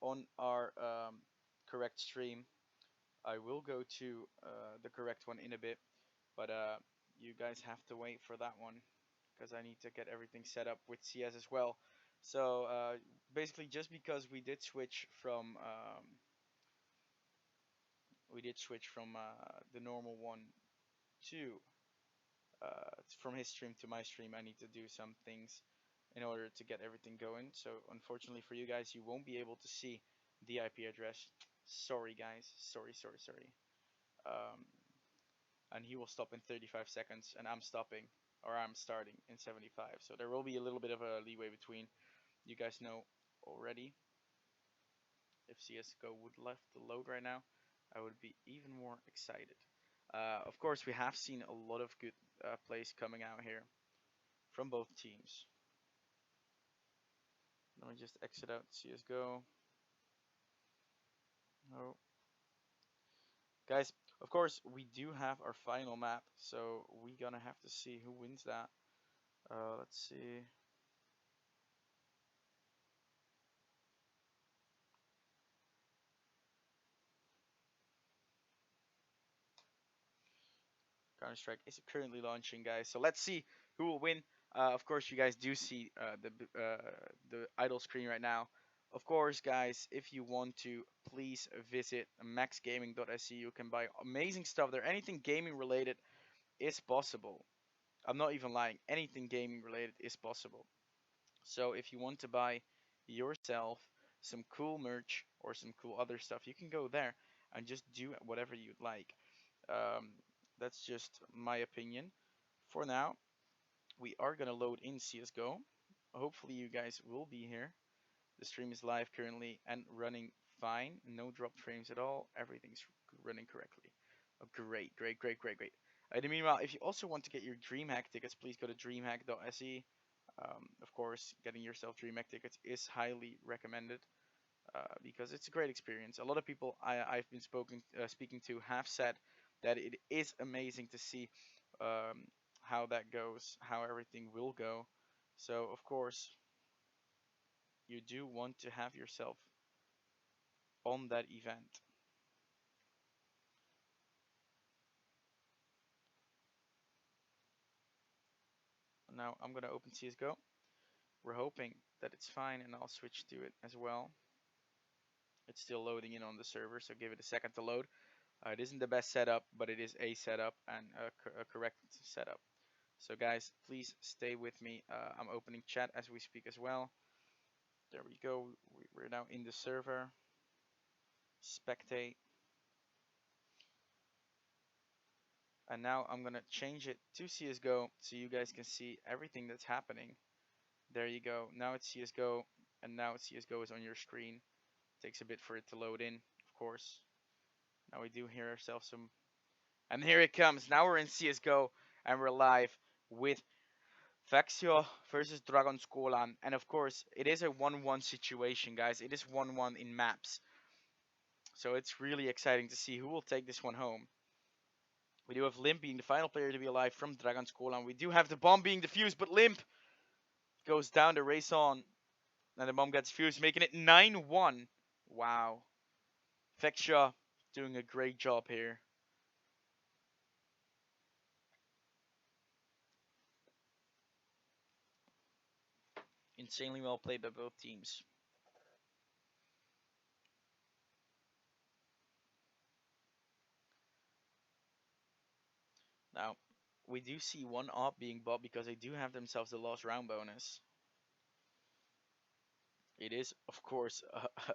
on our correct stream. I will go to the correct one in a bit, but you guys have to wait for that one because I need to get everything set up with CS as well. So basically, just because we did switch from the normal one to from his stream to my stream, I need to do some things in order to get everything going. So unfortunately for you guys, you won't be able to see the IP address. Sorry guys, sorry. Um, and he will stop in 35 seconds, and I'm starting in 75. So there will be a little bit of a leeway between. You guys know already. If CS:GO would left the load right now, I would be even more excited. Of course, we have seen a lot of good plays coming out here from both teams. Let me just exit out CS:GO. Oh, guys, of course we do have our final map, so we gonna have to see who wins that. Let's see. Counter Strike is currently launching, guys. So let's see who will win. Of course, you guys do see the idle screen right now. Of course, guys, if you want to, please visit maxgaming.se. You can buy amazing stuff there. Anything gaming related is possible. I'm not even lying. Anything gaming related is possible. So if you want to buy yourself some cool merch or some cool other stuff, you can go there and just do whatever you'd like. Um, that's just my opinion. For now, we are gonna load in CS:GO. Hopefully, you guys will be here. The stream is live currently and running fine. No dropped frames at all. Everything's running correctly. Oh, great. And meanwhile, if you also want to get your DreamHack tickets, please go to dreamhack.se. Of course, getting yourself DreamHack tickets is highly recommended because it's a great experience. A lot of people I've been speaking to have said that it is amazing to see um, how that goes, how everything will go. So, of course, you do want to have yourself on that event. Now I'm gonna open CS:GO. We're hoping that it's fine, and I'll switch to it as well. It's still loading in on the server, so give it a second to load. It isn't the best setup, but it is a setup and a correct setup. So guys, please stay with me. I'm opening chat as we speak as well. There we go. We're now in the server. Spectate. And now I'm gonna change it to CS:GO so you guys can see everything that's happening. There you go. Now it's CS:GO, and now CS:GO is on your screen. Takes a bit for it to load in, of course. Now we do hear ourselves some, and here it comes. Now we're in CS:GO, and we're live with Faxio versus Dragon Skolan. And of course, it is a 1-1 situation, guys. It is 1-1 in maps. So it's really exciting to see who will take this one home. We do have Limp being the final player to be alive from Dragon Skolan. We do have the bomb being defused, but Limp goes down to race on. And the bomb gets fused, making it 9-1. Wow. Faxio doing a great job here. Insanely well played by both teams. Now, we do see one op being bought because they do have themselves the lost round bonus. It is, of course,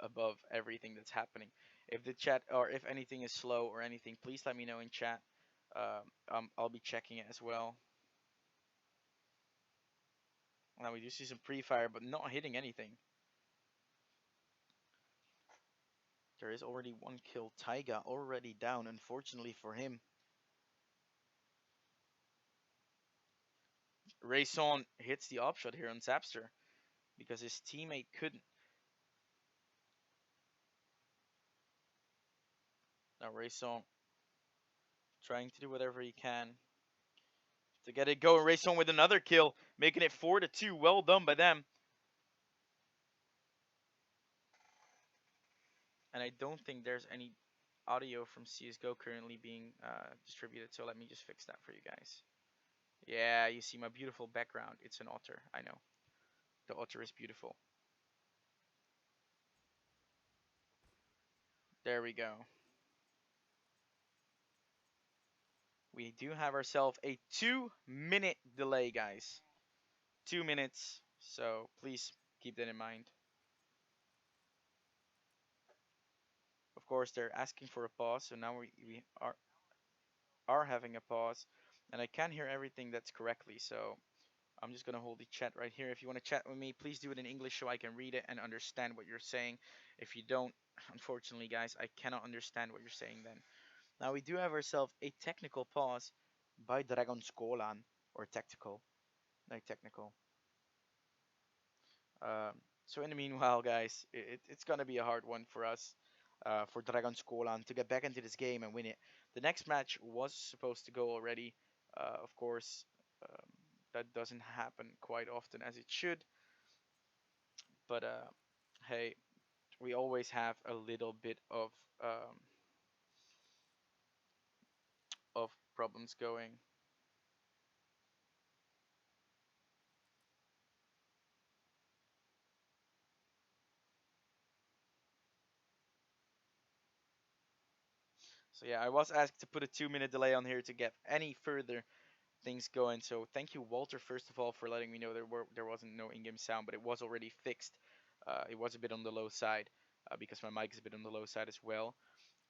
above everything that's happening. If the chat or if anything is slow or anything, please let me know in chat. I'll be checking it as well. Now we do see some pre-fire, but not hitting anything. There is already one kill. Taiga already down, unfortunately for him. Rayson hits the op shot here on Zapster because his teammate couldn't. Now Rayson trying to do whatever he can to get it going. Rayson with another kill, making it 4-2. Well done by them. And I don't think there's any audio from CSGO currently being distributed. So let me just fix that for you guys. Yeah, you see my beautiful background. It's an otter. I know. The otter is beautiful. There we go. We do have ourselves a 2 minute delay, guys. 2 minutes. So please keep that in mind. Of course, they're asking for a pause. So now we are having a pause. And I can hear everything that's correctly. So I'm just going to hold the chat right here. If you want to chat with me, please do it in English so I can read it and understand what you're saying. If you don't, unfortunately, guys, I cannot understand what you're saying then. Now, we do have ourselves a technical pause by Dragon Skolan, or tactical, like technical. So in the meanwhile, guys, it's gonna be a hard one for us, for Dragon Skolan to get back into this game and win it. The next match was supposed to go already. Of course, um, that doesn't happen quite often as it should. But hey, we always have a little bit of problems going. So yeah, I was asked to put a 2 minute delay on here to get any further things going. So thank you, Walter, first of all, for letting me know there wasn't no in-game sound, but it was already fixed. It was a bit on the low side because my mic is a bit on the low side as well.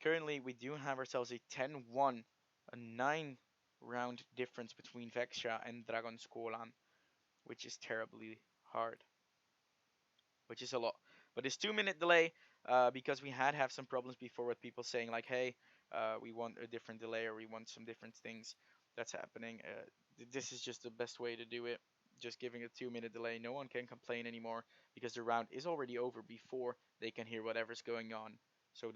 Currently, we do have ourselves a 10-1, a 9 round difference between Vexia and Dragon Skolan, which is terribly hard, which is a lot. But this 2 minute delay, because we had have some problems before with people saying like, hey, we want a different delay or we want some different things that's happening. This is just the best way to do it. Just giving a 2 minute delay. No one can complain anymore because the round is already over before they can hear whatever's going on. So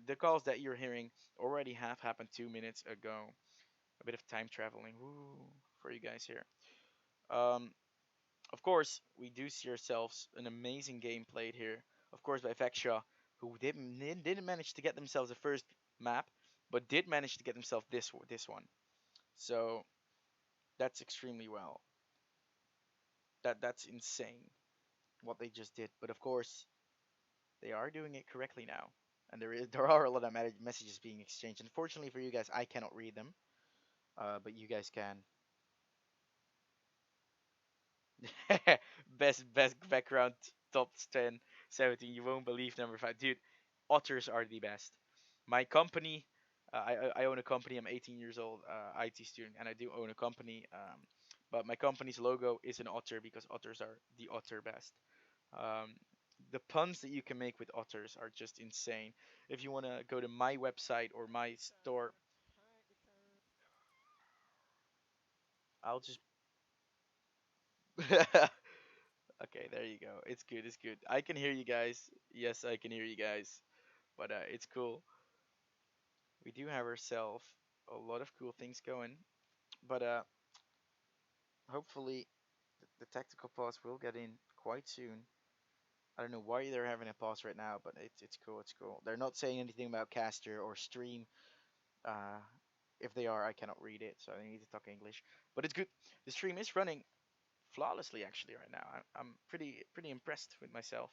the calls that you're hearing already have happened 2 minutes ago. A bit of time traveling, woo, for you guys here. Um, of course, we do see ourselves an amazing game played here. Of course, by Vexia, who didn't manage to get themselves the first map, but did manage to get themselves this one. So that's extremely well. That's insane what they just did. But of course, they are doing it correctly now, and there are a lot of messages being exchanged. Unfortunately for you guys, I cannot read them, but you guys can. best background top 10 17. You won't believe number 5, dude. Otters are the best. My company, I own a company. I'm 18 years old, IT student, and I do own a company. But my company's logo is an otter because otters are the otter best. Um, the puns that you can make with otters are just insane. If you want to go to my website or my store, I'll just okay, there you go. It's good. It's good. I can hear you guys. Yes, I can hear you guys. But it's cool. We do have ourselves a lot of cool things going. But hopefully the tactical pause will get in quite soon. I don't know why they're having a pause right now, but it's cool. It's cool. They're not saying anything about caster or stream. Uh, if they are, I cannot read it, so I need to talk English. But it's good. The stream is running flawlessly actually right now. I'm pretty impressed with myself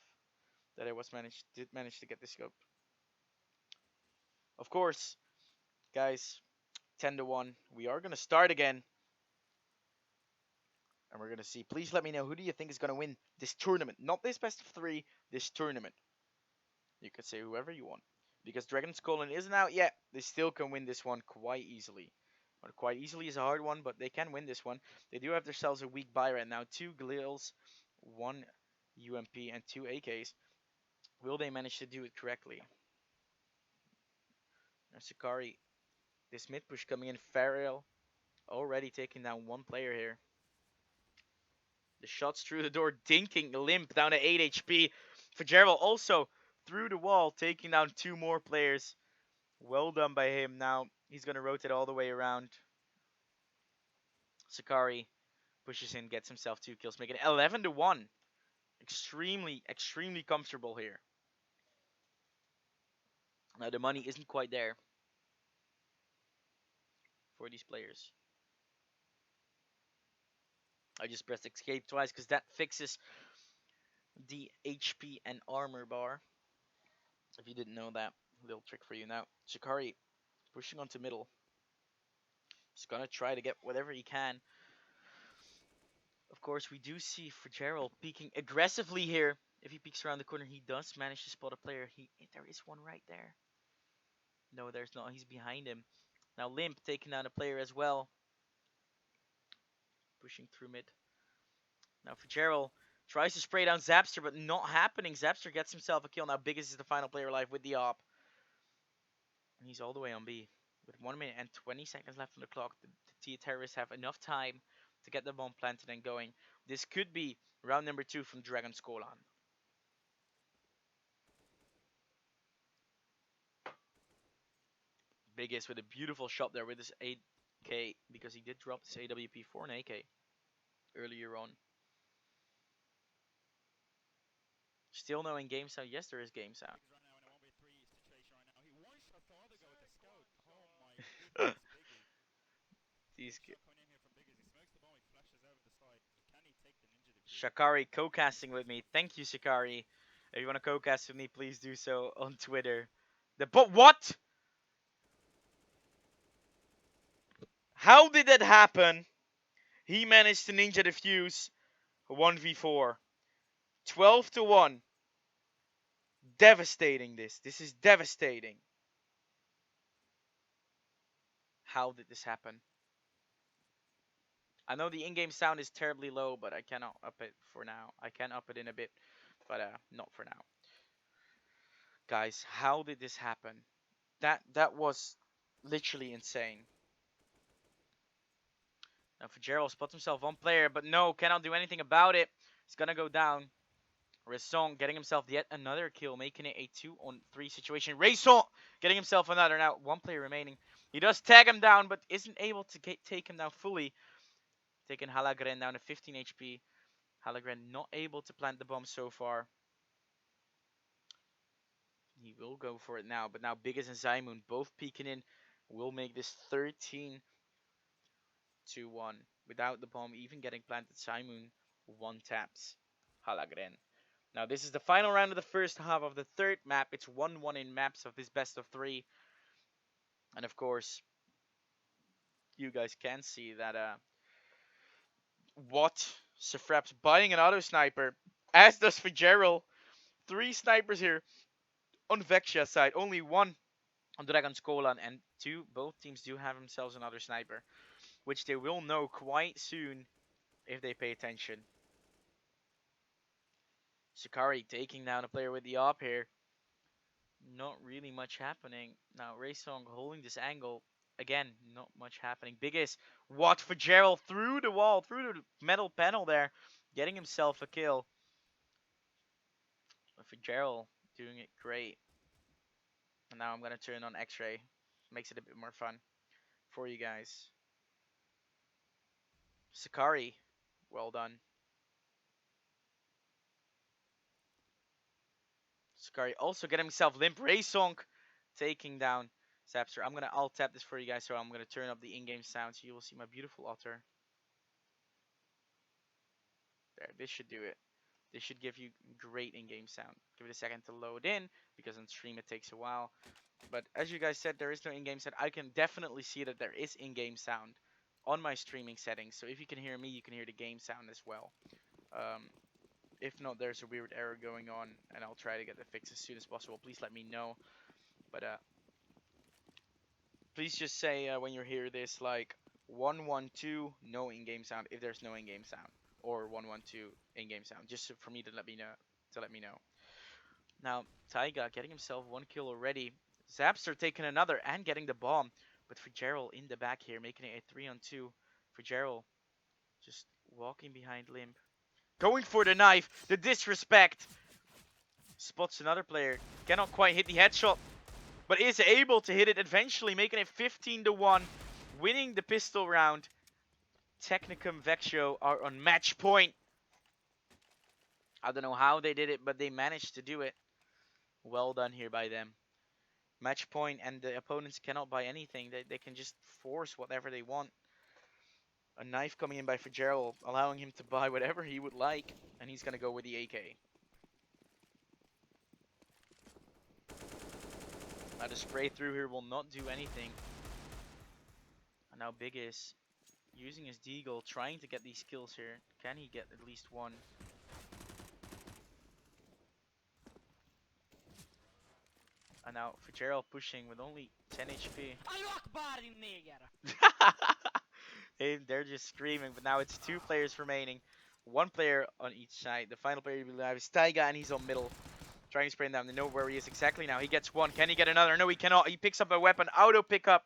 that I was managed did manage to get this scope. Of course, guys, 10-1. We are gonna start again, and we're gonna see. Please let me know who do you think is gonna win this tournament? Not this best of three. This tournament. You could say whoever you want, because Dragon's Colon isn't out yet. They still can win this one quite easily. But quite easily is a hard one, but they can win this one. They do have themselves a weak buy right now. 2 Glils, 1 UMP, and 2 AKs. Will they manage to do it correctly? Sakari, this mid push coming in. Farrell already taking down one player here. The shots through the door, dinking Limp down to 8 HP. Fitzgerald also through the wall, taking down two more players. Well done by him. Now he's going to rotate all the way around. Sakari pushes in, gets himself 2 kills, making it 11-1. Extremely comfortable here. Now the money isn't quite there for these players. I just pressed escape twice because that fixes the HP and armor bar. If you didn't know that, little trick for you now. Shikari pushing onto middle. He's gonna try to get whatever he can. Of course, we do see Fitzgerald peeking aggressively here. If he peeks around the corner, he does manage to spot a player. There is one right there. No, there's not. He's behind him. Now Limp taking down a player as well. Pushing through mid. Now Fitzgerald tries to spray down Zapster, but not happening. Zapster gets himself a kill. Now Biggest is the final player alive with the op. And he's all the way on B. With 1 minute and 20 seconds left on the clock, the T terrorists have enough time to get the bomb planted and going. This could be round number 2 from Dragon Skolan. Biggest with a beautiful shot there with his 8k, because he did drop his AWP for an AK earlier on. Still no in-game sound. Yes, there is game sound. These Shakari co-casting with me. Thank you, Shakari. If you want to co-cast with me, please do so on Twitter. But what? How did that happen? He managed to ninja defuse 1v4. 12 to 1. Devastating this. This is devastating. How did this happen? I know the in-game sound is terribly low, but I cannot up it for now. I can up it in a bit, but not for now. Guys, how did this happen? That was literally insane. Now Fitzgerald spots himself one player, but no, cannot do anything about it. He's gonna go down. Raison getting himself yet another kill, making it a 2-on-3 situation. Raison getting himself another. Now, one player remaining. He does tag him down, but isn't able to take him down fully. Taking Halagren down to 15 HP. Halagren not able to plant the bomb so far. He will go for it now, but now Biggest and Zymoon both peeking in. Will make this 13-2-1. Without the bomb even getting planted, Zymoon one taps Halagren. Now, this is the final round of the first half of the third map. It's 1-1 in maps of this best of 3. And of course, you guys can see that Sefrap's buying an auto sniper, as does Fitzgerald. 3 snipers here on Vexia's side. Only 1 on Dragon Skolan, and 2. Both teams do have themselves another sniper, which they will know quite soon if they pay attention. Shikari taking down a player with the op here. Not really much happening. Now, Raysong holding this angle. Again, not much happening. Biggest, what for Gerald through the wall, through the metal panel there, getting himself a kill. But for Gerald, doing it great. And now I'm going to turn on X-Ray. Makes it a bit more fun for you guys. Sakari, well done. Sakari also getting himself limp. Raysong taking down Zapster. I'm going to alt tap this for you guys, so I'm going to turn up the in-game sound so you will see my beautiful otter. There, this should do it. This should give you great in-game sound. Give it a second to load in, because on stream it takes a while. But as you guys said, there is no in-game sound. I can definitely see that there is in-game sound on my streaming settings. So if you can hear me, you can hear the game sound as well. If not, there's a weird error going on, and I'll try to get it fixed as soon as possible. Please let me know. But please just say when you hear this, like 112, no in-game sound, if there's no in-game sound, or 112 in-game sound, just for me to let me know. Now Taiga getting himself 1 kill already. Zapster taking another and getting the bomb, but Fitzgerald in the back here, making it a 3-on-2. Fitzgerald just walking behind Limp, going for the knife. The disrespect. Spots another player, cannot quite hit the headshot, but is able to hit it eventually, making it 15-1, winning the pistol round. Technicum Vexio are on match point. I don't know how they did it, but they managed to do it. Well done here by them. Match point, and the opponents cannot buy anything. They can just force whatever they want. A knife coming in by Fitzgerald, allowing him to buy whatever he would like, and he's gonna go with the AK. Now the spray through here will not do anything. And now Big is using his deagle, trying to get these kills here. Can he get at least one? And now Fitzgerald pushing with only 10 HP. They're just screaming, but now it's two players remaining. One player on each side. The final player will have is Taiga, and he's on middle. Trying to spray him down. They know where he is exactly now. He gets one. Can he get another? No, he cannot. He picks up a weapon. Auto pickup.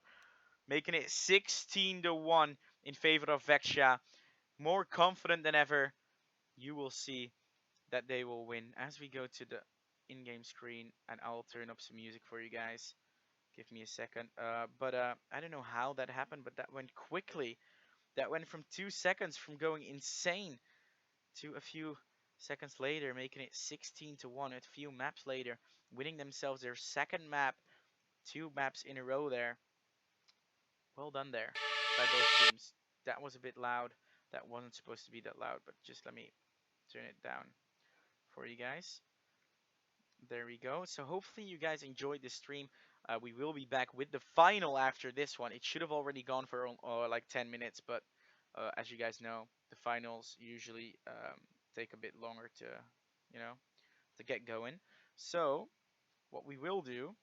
Making it 16 to 1 in favor of Vexia. More confident than ever. You will see that they will win as we go to the in-game screen, and I'll turn up some music for you guys. Give me a second. But I don't know how that happened, but that went quickly. That went from 2 seconds from going insane to a few seconds later, making it 16 to 1. A few maps later, winning themselves their second map, 2 maps in a row there. Well done there by both teams. That was a bit loud. That wasn't supposed to be that loud, but just let me turn it down for you guys. There we go. So hopefully you guys enjoyed this stream. We will be back with the final after this one. It should have already gone for like 10 minutes, but as you guys know, the finals usually take a bit longer to, you know, to get going. So what we will do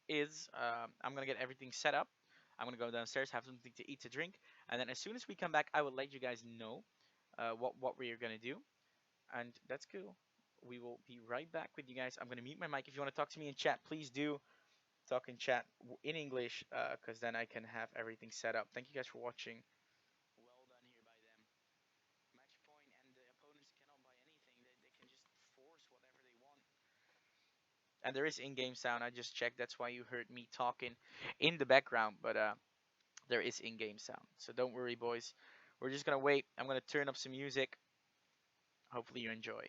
is I'm gonna get everything set up. I'm gonna go downstairs, have something to eat, to drink, and then as soon as we come back, I will let you guys know what we are gonna do, and that's cool. We will be right back with you guys. I'm gonna mute my mic. If you want to talk to me in chat, please do talk in chat in English, because then I can have everything set up. Thank you guys for watching. Well done here by them. Match point, and the opponents cannot buy anything. They can just force whatever they want. And there is in-game sound. I just checked. That's why you heard me talking in the background. But there is in-game sound. So don't worry, boys. We're just gonna wait. I'm gonna turn up some music. Hopefully you enjoy.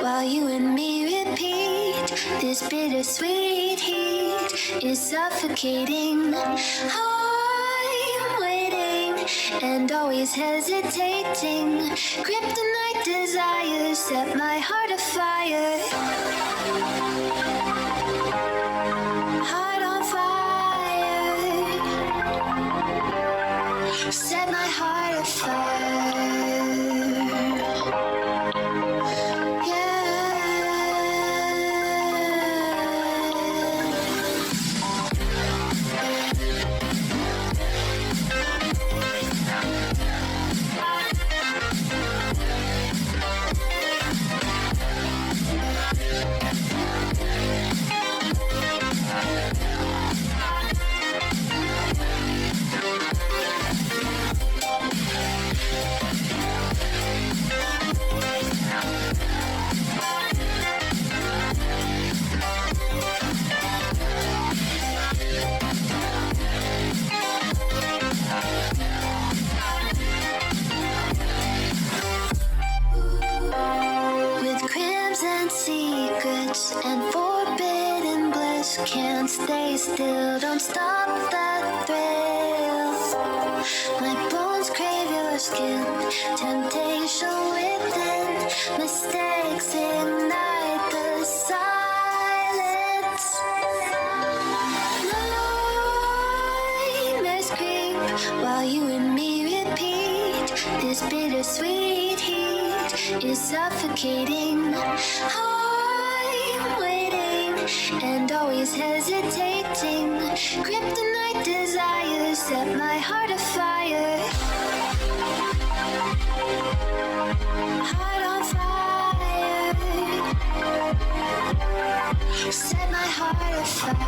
While you and me repeat, this bittersweet heat is suffocating. I'm waiting and always hesitating. Kryptonite desires set my heart afire. Heart on fire. Set my heart afire. And forbidden bliss, can't stay still, don't stop that thrill. My bones crave your skin, temptation within, mistakes ignite the silence. Nightmares creep while you and me repeat, this bittersweet heat is suffocating. And always hesitating. Kryptonite desires set my heart afire. Heart on fire. Set my heart afire.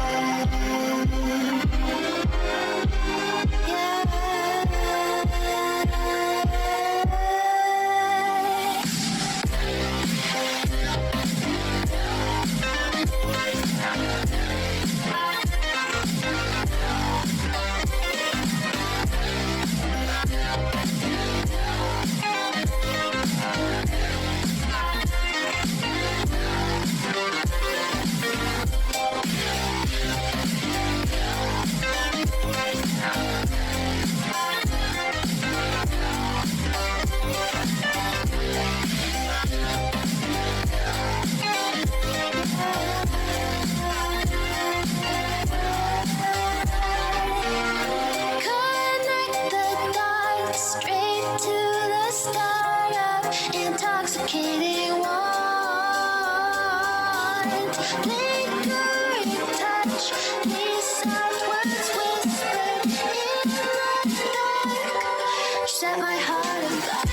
intoxicating wine. Lingering touch, these soft words whispered in the dark set my heart on fire.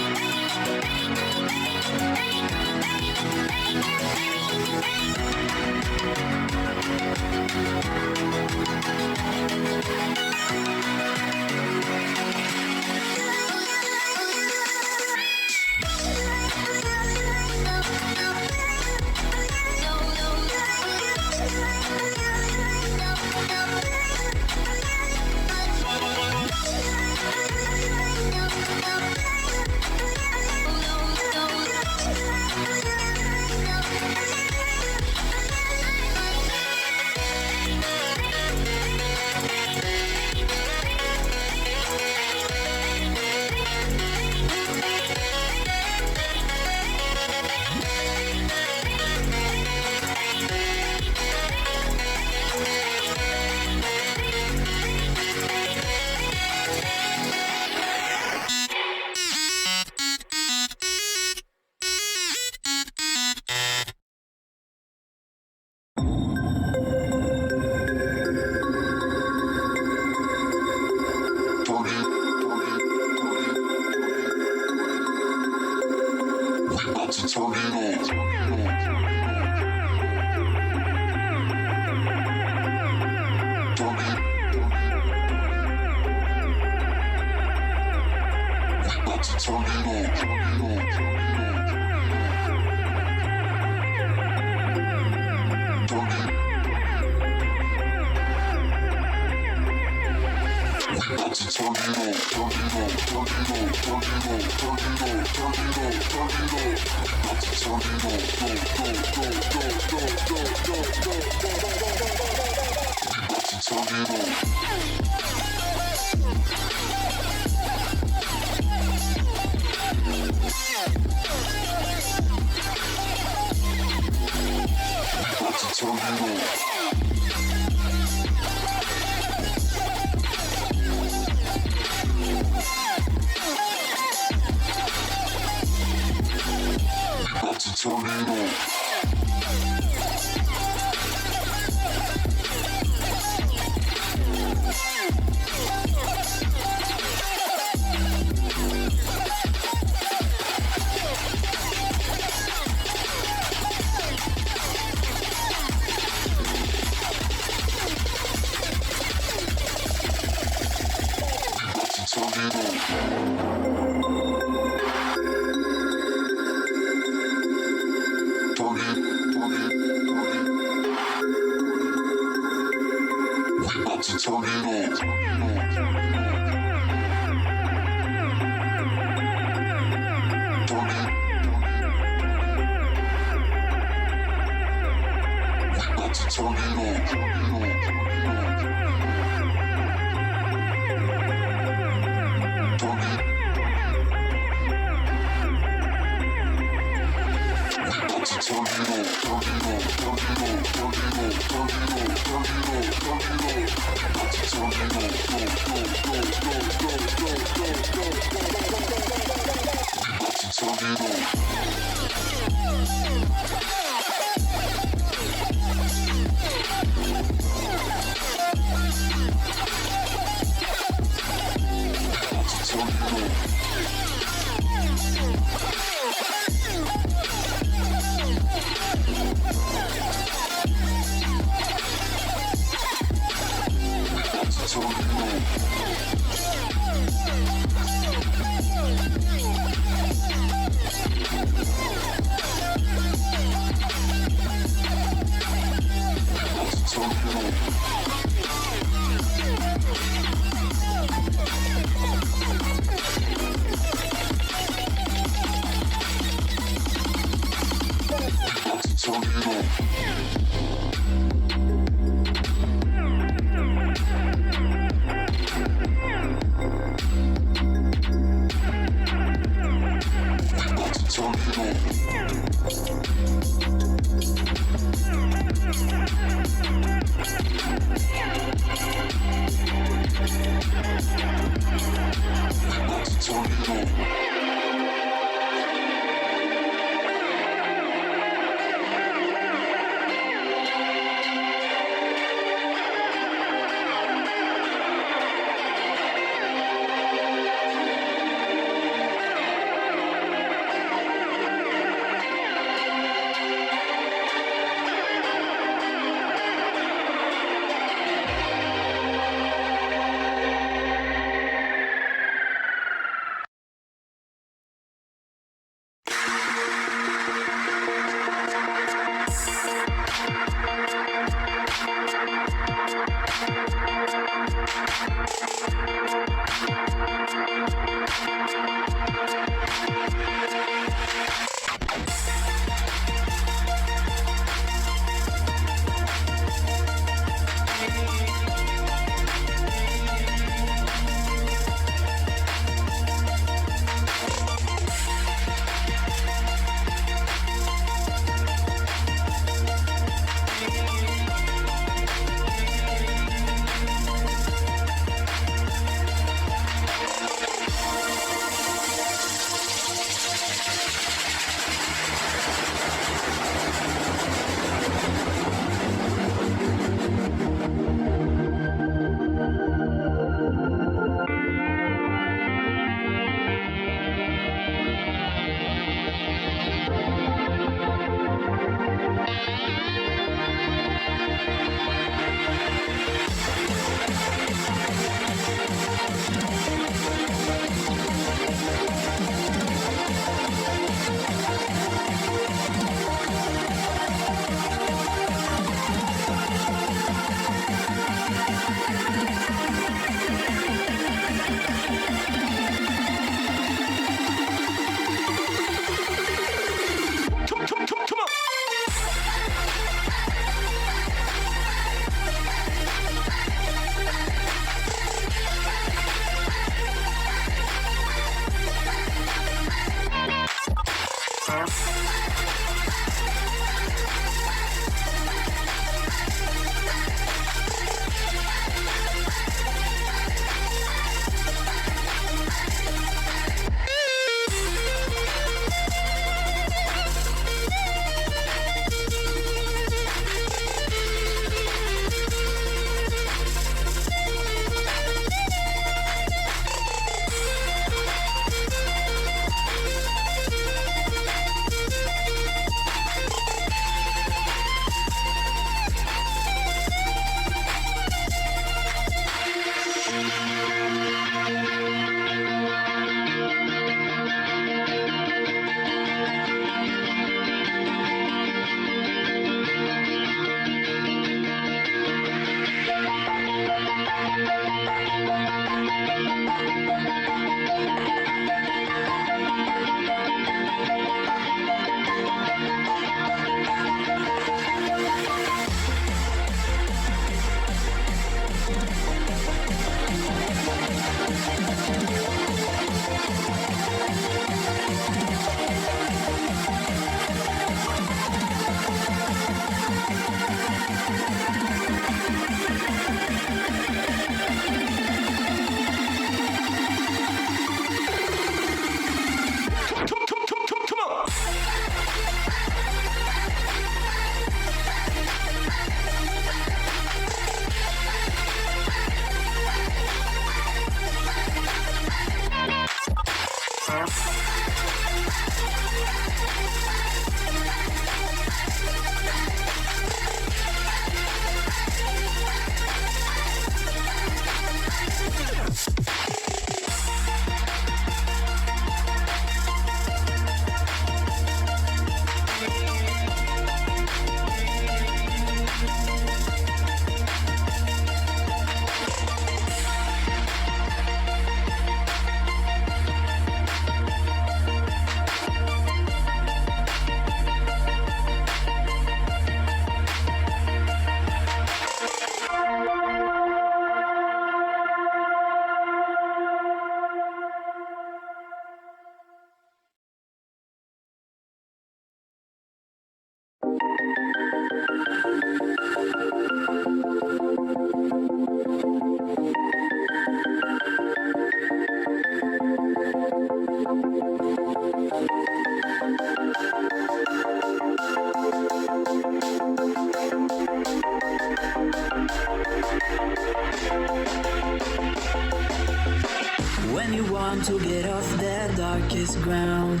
When you want to get off the darkest ground,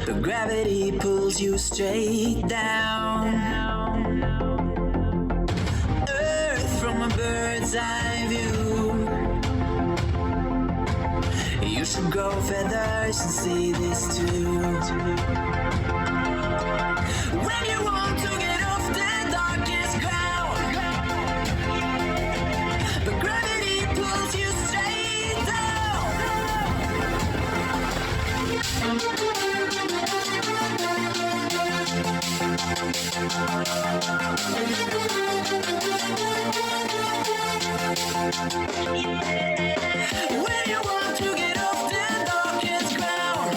but gravity pulls you straight down. Earth from a bird's eye view. You should grow feathers and see this too. When you want to get off the darkest ground, but gravity pulls you straight down. When you want to get off the darkest ground,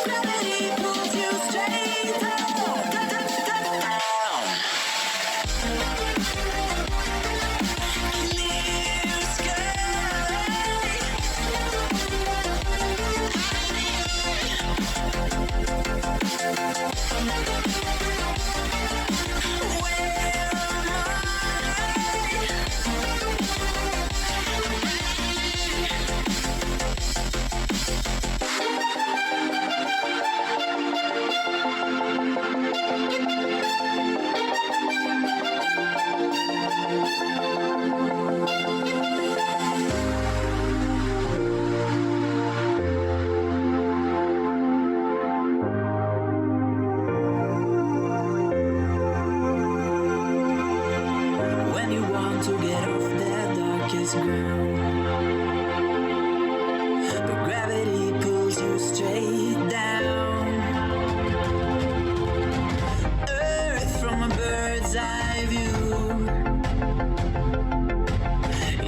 gravity pulls you straight down, down. Clear sky. When you want to get off the darkest ground, but gravity pulls you straight down. Earth from a bird's eye view.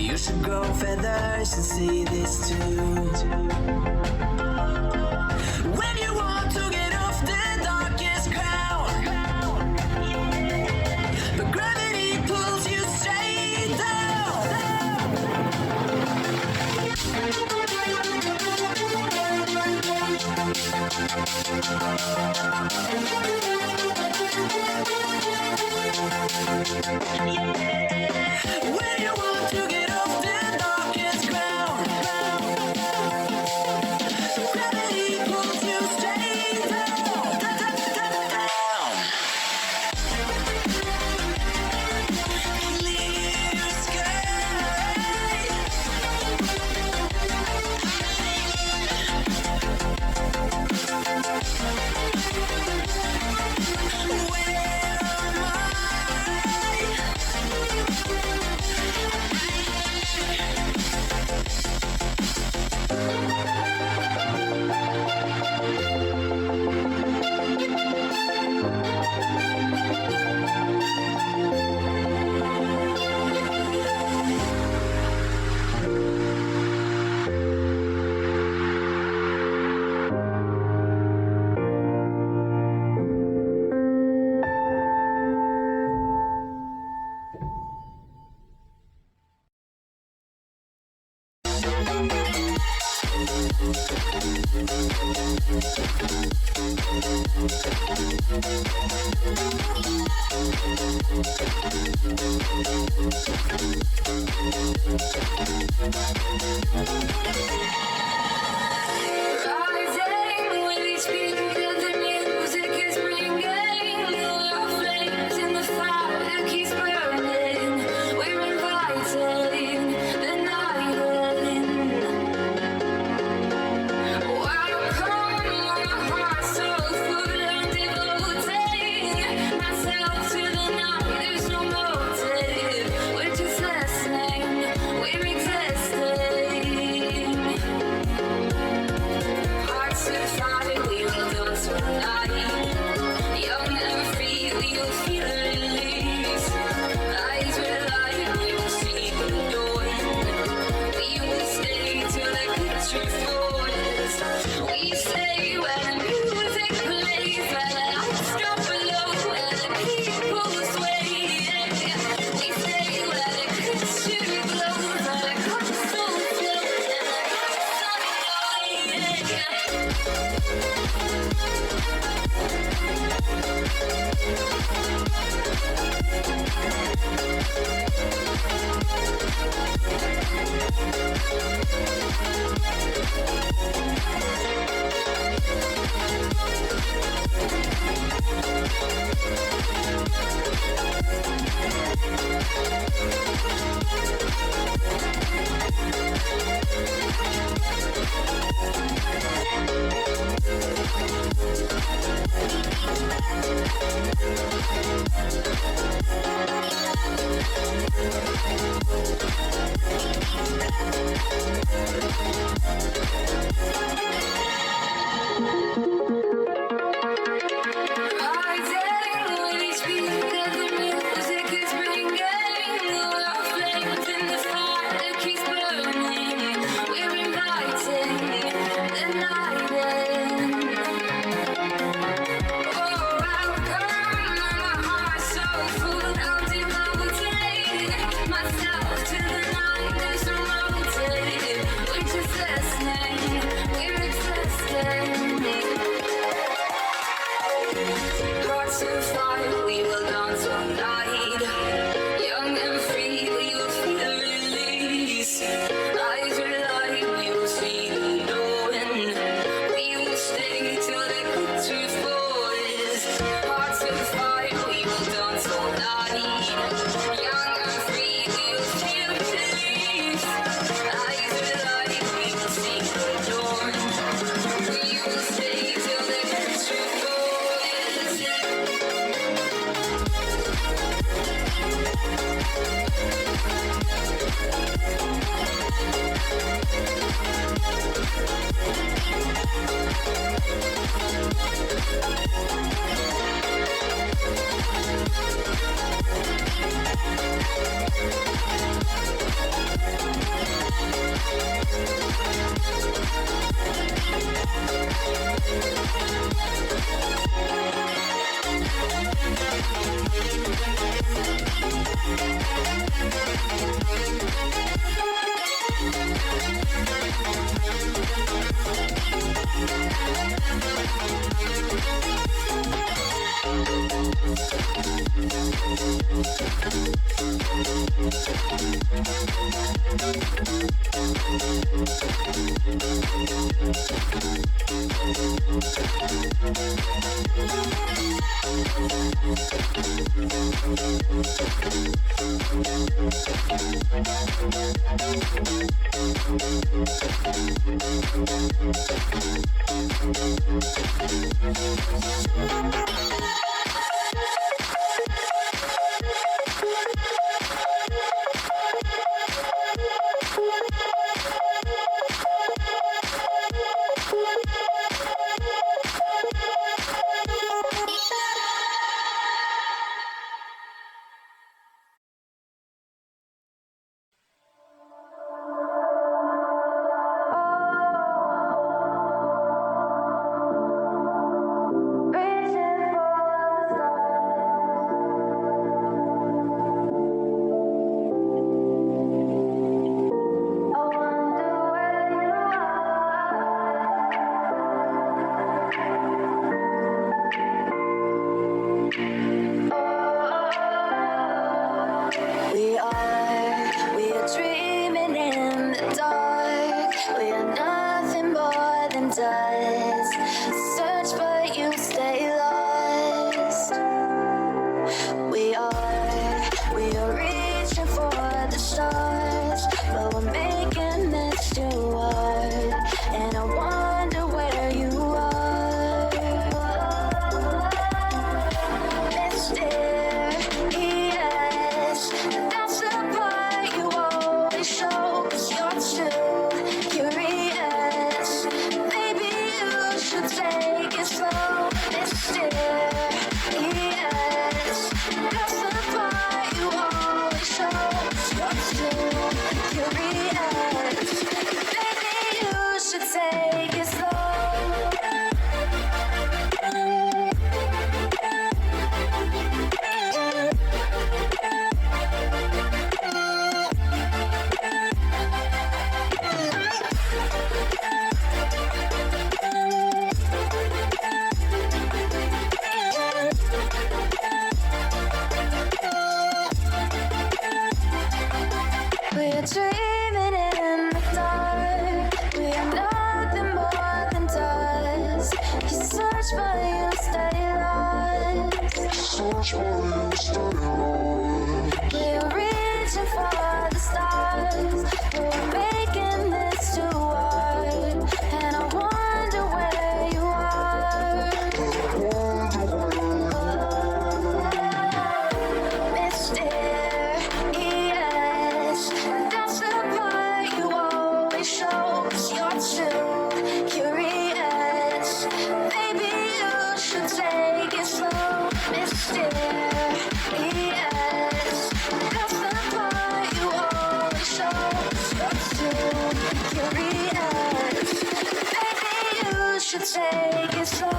You should grow feathers and see this too. When you want to get off the darkest ground, gravity pulls you straight down, down. Clear sky. Rising with each beat of the music is bringing new flames in the fire that keeps burning. We're inviting the night in. Welcome, my heart so full and devoting myself to the night. There's no motive. We're just listening. We're existing. Hearts to fire, we will dance tonight. Young and free, we will feel the release. Eyes will light, we will see the dawn. We will stay till the picture falls. We stay when the music plays, when the lights drop below, when the people sway. We stay when the picture glows, when the console flows, and the lights on We are dreaming in the dark. We are nothing more than dust. Search but you stay lost. We are reaching for the stars, but we're making this too hard. And I wonder where you are. Mysterious, that's the part you always show. 'Cause you're too curious. Maybe you should take it slow. Mysterious, that's the part you always show. 'Cause you're too curious. Maybe you should take it slow. We're dreaming in the dark. We are nothing more than dust. You search but you stay lost. We're reaching for the stars. We're making this too hard. And I wonder where you are. Mysterious, that's the part you always show. 'Cause you're too curious. Maybe you should take it slow. Mysterious, that's the part you always show. 'Cause you're too curious. Maybe you should take it slow.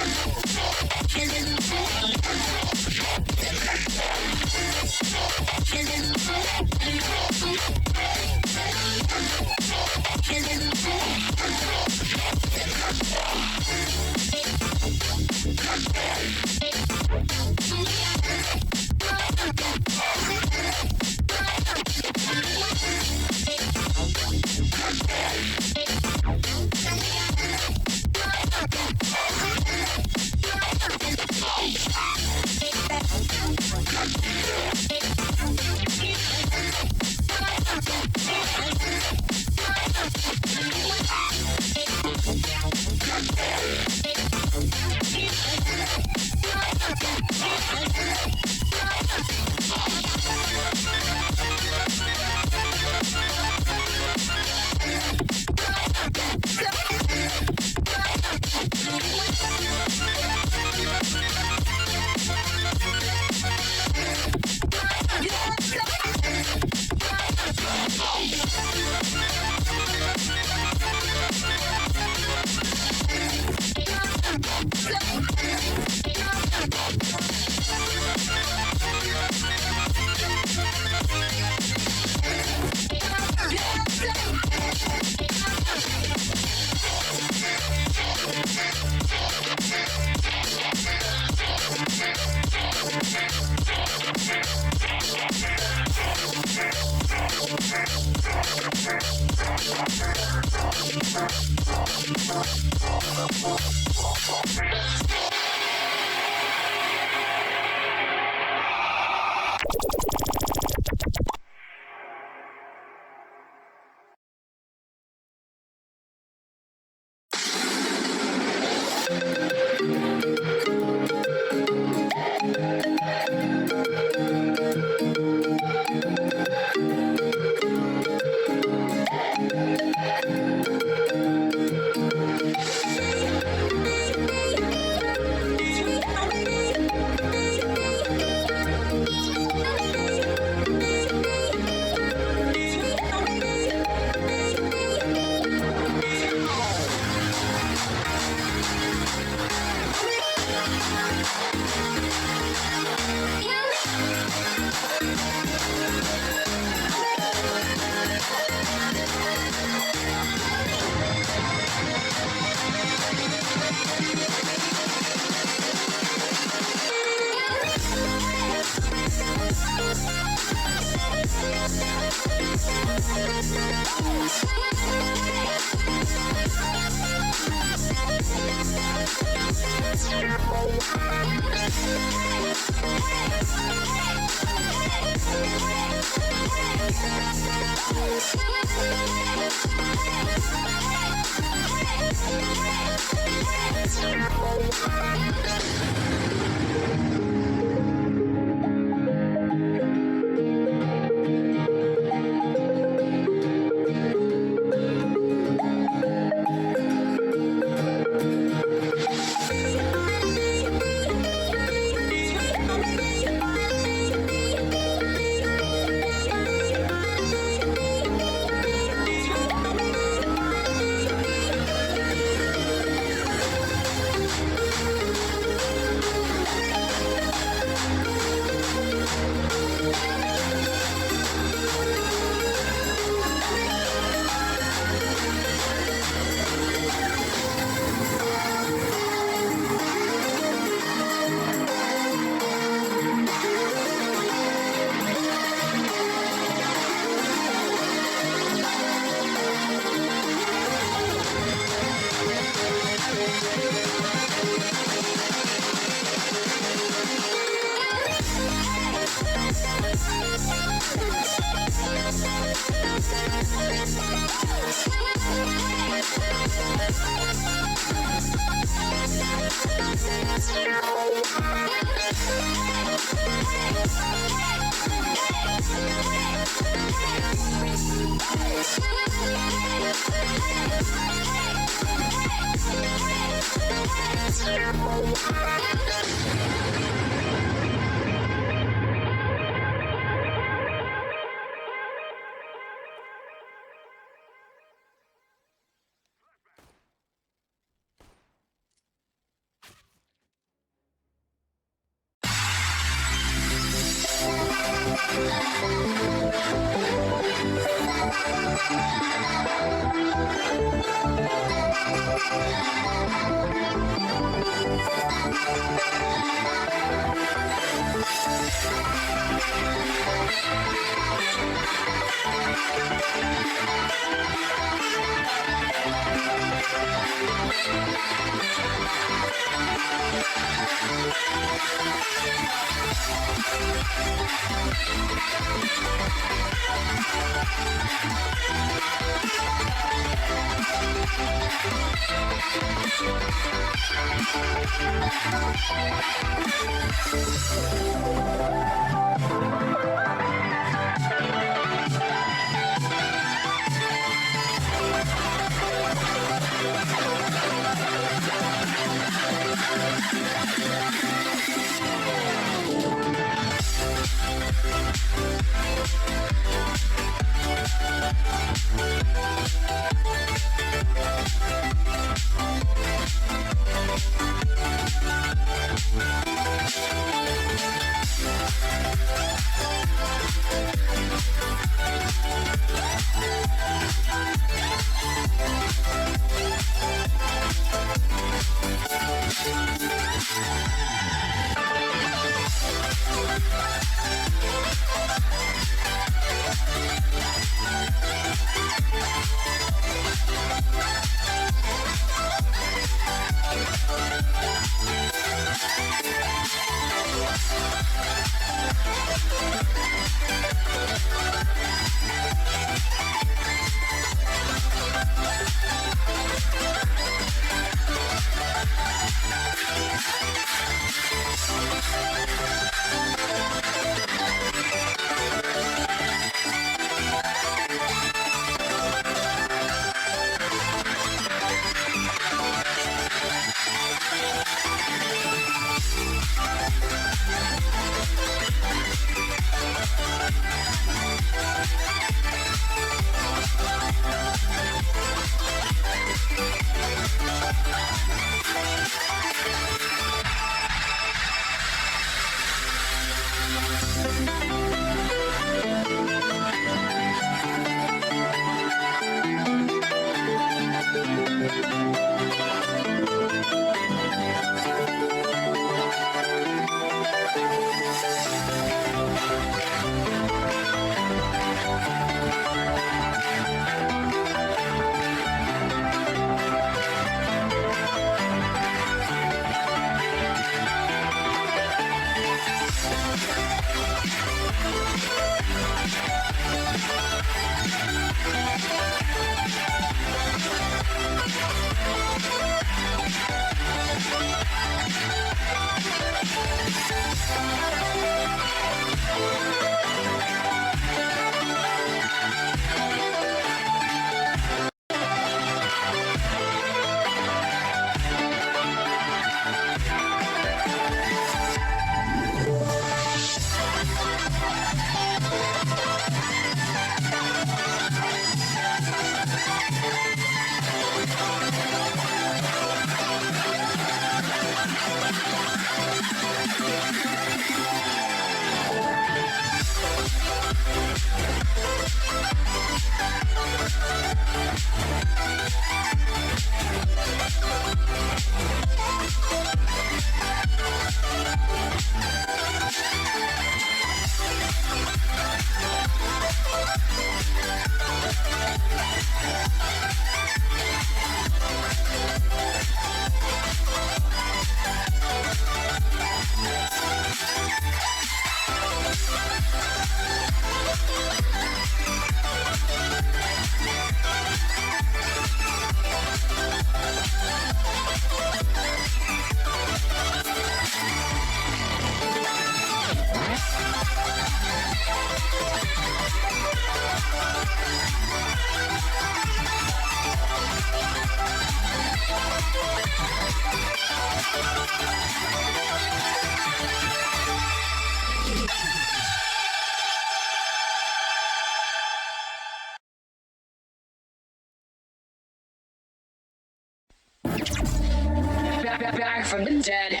Back from the dead.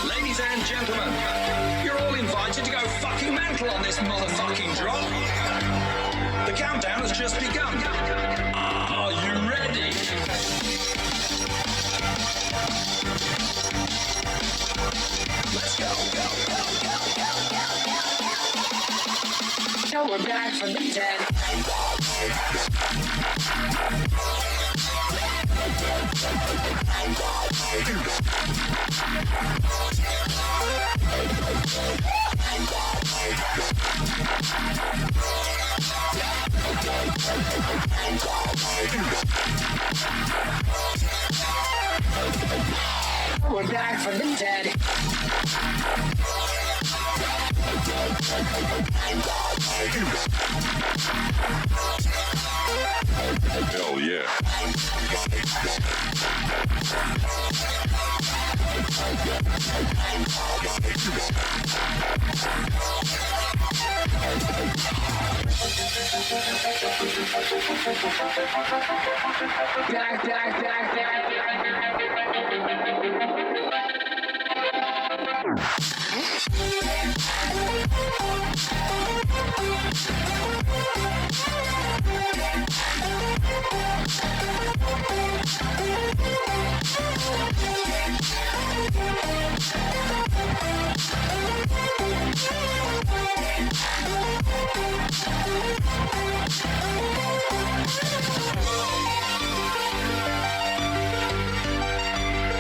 Ladies and gentlemen, you're all invited to go fucking mental on this motherfucking drop. The countdown has just begun. Are you ready? Let's go. So we're back from the dead. We're back from the dead. Hell yeah.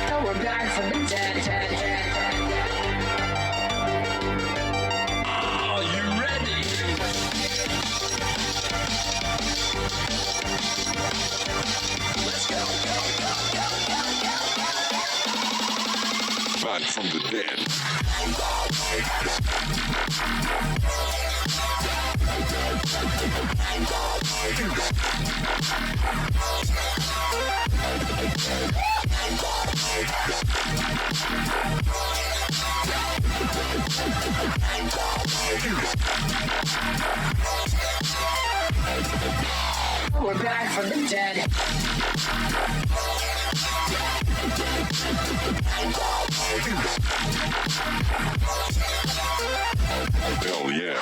So we're back from the dead. Are you ready? Let's go. Back from the dead. We're back from the dead. Hell yeah.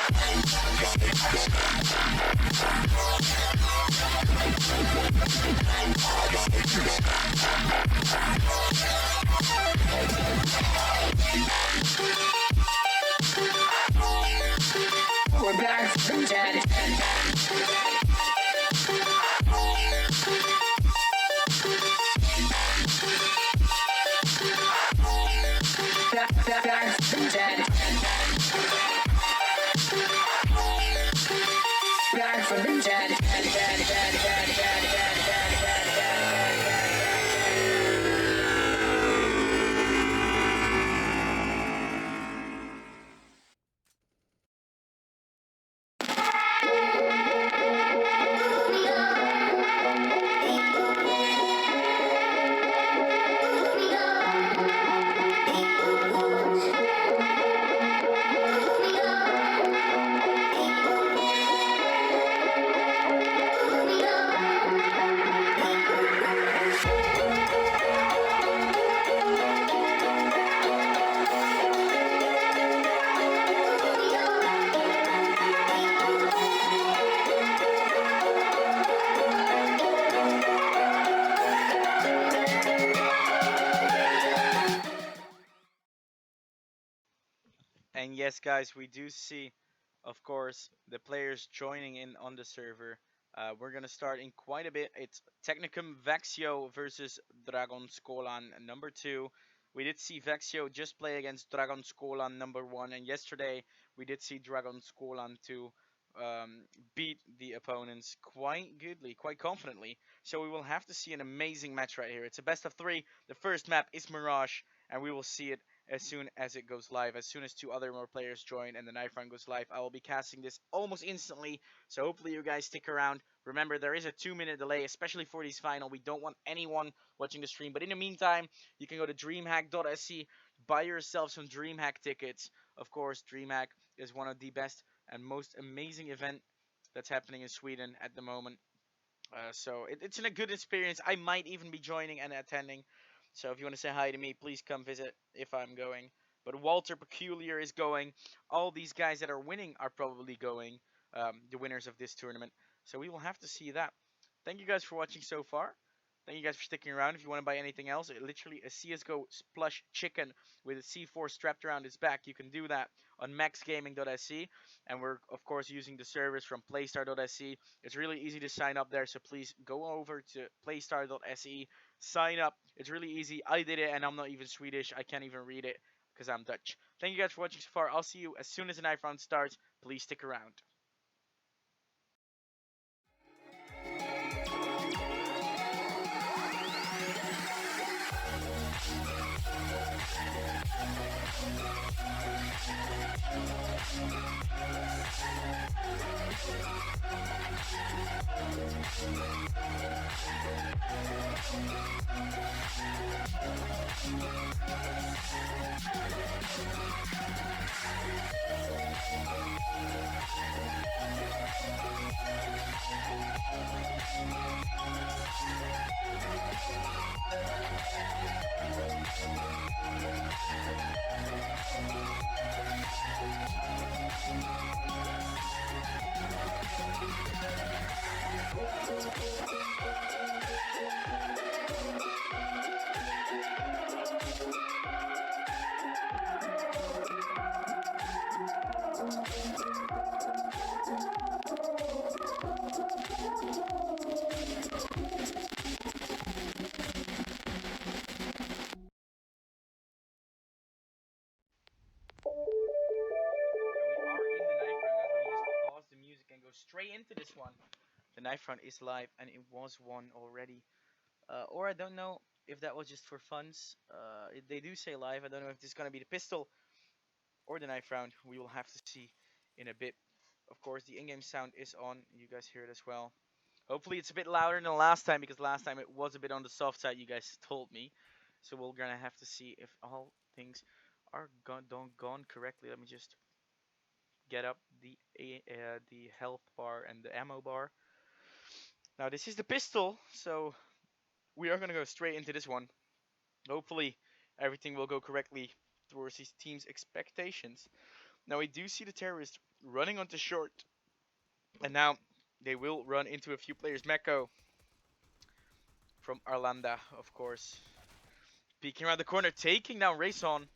We're back from the dead. Back from the dead. Back from the dead. And yes, guys, we do see, of course, the players joining in on the server. We're gonna start in quite a bit. It's Technicum Vexio versus Dragon Skolan number 2. We did see Vexio just play against Dragon Skolan number 1, and yesterday we did see Dragon Skolan 2 beat the opponents quite goodly, quite confidently. So we will have to see an amazing match right here. It's a best of 3. The first map is Mirage, and we will see it as soon as it goes live. As soon as 2 other more players join and the knife round goes live, I will be casting this almost instantly. So hopefully you guys stick around. Remember, there is a 2-minute delay, especially for these final. We don't want anyone watching the stream. But in the meantime, you can go to dreamhack.se, buy yourself some DreamHack tickets. Of course, DreamHack is one of the best and most amazing event that's happening in Sweden at the moment. It's in a good experience. I might even be joining and attending. So if you want to say hi to me, please come visit if I'm going. But Walter Peculiar is going. All these guys that are winning are probably going. The winners of this tournament. So we will have to see that. Thank you guys for watching so far. Thank you guys for sticking around. If you want to buy anything else, literally a CSGO plush chicken with a C4 strapped around its back, you can do that on maxgaming.se. And we're, of course, using the service from playstar.se. It's really easy to sign up there, so please go over to playstar.se, sign up. It's really easy. I did it, and I'm not even Swedish. I can't even read it because I'm Dutch. Thank you guys for watching so far. I'll see you as soon as the knife round starts. Please stick around. We are in the knife round, guys. Let me just pause the music and go straight into this one. The knife round is live, and it was won already. Or I don't know if that was just for funds. They do say live. I don't know if this is gonna be the pistol or the knife round. We will have to see in a bit. Of course, the in-game sound is on. You guys hear it as well. Hopefully, it's a bit louder than last time because last time it was a bit on the soft side. You guys told me, so we're gonna have to see if all things are gone correctly. Let me just get up the health bar and the ammo bar. Now this is the pistol, so we are gonna go straight into this one. Hopefully, everything will go correctly towards his team's expectations. Now we do see the terrorist running onto short, and now they will run into a few players. Meko from Arlanda, of course, peeking around the corner, taking down Rayson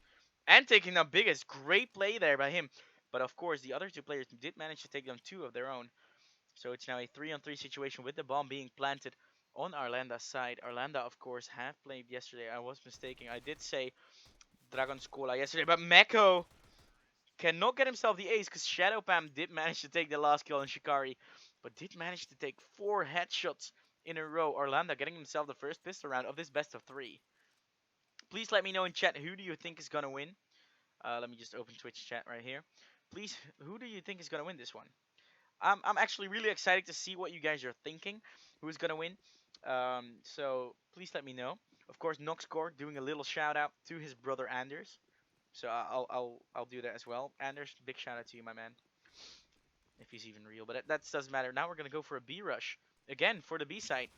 and taking down Biggest. Great play there by him. But of course, the other two players did manage to take down two of their own. So it's now a 3-on-3 situation with the bomb being planted on Arlanda's side. Arlanda, of course, have played yesterday. I was mistaken. I did say Dragon Scola yesterday, but Meko cannot get himself the ace because Shadowpam did manage to take the last kill on Shikari, but did manage to take 4 headshots in a row. Arlanda getting himself the first pistol round of this best of 3. Please let me know in chat who do you think is gonna win. Let me just open Twitch chat right here. Please, who do you think is gonna win this one? I'm actually really excited to see what you guys are thinking. Who's gonna win? So please let me know. Of course, Noxcore doing a little shout out to his brother Anders. So I'll do that as well. Anders, big shout out to you, my man. If he's even real, but that doesn't matter. Now we're gonna go for a B rush again for the B side.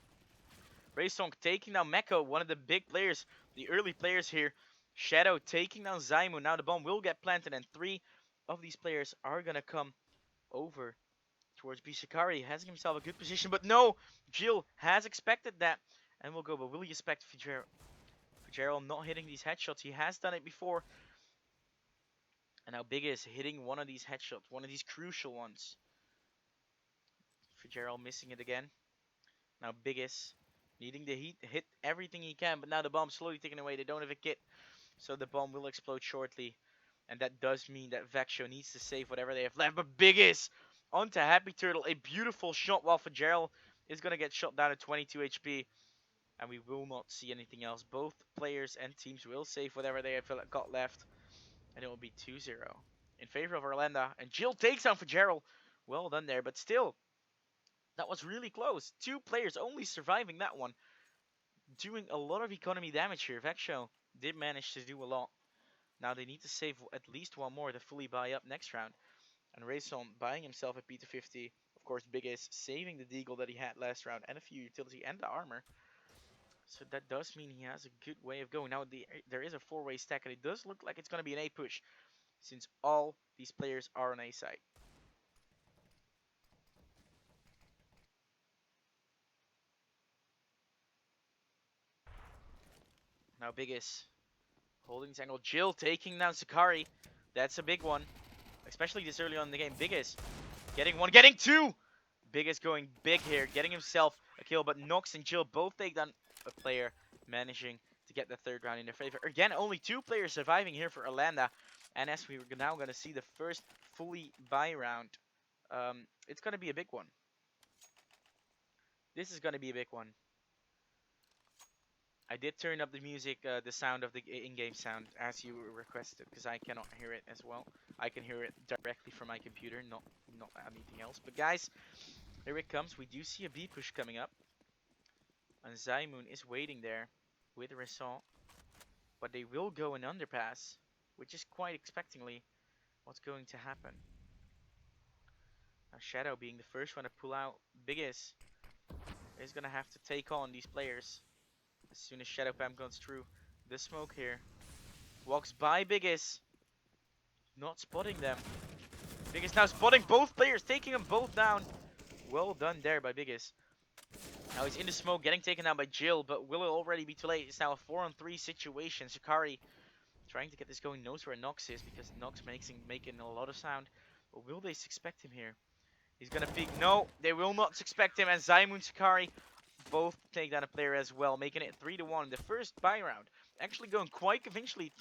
Raysong taking down Meko, one of the big players, the early players here. Shadow taking down Zaimu. Now the bomb will get planted, and 3 of these players are gonna come over towards Bishikari. Has himself a good position, but no! Jill has expected that and will go, but will he expect Fitzgerald not hitting these headshots? He has done it before. And now Big is hitting one of these headshots, one of these crucial ones. Fitzgerald missing it again. Now Big is needing to hit everything he can, but now the bomb slowly taken away. They don't have a kit, so the bomb will explode shortly. And that does mean that Vexo needs to save whatever they have left. But Big is onto Happy Turtle. A beautiful shot while Fitzgerald is going to get shot down to 22 HP. And we will not see anything else. Both players and teams will save whatever they have got left. And it will be 2-0 in favor of Orlando. And Jill takes down Fitzgerald. Well done there. But still, that was really close. 2 players only surviving that one. Doing a lot of economy damage here. Vexo did manage to do a lot. Now they need to save at least one more to fully buy up next round. And Rayson buying himself a P250. Of course, Biggest saving the deagle that he had last round, and a few utility and the armor. So that does mean he has a good way of going. Now there is a four-way stack, and it does look like it's going to be an A push, since all these players are on A side. Now Biggest holding this angle. Jill taking down Sakari. That's a big one, especially this early on in the game. Biggest getting one, getting two. Biggest going big here, getting himself a kill, but Nox and Jill both take down a player, managing to get the third round in their favor. Again, only two players surviving here for Orlando, and as we're now going to see the first fully buy round, it's going to be a big one. This is going to be a big one. I did turn up the music, the sound of the in-game sound, as you requested, because I cannot hear it as well. I can hear it directly from my computer, not anything else. But guys, here it comes. We do see a B push coming up. And Zymoon is waiting there with Ressant. But they will go an underpass, which is quite expectingly what's going to happen. Now Shadow being the first one to pull out. Biggest is going to have to take on these players as soon as Shadow Pam goes through the smoke here. Walks by Biggest. Not spotting them. Biggest now spotting both players, taking them both down. Well done there by Biggest. Now he's in the smoke, getting taken down by Jill, but will it already be too late? It's now a 4-on-3 situation. Sakari trying to get this going, knows where Nox is, because Nox making a lot of sound. But will they suspect him here? He's gonna peek. No, they will not suspect him, and Zymoon and Sakari both take down a player as well, making it 3-1. The first buy round actually going quite convincingly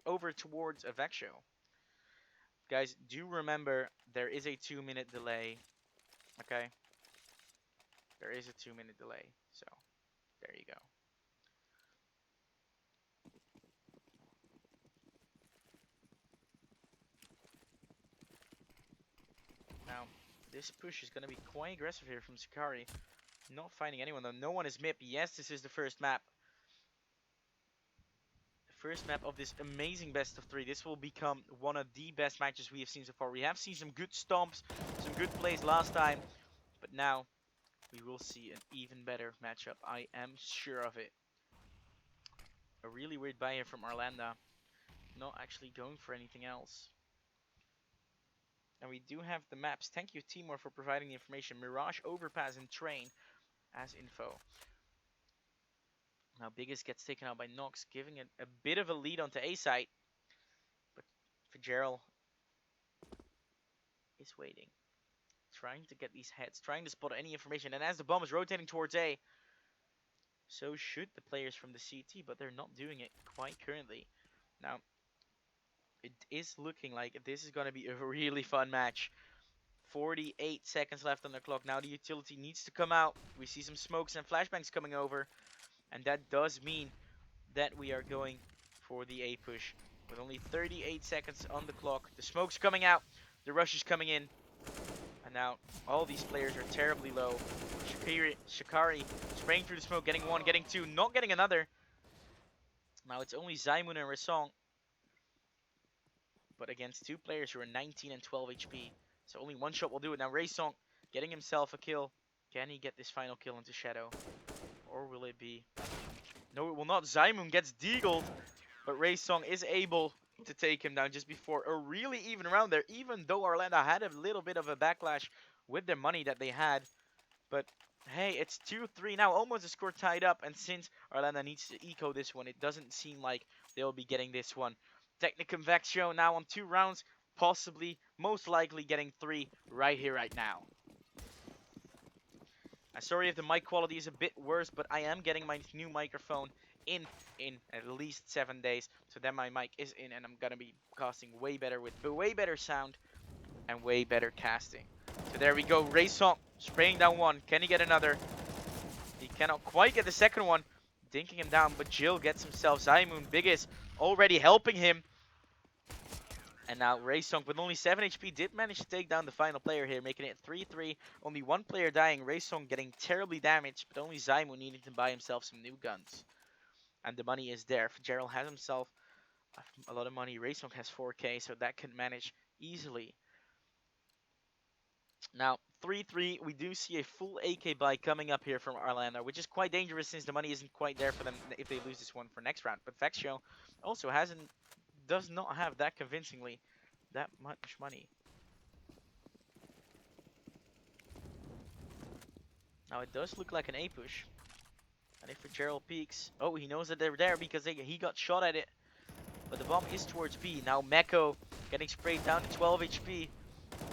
over towards a Vexo. Guys, do remember there is a 2-minute delay. Okay? There is a 2-minute delay, so there you go. Now, this push is going to be quite aggressive here from Sakari. Not finding anyone though. No one is MIP. Yes, this is the first map. The first map of this amazing best of 3. This will become one of the best matches we have seen so far. We have seen some good stomps, some good plays last time, but now we will see an even better matchup. I am sure of it. A really weird buy here from Orlando. Not actually going for anything else. And we do have the maps. Thank you, Timor, for providing the information. Mirage, Overpass, and Train as info. Now, Biggest gets taken out by Nox, giving it a bit of a lead onto A site. But Fitzgerald is waiting. Trying to get these heads, trying to spot any information. And as the bomb is rotating towards A, so should the players from the CT, but they're not doing it quite currently. Now, it is looking like this is going to be a really fun match. 48 seconds left on the clock. Now the utility needs to come out. We see some smokes and flashbangs coming over. And that does mean that we are going for the A push. With only 38 seconds on the clock. The smoke's coming out. The rush is coming in. And now all these players are terribly low. Sakari spraying through the smoke. Getting one, getting two, not getting another. Now it's only Zymoon and Ressant. But against two players who are 19 and 12 HP. So only one shot will do it. Now Ressant getting himself a kill. Can he get this final kill into Shadow? Or will it be... No, it will not. Zymoon gets deagled. But Ressant is able to take him down just before a really even round there. Even though Orlando had a little bit of a backlash with their money that they had. But hey, it's 2-3 now. Almost a score tied up. And since Orlando needs to eco this one, it doesn't seem like they'll be getting this one. Technicum Vexio now on 2 rounds. Possibly, most likely getting 3 right here, right now. I'm sorry if the mic quality is a bit worse, but I am getting my new microphone in at least 7 days. So then my mic is in and I'm going to be casting way better with way better sound and way better casting. So there we go. Ressant spraying down one. Can he get another? He cannot quite get the second one. Dinking him down, but Jill gets himself. Zymoon, Biggest, already helping him. And now Ressant with only 7 HP did manage to take down the final player here, making it 3-3. Only one player dying, Ressant getting terribly damaged, but only Zymoon needing to buy himself some new guns. And the money is there. Gerald has himself a lot of money. Ressant has 4k, so that can manage easily. Now, 3-3. We do see a full AK buy coming up here from Arlanda, which is quite dangerous since the money isn't quite there for them if they lose this one for next round. But Vexio also does not have that convincingly that much money. Now it does look like an A push. And if Gerald peeks, oh, he knows that they're there because he got shot at it. But the bomb is towards B. Now Meko getting sprayed down to 12 HP.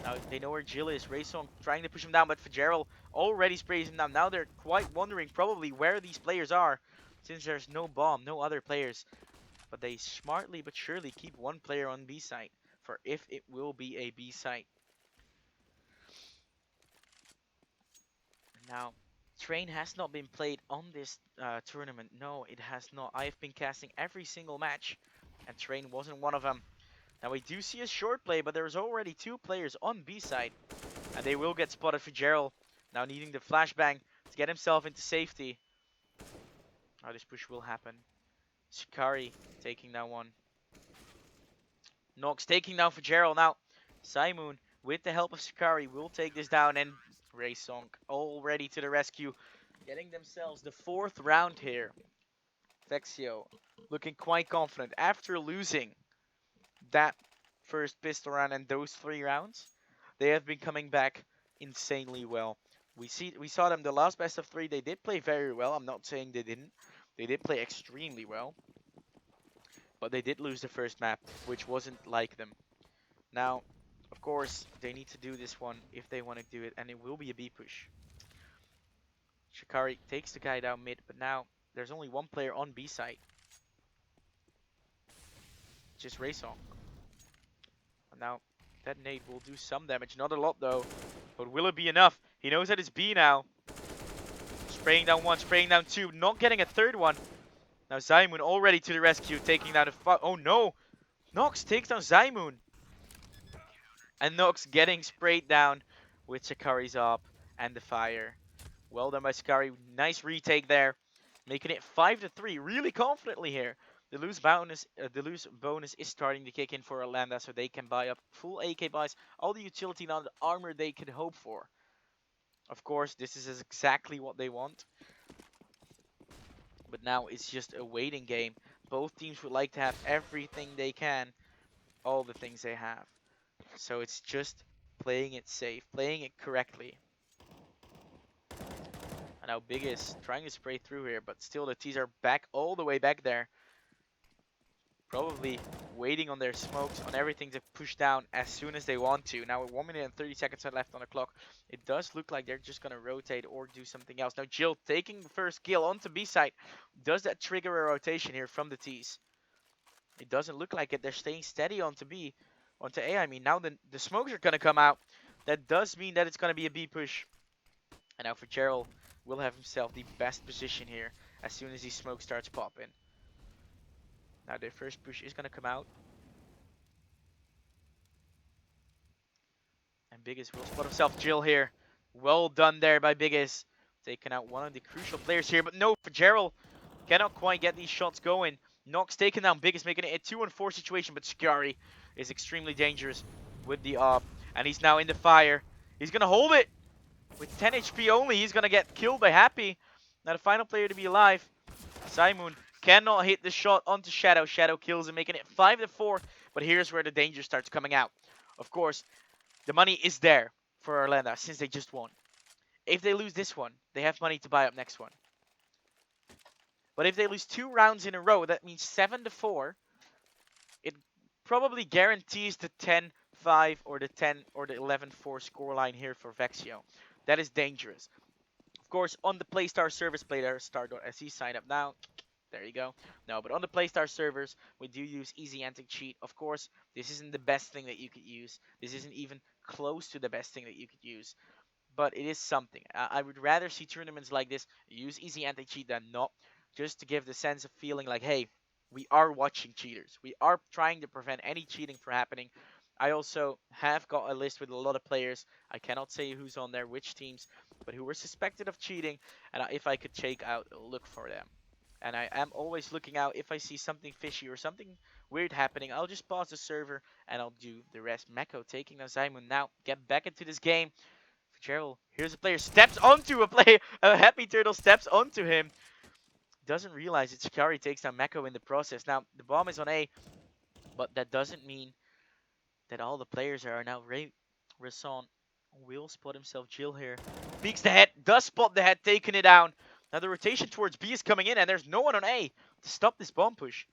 Now they know where Jill is. Raysong trying to push him down, but Fitzgerald already sprays him down. Now they're quite wondering probably where these players are, since there's no bomb, no other players. But they smartly but surely keep one player on B site for if it will be a B site. Now, Train has not been played on this tournament. No, it has not. I have been casting every single match, and Train wasn't one of them. Now we do see a short play, but there's already two players on B side. And they will get spotted for Gerald. Now needing the flashbang to get himself into safety. Now this push will happen. Shikari taking that one. Nox taking down for Gerald. Now Simon, with the help of Shikari, will take this down. And Raysong already to the rescue. Getting themselves the 4th round here. Vexio looking quite confident after losing that first pistol round and those 3 rounds. They have been coming back insanely well. We saw them the last best of 3. They did play very well. I'm not saying they didn't. They did play extremely well. But they did lose the first map, which wasn't like them. Now, of course, they need to do this one if they want to do it, and it will be a B push. Shikari takes the guy down mid, but now there's only one player on B side. Just Raysong. And now that nade will do some damage, not a lot though. But will it be enough? He knows that it's B now. Spraying down 1, spraying down 2, not getting a 3rd one. Now Zymoon already to the rescue, taking down a oh no! Nox takes down Zymoon. And Nox getting sprayed down with Shikari's up and the fire. Well done by Shikari, nice retake there. Making it 5-3, really confidently here. The loose bonus is starting to kick in for Orlando, so they can buy up full AK buys, all the utility and all the armor they could hope for. Of course, this is exactly what they want. But now it's just a waiting game. Both teams would like to have everything they can, all the things they have. So it's just playing it safe, playing it correctly. And now Big is trying to spray through here, but still the T's are back all the way back there. Probably waiting on their smokes, on everything to push down as soon as they want to. Now with 1 minute and 30 seconds left on the clock, it does look like they're just going to rotate or do something else. Now Jill taking the first kill onto B side. Does that trigger a rotation here from the T's? It doesn't look like it. They're staying steady onto B. Onto A, I mean. Now the smokes are going to come out. That does mean that it's going to be a B push. And now for Gerald, will have himself the best position here as soon as these smoke starts popping. Now their first push is going to come out. And Biggest will spot himself Jill here. Well done there by Biggest. Taking out one of the crucial players here. But no, for Gerald cannot quite get these shots going. Nox taking down Biggest, making it a 2-on-4 situation. But Shikari is extremely dangerous with the op. And he's now in the fire. He's going to hold it. With 10 HP only, he's going to get killed by Happy. Now the final player to be alive, Simon, cannot hit the shot onto Shadow. Shadow kills him, making it 5-4. But here's where the danger starts coming out. Of course, the money is there for Orlando since they just won. If they lose this one, they have money to buy up next one. But if they lose 2 rounds in a row, that means 7-4. It probably guarantees the 10-5 or the 10 or the 11-4 scoreline here for Vexio. That is dangerous. Of course, on the Playstar service, playstar.se, sign up now. There you go. No, but on the Playstar servers, we do use Easy Anti-Cheat. Of course, this isn't the best thing that you could use. This isn't even close to the best thing that you could use. But it is something. I would rather see tournaments like this use Easy Anti-Cheat than not. Just to give the sense of feeling like, hey, we are watching cheaters. We are trying to prevent any cheating from happening. I also have got a list with a lot of players. I cannot say who's on there, which teams, but who were suspected of cheating. And if I could check out, look for them. And I am always looking out. If I see something fishy or something weird happening, I'll just pause the server and I'll do the rest. Meko taking down Simon now. Get back into this game. Gerald, here's a player, steps onto a player. A Happy Turtle steps onto him. Doesn't realize it. Shikari takes down Meko in the process. Now, the bomb is on A, but that doesn't mean that all the players are now. Rason will spot himself. Jill here. Peeks the head, does spot the head, taking it down. Now the rotation towards B is coming in, and there's no one on A to stop this bomb push.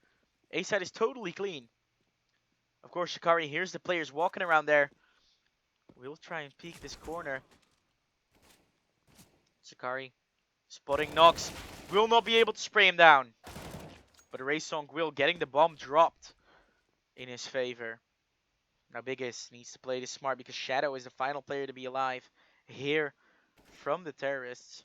A side is totally clean. Of course, Shikari hears the players walking around there. We'll try and peek this corner. Shikari spotting Nox. Will not be able to spray him down. But Raysong will getting the bomb dropped in his favor. Now Biggest needs to play this smart because Shadow is the final player to be alive here from the terrorists.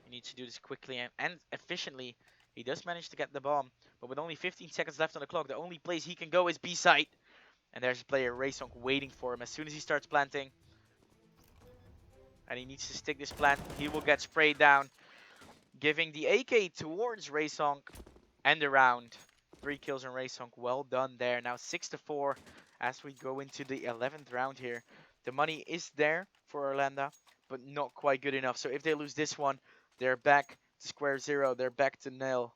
He needs to do this quickly and efficiently. He does manage to get the bomb, but with only 15 seconds left on the clock, the only place he can go is B site. And there's a player, Raysong, waiting for him. As soon as he starts planting, and he needs to stick this plant, he will get sprayed down, giving the AK towards Raysong and the round. 3 kills on Raysong. Well done there. Now 6-4 as we go into the 11th round here. The money is there for Orlando, but not quite good enough. So if they lose this one, they're back to square zero. They're back to nil.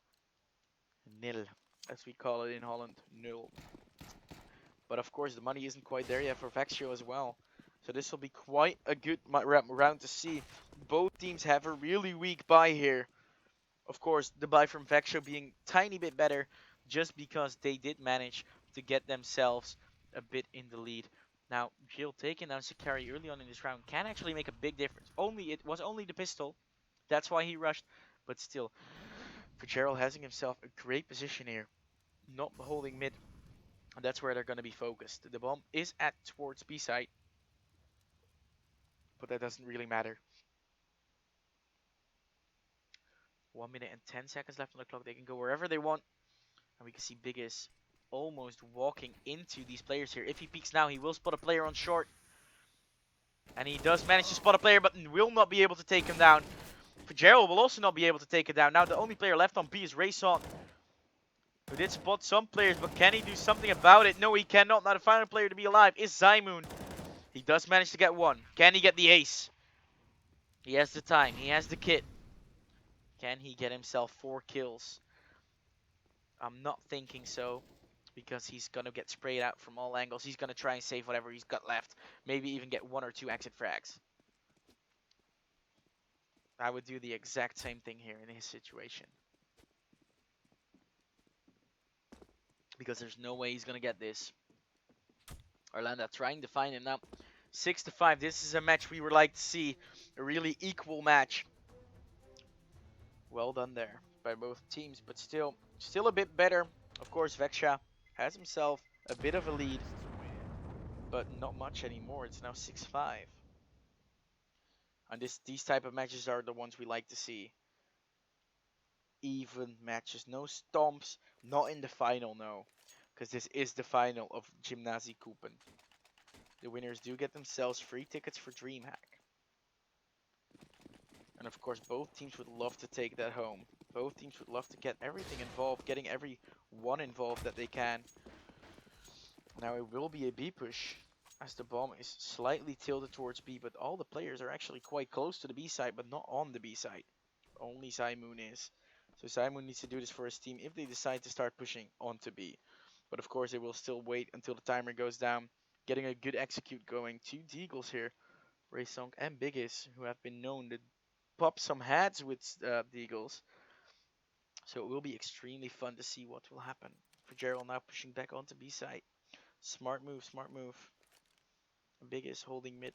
Nil, as we call it in Holland. Nil. But of course, the money isn't quite there yet for Vexio as well. So this will be quite a good round to see. Both teams have a really weak bye here. Of course, the bye from Vexio being tiny bit better just because they did manage to get themselves a bit in the lead. Now, Jill taking down Shikari early on in this round can actually make a big difference. It was only the pistol. That's why he rushed. But still, Fitzgerald having himself a great position here. Not holding mid. And that's where they're going to be focused. The bomb is at towards B side. But that doesn't really matter. 1 minute and 10 seconds left on the clock. They can go wherever they want. And we can see Biggest almost walking into these players here. If he peeks now, he will spot a player on short. And he does manage to spot a player, but will not be able to take him down. Fitzgerald will also not be able to take it down. Now the only player left on B is Rayson, who did spot some players, but can he do something about it? No, he cannot. Now the final player to be alive is Zymoon. He does manage to get one. Can he get the ace? He has the time. He has the kit. Can he get himself 4 kills? I'm not thinking so, because he's going to get sprayed out from all angles. He's going to try and save whatever he's got left. Maybe even get 1 or 2 exit frags. I would do the exact same thing here in his situation. Because there's no way he's going to get this. Orlando trying to find him now. 6-5. This is a match we would like to see. A really equal match. Well done there by both teams, but still a bit better. Of course, Vexia has himself a bit of a lead, but not much anymore. It's now 6-5. And these type of matches are the ones we like to see. Even matches, no stomps, not in the final, no. Because this is the final of Gymnasiecupen. The winners do get themselves free tickets for DreamHack. And of course, both teams would love to take that home. Both teams would love to get everything involved, getting everyone involved that they can. Now it will be a B push, as the bomb is slightly tilted towards B, but all the players are actually quite close to the B side, but not on the B side. Only Zymoon is. So Zymoon needs to do this for his team if they decide to start pushing onto B. But of course, they will still wait until the timer goes down, getting a good execute going. 2 Deagles here, Raysong and Biggest, who have been known to pop some heads with Deagles. So it will be extremely fun to see what will happen. For Gerald now pushing back onto B side. Smart move, smart move. Biggest holding mid.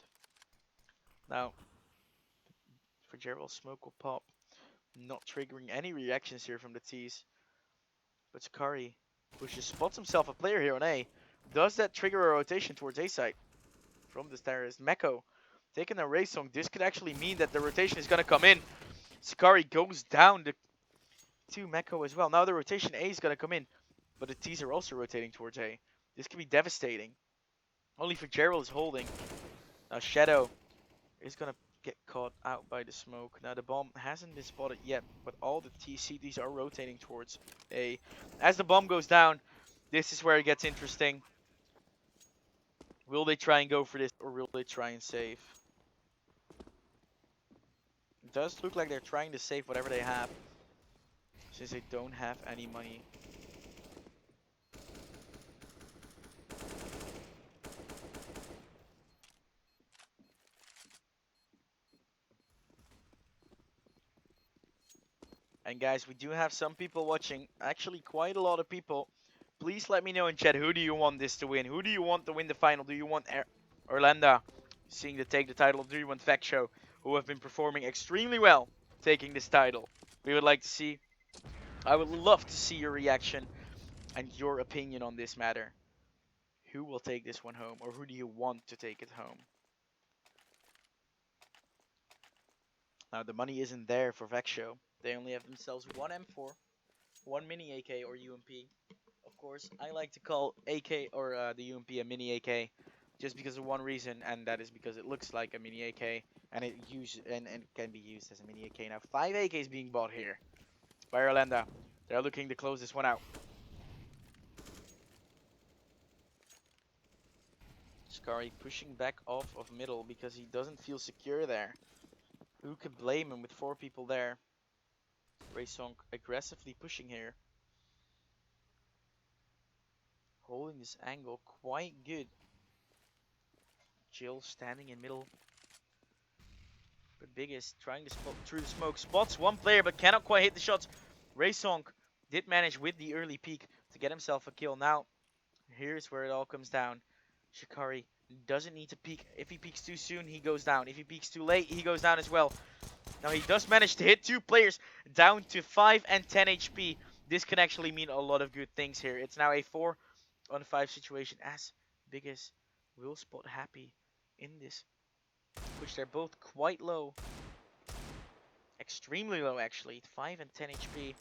Now, for Gerald, smoke will pop. Not triggering any reactions here from the T's. But Sakari pushes, spots himself a player here on A. Does that trigger a rotation towards A side? From the terrorist, Meko taking a race song. This could actually mean that the rotation is going to come in. Sakari goes down to Meko as well. Now the rotation A is going to come in. But the T's are also rotating towards A. This could be devastating. Only for Gerald is holding. Now Shadow is going to get caught out by the smoke. Now the bomb hasn't been spotted yet, but all the TCDs are rotating towards A. As the bomb goes down, this is where it gets interesting. Will they try and go for this, or will they try and save? does look like they're trying to save whatever they have, since they don't have any money. And guys, we do have some people watching, actually quite a lot of people. Please let me know in chat, who do you want this to win? Who do you want to win the final? Do you want Orlando seeing to take the title? Or do you want Fact Show, who have been performing extremely well, taking this title? We would like to see, I would love to see your reaction and your opinion on this matter. Who will take this one home, or who do you want to take it home? Now, the money isn't there for Vexo. They only have themselves one M4, one mini AK or UMP. Of course, I like to call AK or the UMP a mini AK, just because of one reason, and that is because it looks like a mini AK, and it can be used as a mini AK. Now, 5 AKs being bought here by Orlando. They're looking to close this one out. Skari pushing back off of middle because he doesn't feel secure there. Who could blame him with 4 people there? Raysong aggressively pushing here. Holding this angle quite good. Jill standing in middle. But Big is trying to spot through the smoke. Spots one player but cannot quite hit the shots. Raysong did manage with the early peek to get himself a kill. Now, here's where it all comes down. Shikari doesn't need to peek. If he peeks too soon, he goes down. If he peeks too late, he goes down as well. Now he does manage to hit 2 players down to 5 and 10 HP. This can actually mean a lot of good things here. It's now a 4-on-5 situation as Biggest will spot Happy in this, which they're both quite low. Extremely low actually, 5 and 10 HP.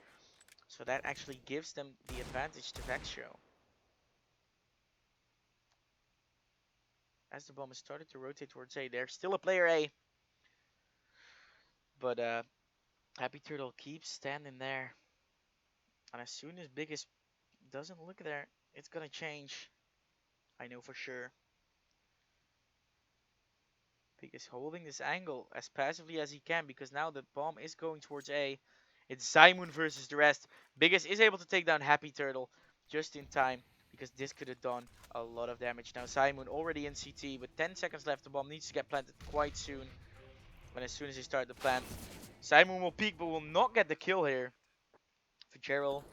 So that actually gives them the advantage to Vexio. As the bomb has started to rotate towards A, there's still a player A. But Happy Turtle keeps standing there. And as soon as Biggest doesn't look there, it's gonna change. I know for sure. Biggest holding this angle as passively as he can because now the bomb is going towards A. It's Simon versus the rest. Biggest is able to take down Happy Turtle just in time because this could have done a lot of damage. Now Simon already in CT with 10 seconds left. The bomb needs to get planted quite soon. And as soon as they start the plant, Simon will peek but will not get the kill here. Fitzgerald.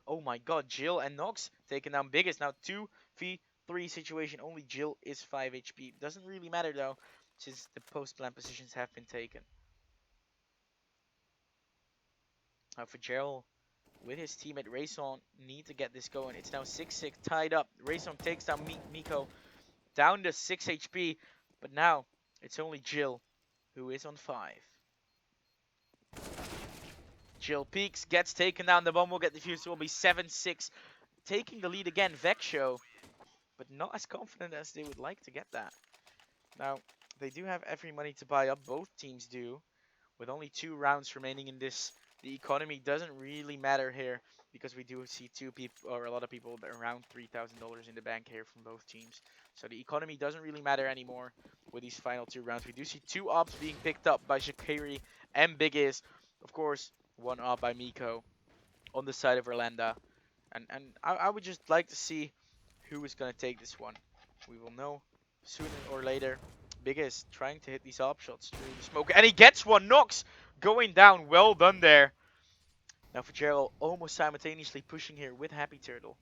Oh my god, Jill and Nox taking down Biggest. Now 2v3 situation. Only Jill is 5 HP. Doesn't really matter though, since the post-plant positions have been taken. Now Fitzgerald with his teammate Rayson need to get this going. It's now 6-6 tied up. Rayson takes down Miko down to 6 HP. But now it's only Jill who is on 5. Jill peeks, gets taken down. The bomb will get defused. It will be 7-6. Taking the lead again, Vexio. But not as confident as they would like to get that. Now, they do have every money to buy up. Both teams do. With only 2 rounds remaining in this, the economy doesn't really matter here. Because we do see 2 people, or a lot of people, around $3,000 in the bank here from both teams. So the economy doesn't really matter anymore with these final 2 rounds. We do see 2 ops being picked up by Shakiri and Biggies. Of course, 1 op by Miko on the side of Orlando. And I would just like to see who is going to take this one. We will know sooner or later. Biggest trying to hit these op shots through the smoke. And he gets one. Nox going down. Well done there. Now Fitzgerald almost simultaneously pushing here with Happy Turtle,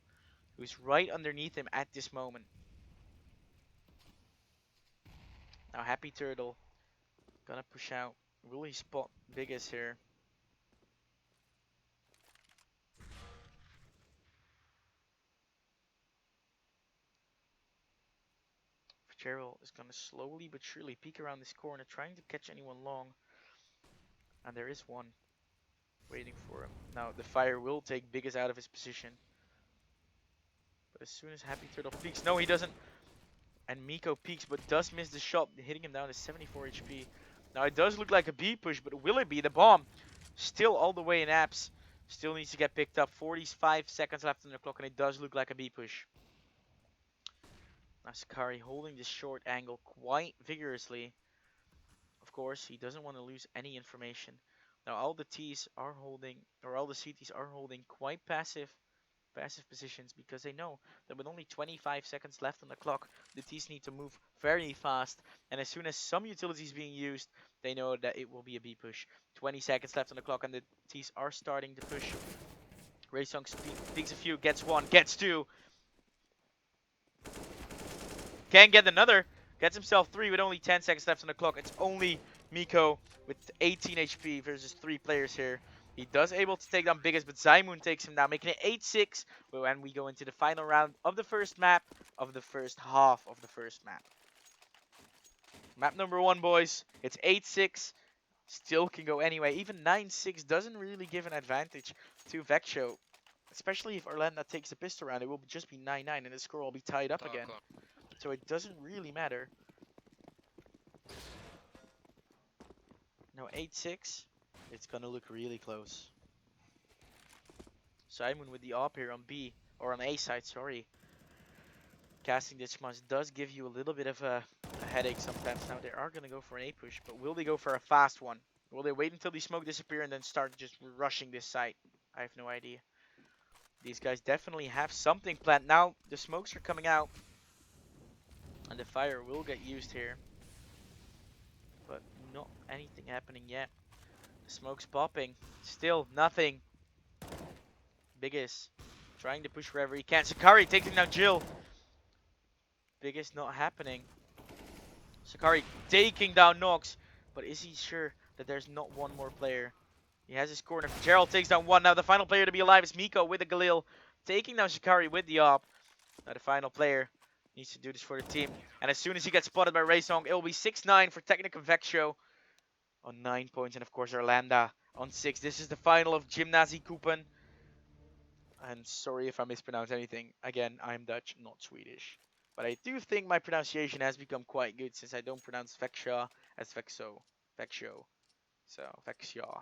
who's right underneath him at this moment. Now Happy Turtle gonna push out. Will he spot Biggest here? Fitzgerald is gonna slowly but surely peek around this corner, trying to catch anyone long. And there is one waiting for him. Now the fire will take Biggest out of his position. But as soon as Happy Turtle peeks, no he doesn't. And Miko peeks but does miss the shot, hitting him down to 74 HP. Now it does look like a B push, but will it be? The bomb still all the way in apps. Still needs to get picked up. 45 seconds left on the clock and it does look like a B push. Now Sakari holding this short angle quite vigorously. Of course, he doesn't want to lose any information. Now all the T's are holding, or all the CTs are holding quite passive positions because they know that with only 25 seconds left on the clock, the T's need to move very fast. And as soon as some utility is being used, they know that it will be a B push. 20 seconds left on the clock, and the T's are starting to push. Raysong peeks a few, gets one, gets two, can get another, gets himself three with only 10 seconds left on the clock. It's only Miko with 18 HP versus three players here. He does able to take down Biggest, but Zymoon takes him down, making it 8-6 when we go into the final round of the first map of the first half of the first map. Map number 1, boys. It's 8-6. Still can go anyway. Even 9-6 doesn't really give an advantage to Vexo. Especially if Orlando takes the pistol round, it will just be 9-9 and the score will be tied up again. So it doesn't really matter. Now 8-6, it's gonna look really close. Simon with the op here on B, or on A side, sorry. Casting this much does give you a little bit of a headache sometimes. Now they are gonna go for an A push, but will they go for a fast one? Will they wait until the smoke disappear and then start just rushing this site? I have no idea. These guys definitely have something planned. Now the smokes are coming out, and the fire will get used here. But not anything happening yet. The smoke's popping. Still nothing. Biggest trying to push wherever he can. Sakari taking down Jill. Biggest not happening. Sakari taking down Nox. But is he sure that there's not one more player? He has his corner. Gerald takes down one. Now the final player to be alive is Miko with the Galil. Taking down Shikari with the op. Now the final player needs to do this for the team. And as soon as he gets spotted by Raysong, it will be 6-9 for Technic and Vexo on 9 points. And of course Orlando on 6. This is the final of Gymnasiecupen. And sorry if I mispronounce anything. Again, I'm Dutch, not Swedish. But I do think my pronunciation has become quite good since I don't pronounce Vexia as Vexo. Vexio. So, Vexia.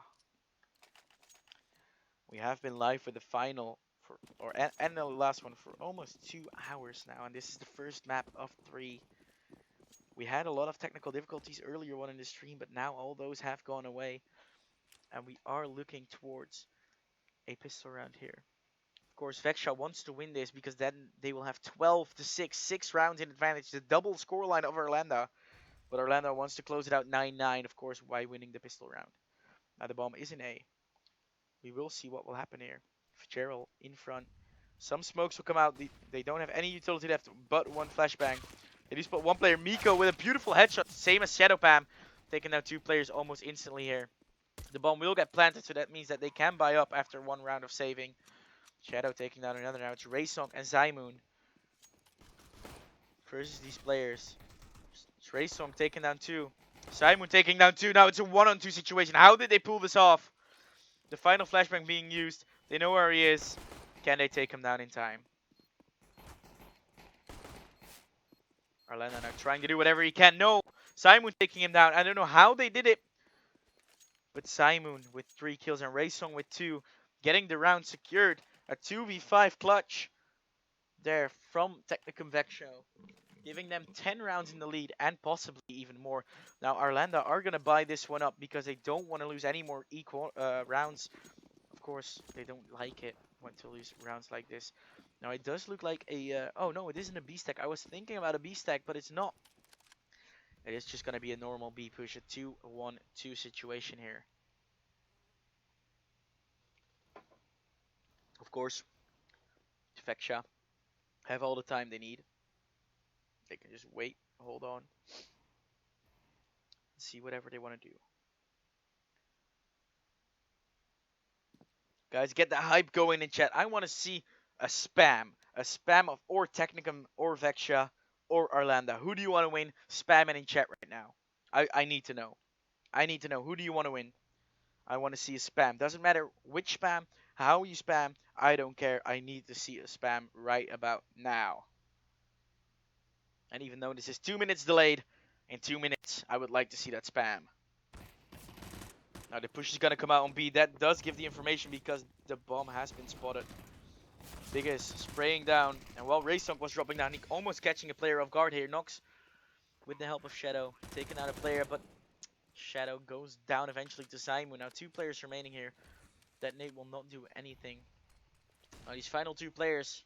We have been live for the final and the last one for almost 2 hours now, and this is the first map of 3. We had a lot of technical difficulties earlier on in the stream, but now all those have gone away, and we are looking towards a pistol round here. Of course, Vexia wants to win this because then they will have 12-6, 6 rounds in advantage, the double scoreline of Orlando. But Orlando wants to close it out 9-9, of course, by winning the pistol round. Now the bomb is in A. We will see what will happen here. Gerald in front. Some smokes will come out. They don't have any utility left but one flashbang. They do spot one player, Miko, with a beautiful headshot, same as Shadow Pam. Taking down 2 players almost instantly here. The bomb will get planted, so that means that they can buy up after 1 round of saving. Shadow taking down another. Now it's Raysong and Zymoon versus these players. It's Raysong taking down 2. Zymoon taking down 2. Now it's a 1-on-2 situation. How did they pull this off? The final flashbang being used. They know where he is. Can they take him down in time? Orlando now trying to do whatever he can. No! Zymoon taking him down. I don't know how they did it. But Zymoon with 3 kills and Raysong with 2. Getting the round secured. A 2v5 clutch there from Technicum Vexo. Giving them 10 rounds in the lead and possibly even more. Now Orlando are going to buy this one up because they don't want to lose any more equal rounds. Of course, they don't like it when to lose rounds like this. Now it does look like a... oh no, it isn't a B stack. I was thinking about a B stack, but it's not. It is just going to be a normal B push. A 2-1-2 situation here. Of course, Vexia have all the time they need. They can just wait, hold on, see whatever they want to do. Guys, get the hype going in chat. I want to see a spam of or Technicum or Vexia or Orlando. Who do you want to win? Spam it in chat right now. I need to know. I need to know. Who do you want to win? I want to see a spam. Doesn't matter which spam, how you spam. I don't care. I need to see a spam right about now. And even though this is 2 minutes delayed, in 2 minutes, I would like to see that spam. Now the push is going to come out on B. That does give the information because the bomb has been spotted. Biggest spraying down. And while Raysong was dropping down, he almost catching a player off guard here. Nox, with the help of Shadow, taking out a player. But Shadow goes down eventually to Simon. Now 2 players remaining here. That Nate will not do anything. These final 2 players,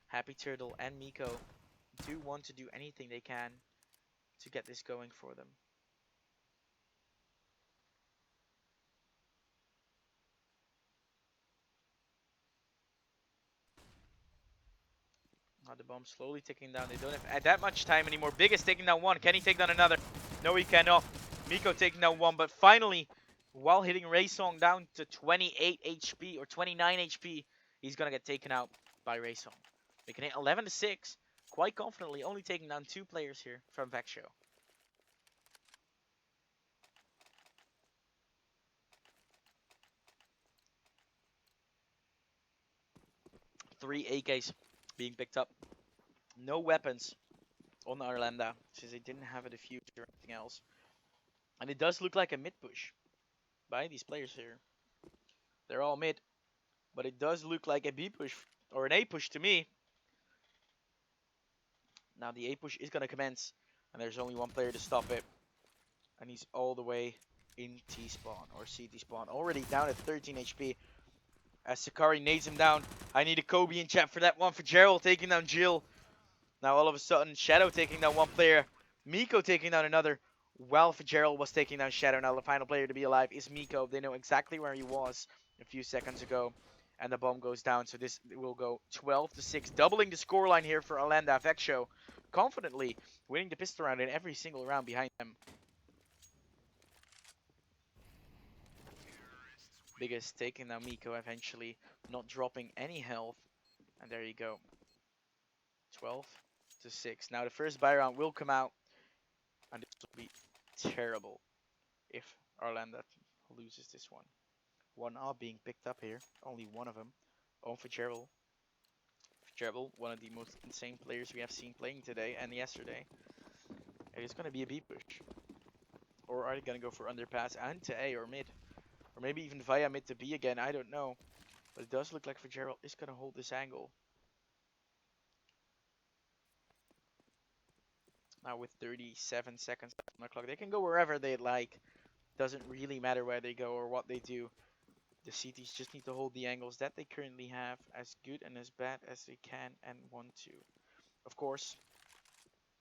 Happy Turtle and Miko, do want to do anything they can to get this going for them. The bomb slowly ticking down. They don't have that much time anymore. Biggest taking down 1. Can he take down another? No, he cannot. Miko taking down 1, but finally, while hitting Raysong down to 28 HP or 29 HP, he's gonna get taken out by Raysong. Making it 11-6, quite confidently, only taking down 2 players here from Vexio. 3 AKs being picked up. No weapons on Arlanda, since they didn't have a defuse or anything else. And it does look like a mid push by these players here. They're all mid, but it does look like a B push or an A push to me. Now the A push is going to commence, and there's only 1 player to stop it. And he's all the way in T spawn or CT spawn, already down at 13 HP. As Sakari nades him down. I need a Kobe in chat for that one. For Gerald taking down Jill. Now all of a sudden, Shadow taking down 1 player. Miko taking down another. While Fitzgerald was taking down Shadow. Now the final player to be alive is Miko. They know exactly where he was a few seconds ago. And the bomb goes down. So this will go 12-6. Doubling the scoreline here for Alanda Vexio. Confidently winning the pistol round in every single round behind them. Biggest taking down Miko eventually. Not dropping any health. And there you go. 12-6. Now the first buy round will come out. And this will be terrible if Arlanda loses this one. 1 being picked up here. Only 1 of them. On Fitzgerald. Fitzgerald, one of the most insane players we have seen playing today and yesterday. It is going to be a B push. Or are they going to go for underpass and to A or mid? Or maybe even via mid to B again. I don't know. But it does look like Fitzgerald is going to hold this angle. Now with 37 seconds on the clock, they can go wherever they like. Doesn't really matter where they go or what they do. The CTs just need to hold the angles that they currently have as good and as bad as they can and want to. Of course,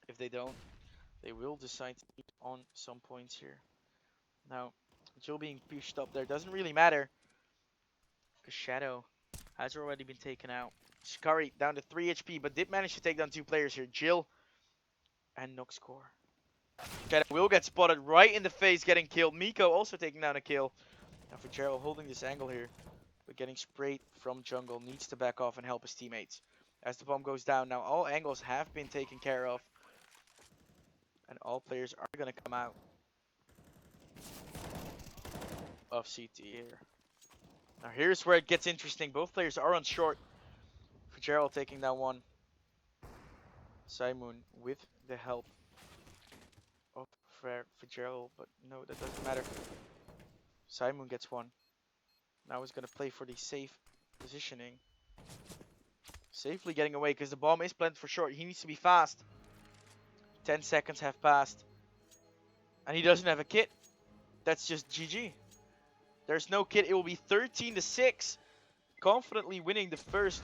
if they don't, they will decide to keep on some points here. Now, Jill being pushed up there doesn't really matter, because Shadow has already been taken out. Shikari down to 3 HP, but did manage to take down 2 players here. Jill and Noxcore. Shadow will get spotted right in the face, getting killed. Miko also taking down a kill. Now for Gerald holding this angle here, but getting sprayed from jungle, needs to back off and help his teammates. As the bomb goes down, now all angles have been taken care of. And all players are going to come out of CT here. Now here's where it gets interesting. Both players are on short. For Gerald taking down 1. Simon with the help of Fitzgerald, but no, that doesn't matter. Simon gets 1. Now he's going to play for the safe positioning. Safely getting away because the bomb is planted for short. He needs to be fast. 10 seconds have passed. And he doesn't have a kit. That's just GG. There's no kit. It will be 13-6. Confidently winning the first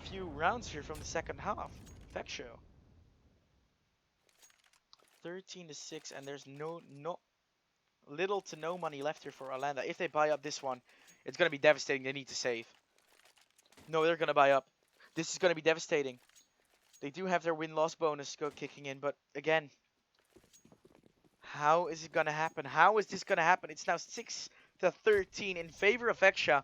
few rounds here from the second half. Vexio. 13-6, and there's no little to no money left here for Arlanda. If they buy up this one, it's going to be devastating. They need to save. No, they're going to buy up. This is going to be devastating. They do have their win-loss bonus kicking in, but again, how is it going to happen? How is this going to happen? It's now 6-13 in favor of Vexia.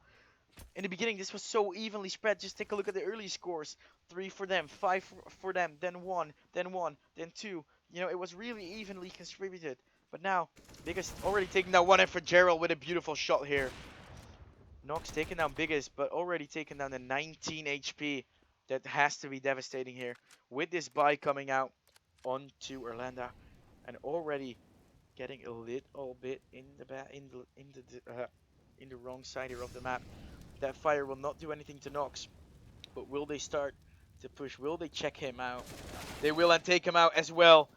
In the beginning, this was so evenly spread. Just take a look at the early scores. 3 for them, 5 for them, then 1, then 1, then 2. You know, it was really evenly contributed. But now, Biggest already taking down 1 and for Gerald with a beautiful shot here. Nox taking down Biggest, but already taking down the 19 HP. That has to be devastating here. With this buy coming out onto Arlanda. And already getting a little bit in the wrong side here of the map. That fire will not do anything to Nox. But will they start to push? Will they check him out? They will, and take him out as well.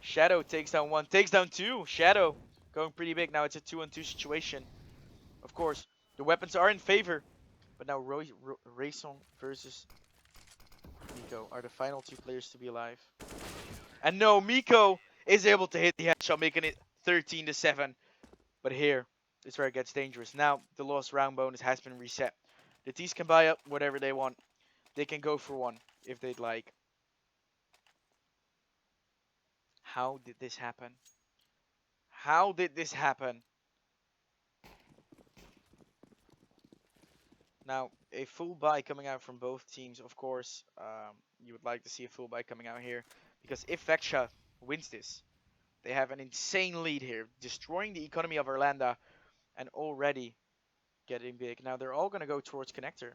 Shadow takes down 1, takes down 2. Shadow going pretty big. Now it's a 2-on-2 situation. Of course, the weapons are in favor. But now Rayson versus Miko are the final two players to be alive. And no, Miko is able to hit the headshot, making it 13-7. But here is where it gets dangerous. Now the lost round bonus has been reset. The T's can buy up whatever they want. They can go for one if they'd like. How did this happen? How did this happen? Now, a full buy coming out from both teams, of course. You would like to see a full buy coming out here. Because if Vexia wins this, they have an insane lead here, destroying the economy of Orlando and already getting big. Now, they're all going to go towards Connector.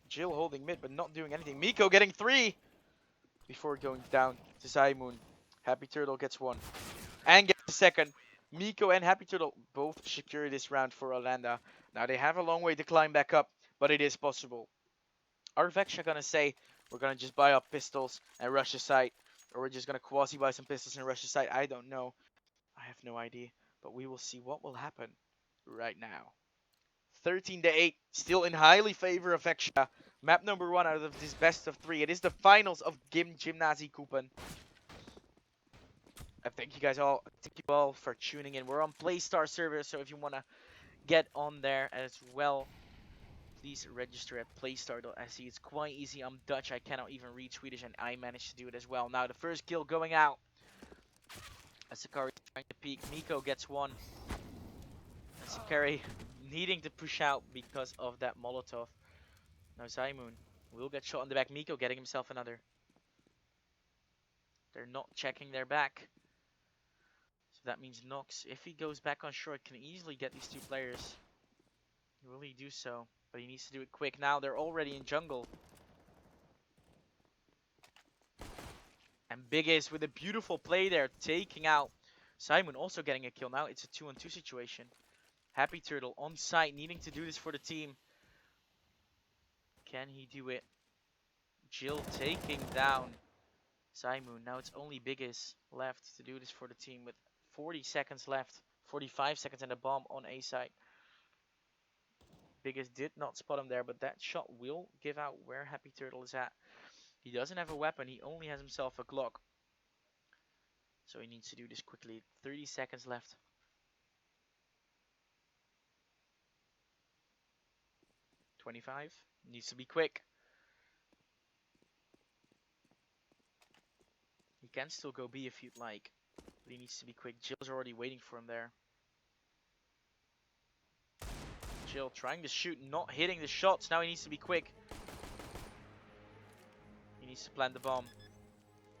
Jill holding mid, but not doing anything. Miko getting 3 before going down to Zaimoon. Happy Turtle gets 1 and gets the second. Miko and Happy Turtle both secure this round for Orlando. Now, they have a long way to climb back up, but it is possible. Are Vexia going to say, we're going to just buy up pistols and rush the site? Or we're just going to quasi-buy some pistols and rush the site? I don't know. I have no idea. But we will see what will happen right now. 13-8. Still in highly favor of Vexia. Map number 1 out of this best of 3. It is the finals of Gymnasiecupen. I thank you guys all. Thank you all for tuning in. We're on Playstar server, so if you want to get on there as well, please register at playstar.se. It's quite easy. I'm Dutch. I cannot even read Swedish, and I managed to do it as well. Now, the first kill going out. As Sakari is trying to peek. Miko gets 1. And Sakari needing to push out because of that Molotov. Now, Zaimoon will get shot in the back. Miko getting himself another. They're not checking their back. So that means Nox, if he goes back on short, can easily get these 2 players. Will he do so? But he needs to do it quick. Now they're already in jungle. And Big Ace with a beautiful play there, taking out Zaimoon, also getting a kill. Now it's a 2-on-2 situation. Happy Turtle on site, needing to do this for the team. Can he do it? Jill taking down Zaimoon. Now it's only Big Ace left to do this for the team with 40 seconds left. 45 seconds and a bomb on A side. Biggest did not spot him there, but that shot will give out where Happy Turtle is at. He doesn't have a weapon, he only has himself a Glock. So he needs to do this quickly. 30 seconds left. 25. Needs to be quick. He can still go B if you'd like, but he needs to be quick. Jill's already waiting for him there. Jill trying to shoot, not hitting the shots. Now he needs to be quick. He needs to plant the bomb.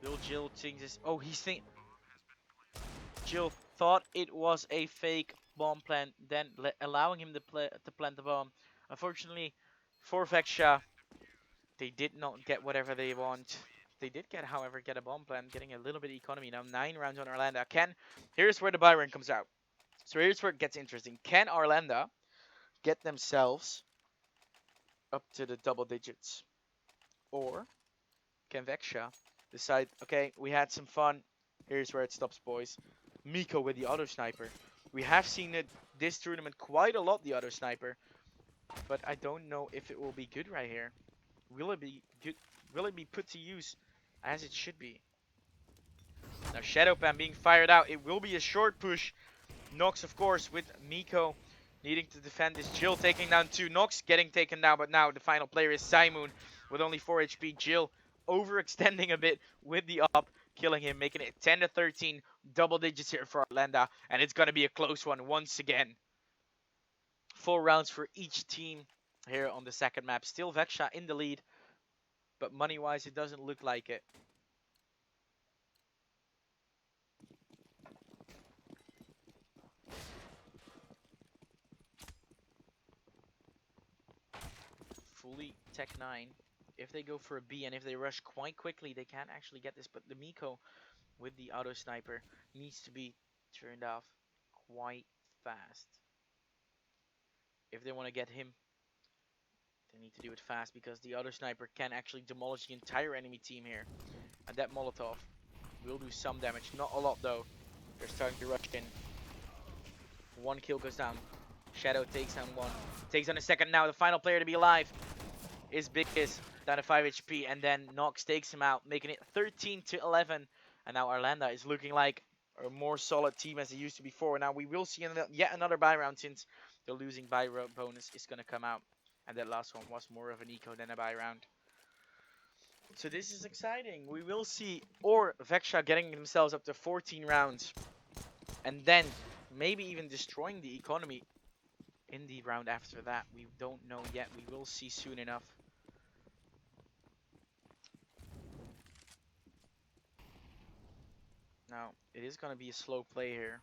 Will Jill think this? Oh, he's thinking. Jill thought it was a fake bomb plant, then allowing him to plant the bomb. Unfortunately, for Vexia, they did not get whatever they want. They did get, however, a bomb plant, getting a little bit of economy. Now 9 rounds on Orlando. Here's where the buy rank comes out. So here's where it gets interesting. Can Orlando get themselves up to the double digits? Or can Vexia decide, okay, we had some fun. Here's where it stops, boys. Miko with the auto sniper. We have seen it this tournament quite a lot, the auto sniper. But I don't know if it will be good right here. Will it be good? Will it be put to use as it should be? Now Shadow Pan being fired out. It will be a short push. Nox, of course, with Miko needing to defend this. Jill taking down 2. Nox getting taken down, but now the final player is Zaimoon with only 4 HP. Jill overextending a bit with the up, killing him, making it 10-13, double digits here for Orlando, and it's going to be a close one once again. 4 rounds for each team here on the second map. Still Vexia in the lead, but money-wise, it doesn't look like it. Fully Tech 9. If they go for a B and if they rush quite quickly, they can actually get this. But the Miko with the auto sniper needs to be turned off quite fast. If they want to get him, they need to do it fast because the auto sniper can actually demolish the entire enemy team here. And that Molotov will do some damage. Not a lot though. They're starting to rush in. One kill goes down. Shadow takes down one. Takes on a second now. The final player to be alive is Biggest, down to 5 HP, and then Nox takes him out, making it 13 to 11. And now Arlanda is looking like a more solid team as they used to before. Now we will see yet another buy round since the losing buy bonus is going to come out. And that last one was more of an eco than a buy round. So this is exciting. We will see or Vexa getting themselves up to 14 rounds. And then maybe even destroying the economy in the round after that. We don't know yet. We will see soon enough. Now, it is going to be a slow play here.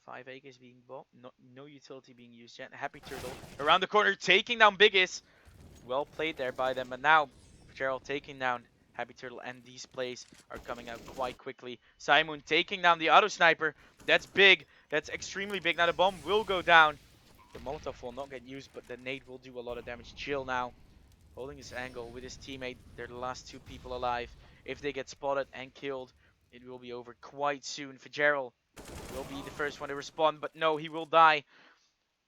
Five egg is being bought. No utility being used yet. Happy Turtle around the corner, taking down Biggest. Well played there by them. But now, Gerald taking down Happy Turtle, and these plays are coming out quite quickly. Simon taking down the auto sniper. That's big. That's extremely big. Now the bomb will go down. The Molotov will not get used, but the nade will do a lot of damage. Chill now, holding his angle with his teammate. They're the last two people alive. If they get spotted and killed, it will be over quite soon. Fitzgerald will be the first one to respond, but no, he will die.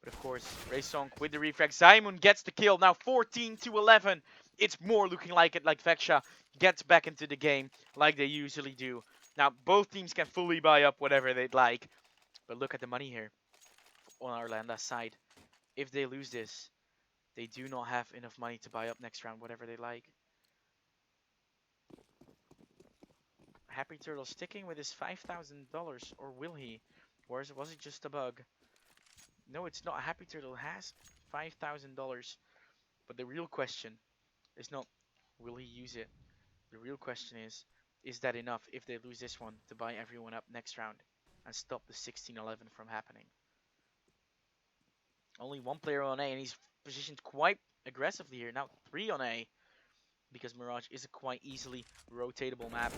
But of course, Raysong with the refrag. Simon gets the kill. Now 14 to 11. It's more looking like it, like Vexa gets back into the game like they usually do. Now, both teams can fully buy up whatever they'd like. But look at the money here on Arlanda's side. If they lose this, they do not have enough money to buy up next round, whatever they like. Happy Turtle sticking with his $5,000, or will he? Or was it just a bug? No, it's not. Happy Turtle has $5,000, but the real question is not will he use it. The real question is that enough if they lose this one to buy everyone up next round and stop the 16-11 from happening? Only one player on A, and he's positioned quite aggressively here. Now 3 on A, because Mirage is a quite easily rotatable map.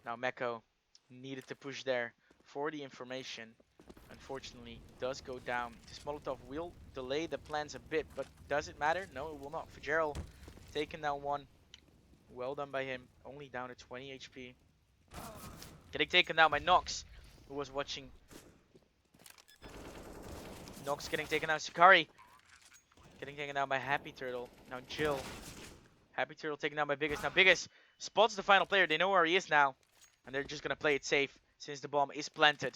Now Meko needed to push there for the information. Unfortunately, does go down. This Molotov will delay the plans a bit, but does it matter? No, it will not. Fitzgerald taken down one. Well done by him. Only down to 20 HP. Getting taken down by Nox, who was watching. Nox getting taken down. Sakari getting taken down by Happy Turtle. Now Jill. Happy Turtle taken down by Biggest. Now Biggest spots the final player. They know where he is now. And they're just going to play it safe since the bomb is planted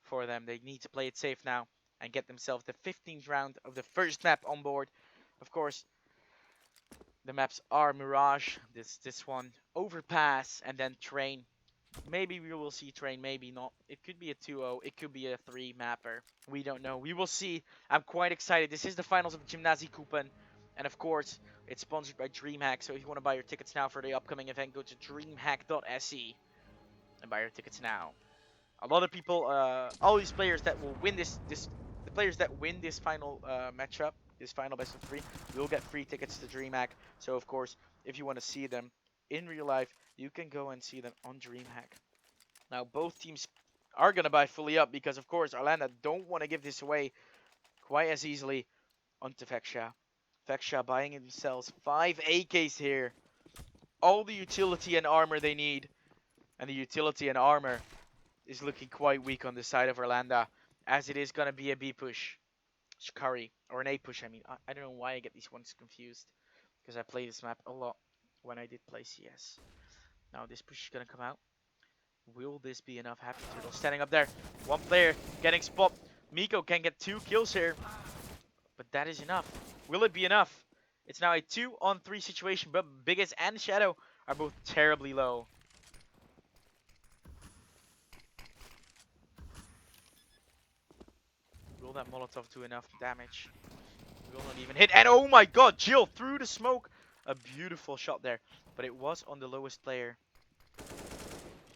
for them. They need to play it safe now and get themselves the 15th round of the first map on board. Of course, the maps are Mirage, this one, Overpass, and then Train. Maybe we will see Train, maybe not. It could be a 2-0, it could be a 3 mapper. We don't know. We will see. I'm quite excited. This is the finals of Gymnasiecupen. And of course, it's sponsored by DreamHack. So if you want to buy your tickets now for the upcoming event, go to dreamhack.se. And buy your tickets now. A lot of people, all these players that will win the players that win this final matchup, this final best of 3, will get free tickets to DreamHack. So of course, if you want to see them in real life, you can go and see them on DreamHack. Now both teams are gonna buy fully up because of course Arlanda don't want to give this away quite as easily onto Vexa. Vexa buying themselves 5 AKs here. All the utility and armor they need. And the utility and armor is looking quite weak on the side of Arlanda, as it is going to be a B push. Shikari, or an A push, I mean. I don't know why I get these ones confused, because I play this map a lot when I did play CS. Now this push is going to come out. Will this be enough? Happy Turtle standing up there. One player getting spot. Miko can get 2 kills here, but that is enough. Will it be enough? It's now a 2-on-3 situation, but Biggest and Shadow are both terribly low. Will that Molotov do enough damage? Will not even hit. And oh my god, Jill through the smoke. A beautiful shot there. But it was on the lowest player.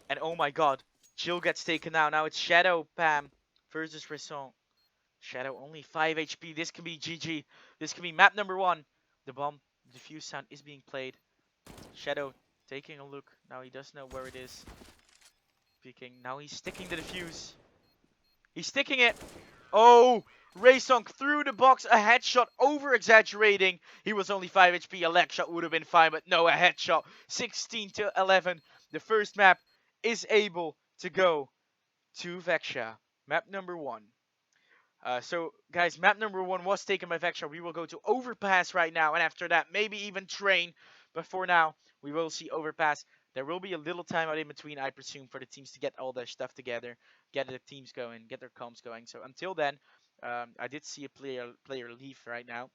And oh my god, Jill gets taken out. Now it's Shadow Pam versus Risson. Shadow only 5 HP. This can be GG. This can be map number 1. The bomb defuse sound is being played. Shadow taking a look. Now he does know where it is. Peeking. Now he's sticking the defuse. He's sticking it. Oh, Raysong through the box, a headshot, over exaggerating. He was only 5 HP. A leg shot would have been fine, but no, a headshot. 16-11. The first map is able to go to Vexia. Map number 1. So, guys, map number 1 was taken by Vexia. We will go to Overpass right now, and after that, maybe even Train. But for now, we will see Overpass. There will be a little time out in between, I presume, for the teams to get all their stuff together, get the teams going, get their comms going. So until then, I did see a player leave right now.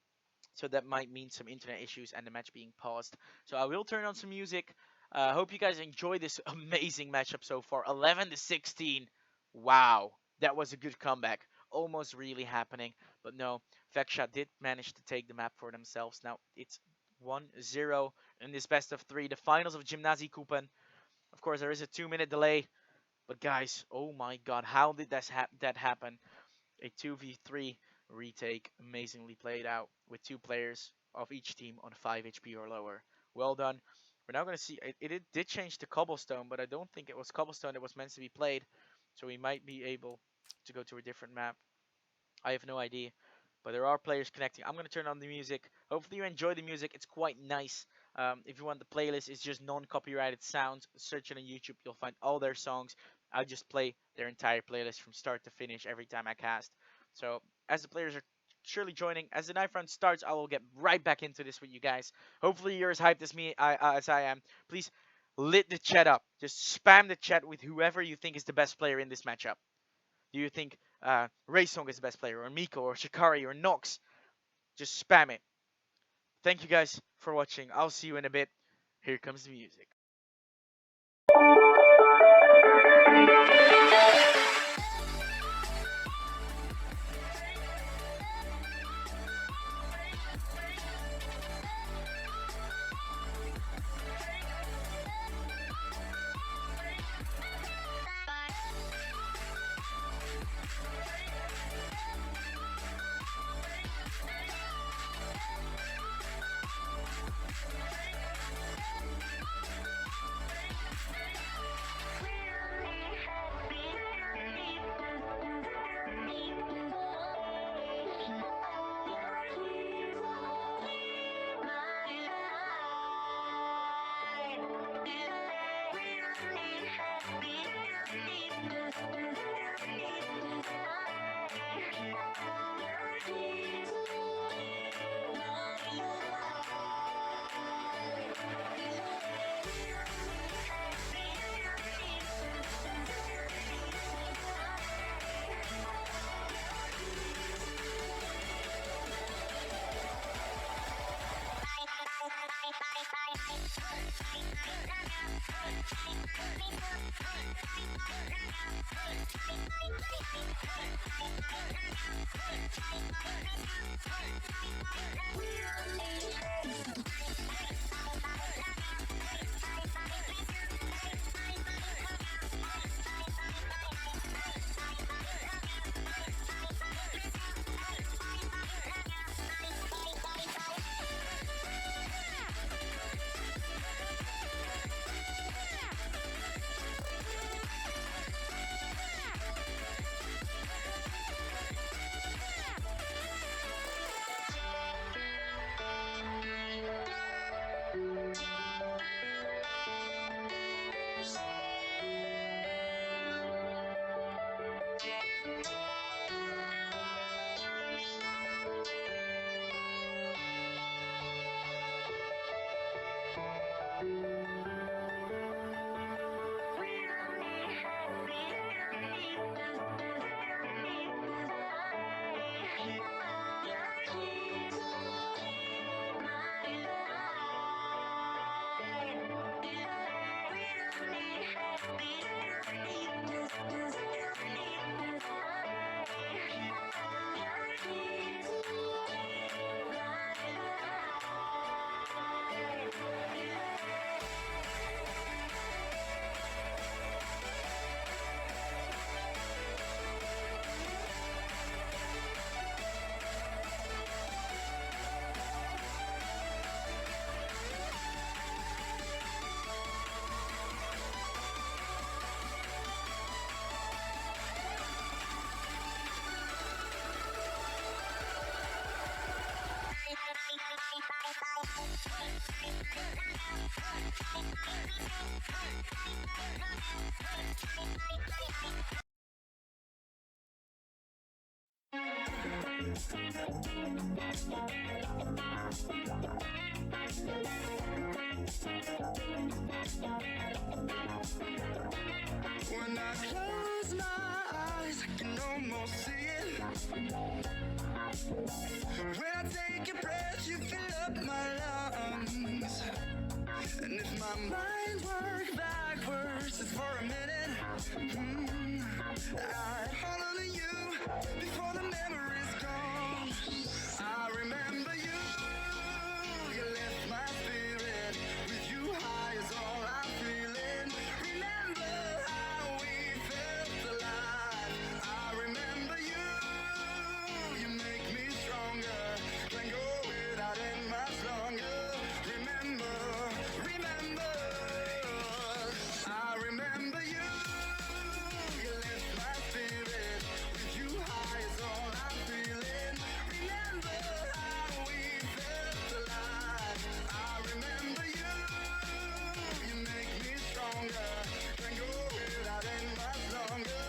So that might mean some internet issues and the match being paused. So I will turn on some music. Hope you guys enjoy this amazing matchup so far. 11-16. Wow, that was a good comeback. Almost really happening, but no. Vexia did manage to take the map for themselves. Now it's 1-0 in this best of 3, the finals of Gymnasiecupen. Of course, there is a 2-minute delay, but guys, oh my God, how did that happen? A 2v3 retake, amazingly played out with 2 players of each team on 5 HP or lower. Well done. We're now going to see, it did change to Cobblestone, but I don't think it was Cobblestone that was meant to be played. So we might be able to go to a different map. I have no idea. But there are players connecting. I'm going to turn on the music. Hopefully you enjoy the music. It's quite nice. If you want the playlist, it's just non-copyrighted sounds. Search it on YouTube. You'll find all their songs. I just play their entire playlist from start to finish every time I cast. So as the players are surely joining, as the knife round starts, I will get right back into this with you guys. Hopefully you're as hyped as me, as I am. Please lit the chat up. Just spam the chat with whoever you think is the best player in this matchup. Do you think Raysong is the best player, or Miko, or Shikari, or Nox? Just spam it. Thank you guys for watching. I'll see you in a bit. Here comes the music. When I close my eyes, I can almost see it. When I take a breath, you fill up my lungs. And if my mind works backwards just for a minute, I hold on to you before the memory's gone. I remember you, you lift my spirit. With you high is all I'm feeling. Remember how we felt alive. I remember you, you make me stronger. Can't go without it much longer. Remember, remember, I remember you, you lift my spirit. With you high is all I'm feeling. Remember how we felt alive. I remember you, you make me stronger. Can't go without it much longer.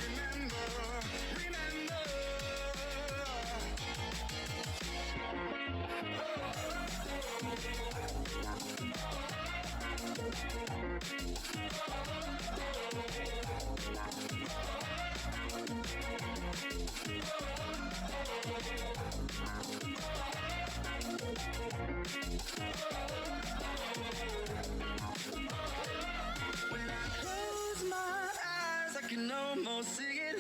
Remember, remember. When I close my eyes, I can almost see it.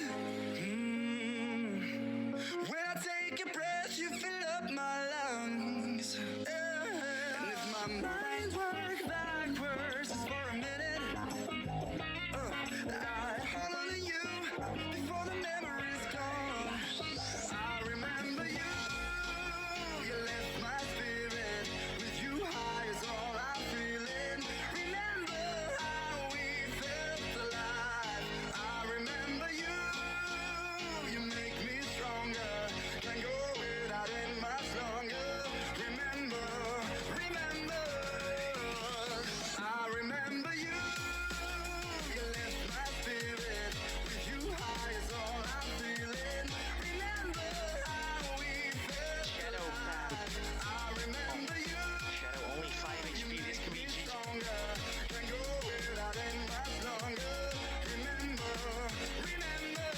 When I take a breath, you fill up my lungs. And if my mind works backwards just for a minute, I hold on to you before the memory's gone. I remember you, you lift my spirit. With you high is all I'm feeling. Remember how we felt alive. I remember you, you make me stronger. Can't go without it much longer. Remember, remember, I remember you, you lift my spirit. With you high is all I'm feeling. Remember how we felt Shadow path. alive. I remember you, Shadow only 5 HP. This can be GG. stronger. Can't go without it much longer. Remember, remember.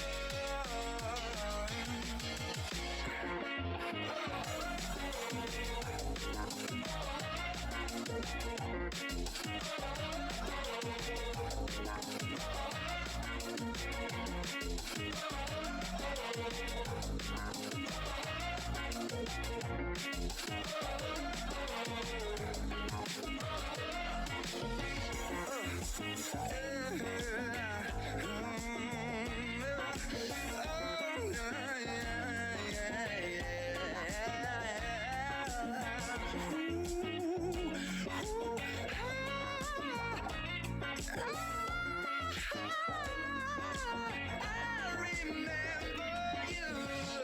I remember you.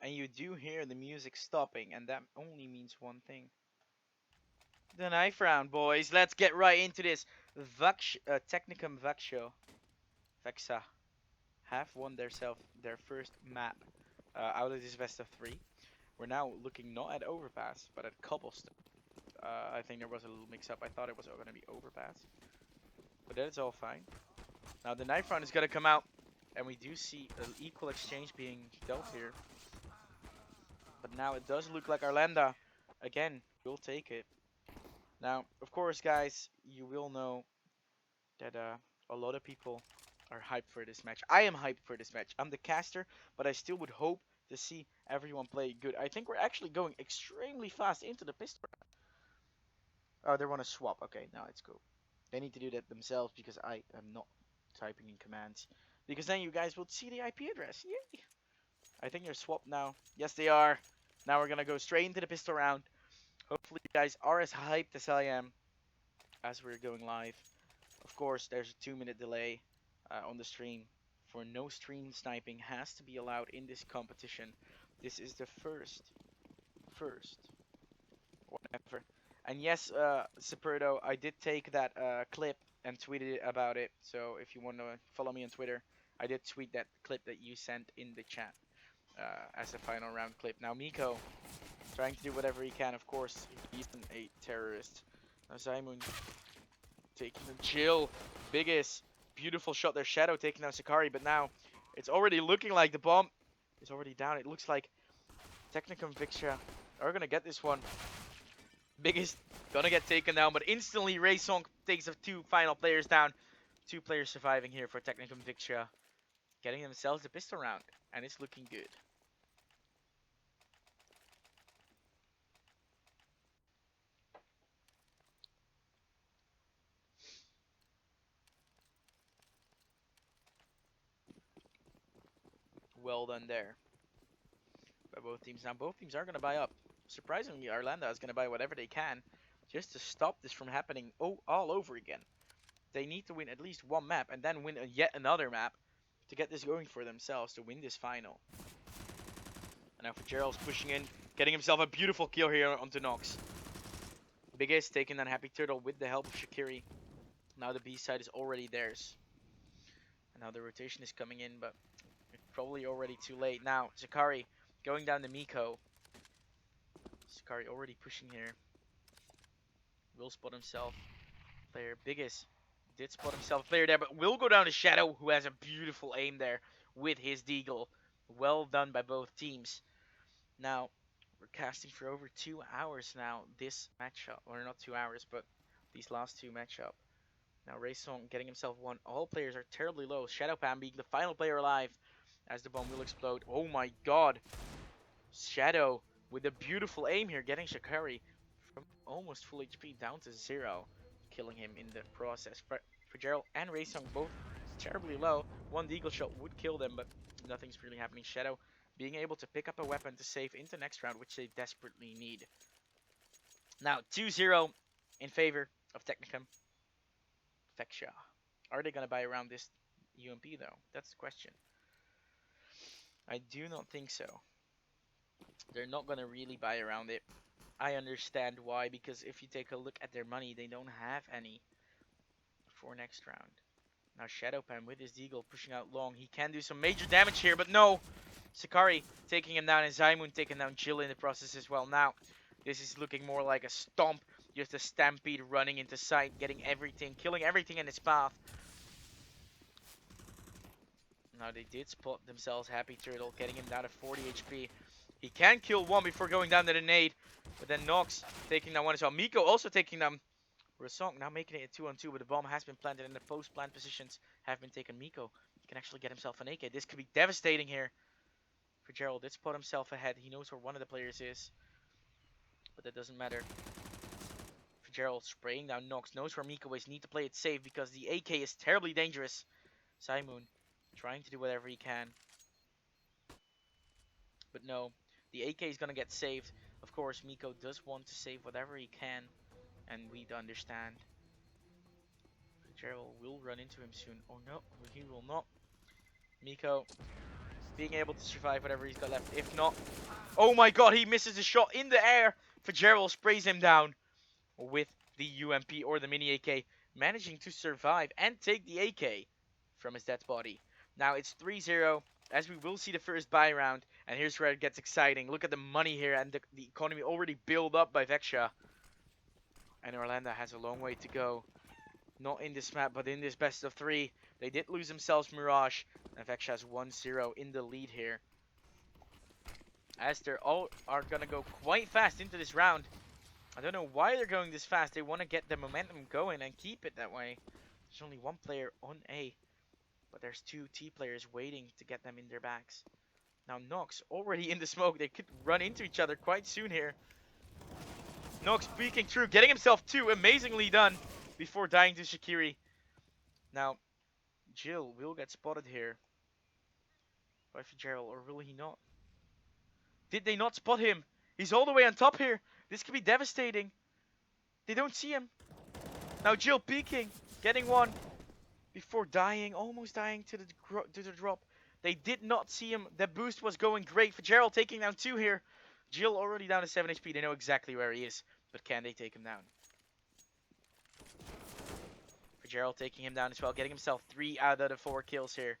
And you do hear the music stopping, and that only means one thing. The knife round, boys. Let's get right into this. Technicum Vexa have won their first map out of this best of three. We're now looking not at Overpass, but at Cobblestone. I think there was a little mix-up. I thought it was going to be Overpass, but that's all fine. Now the knife round is going to come out, and we do see an equal exchange being dealt here. But now it does look like Arlanda, again, will take it. Now, of course, guys, you will know that a lot of people are hyped for this match. I am hyped for this match. I'm the caster, but I still would hope to see everyone play good. I think we're actually going extremely fast into the pistol. Oh, they want to swap. Okay, now it's cool. They need to do that themselves because I am not typing in commands. Because then you guys will see the IP address. Yay! I think they're swapped now. Yes, they are. Now we're gonna go straight into the pistol round. Hopefully you guys are as hyped as I am as we're going live. Of course, there's a 2-minute delay on the stream. For no stream sniping has to be allowed in this competition. This is the first whatever. And yes, Saperdo, I did take that clip and tweeted about it. So if you want to follow me on Twitter, I did tweet that clip that you sent in the chat as a final round clip. Now Miko trying to do whatever he can. Of course, he's a terrorist. Now Simon taking the chill. Biggest beautiful shot there. Shadow taking out Sakari, but now it's already looking like the bomb is already down. It looks like Technicum Vixia are gonna get this one. Biggest gonna get taken down, but instantly Ray Song takes the two final players down. Two players surviving here for Technicum Vixia, getting themselves the pistol round, and it's looking good. Well done there by both teams. Now both teams are gonna buy up. Surprisingly, Arlanda is gonna buy whatever they can just to stop this from happening all over again. They need to win at least one map and then win yet another map to get this going for themselves to win this final. And now Fitzgerald's pushing in, getting himself a beautiful kill here onto Nox. Biggest taking down Happy Turtle with the help of Shakiri. Now the B side is already theirs. And now the rotation is coming in, but it's probably already too late. Now Zakari going down to Miko. Zakari already pushing here. Will spot himself. Player Biggest did spot himself a player there, but will go down to Shadow, who has a beautiful aim there with his deagle. Well done by both teams. Now, we're casting for over 2 hours now, this matchup. Or not 2 hours, but these last two matchup. Now, Raysong getting himself one. All players are terribly low. Shadow Pam being the final player alive as the bomb will explode. Oh my god. Shadow with a beautiful aim here, getting Shakari almost full HP down to 0, killing him in the process. Gerald and Raysong both terribly low. One Deagle shot would kill them, but nothing's really happening. Shadow being able to pick up a weapon to save into next round, which they desperately need. Now 2-0 in favor of Technicum. Fexia. Are they going to buy around this UMP though? That's the question. I do not think so. They're not going to really buy around it. I understand why, because if you take a look at their money, they don't have any for next round. Now Shadowpan with his Deagle pushing out long. He can do some major damage here, but no! Sakari taking him down and Zymoon taking down Jill in the process as well. Now, this is looking more like a stomp. Just a stampede running into sight, getting everything, killing everything in its path. Now they did spot themselves Happy Turtle, getting him down to 40 HP. He can kill one before going down to the nade, but then Nox taking down one as well. Miko also taking down Rasong, now making it a 2-on-2, but the bomb has been planted and the post-plant positions have been taken. Miko can actually get himself an AK. This could be devastating here for Gerald. Did spot himself ahead. He knows where one of the players is, but that doesn't matter. For Gerald spraying down Nox, knows where Miko is. Need to play it safe because the AK is terribly dangerous. Simoon trying to do whatever he can, but no, the AK is gonna get saved. Of course, Miko does want to save whatever he can, and we understand. Gerald will run into him soon. Oh no, he will not. Miko being able to survive whatever he's got left. If not, oh my god, he misses a shot in the air. Gerald sprays him down with the UMP or the mini AK, managing to survive and take the AK from his dead body. Now it's 3-0, as we will see the first buy round, and here's where it gets exciting. Look at the money here and the economy already built up by Vexia. And Orlando has a long way to go. Not in this map, but in this best of 3. They did lose themselves Mirage, and Vexia has 1-0 in the lead here. As they're all are gonna go quite fast into this round. I don't know why they're going this fast. They want to get the momentum going and keep it that way. There's only one player on A, but there's 2 T players waiting to get them in their backs. Now Nox already in the smoke. They could run into each other quite soon here. Nox peeking through, getting himself 2. Amazingly done before dying to Shakiri. Now, Jill will get spotted here by Fitzgerald, or will he not? Did they not spot him? He's all the way on top here. This could be devastating. They don't see him. Now Jill peeking, getting one before dying, almost dying to the drop. They did not see him. The boost was going great. Fitzgerald taking down 2 here. Jill already down to 7 HP. They know exactly where he is, but can they take him down? Fitzgerald taking him down as well, getting himself 3 out of the 4 kills here.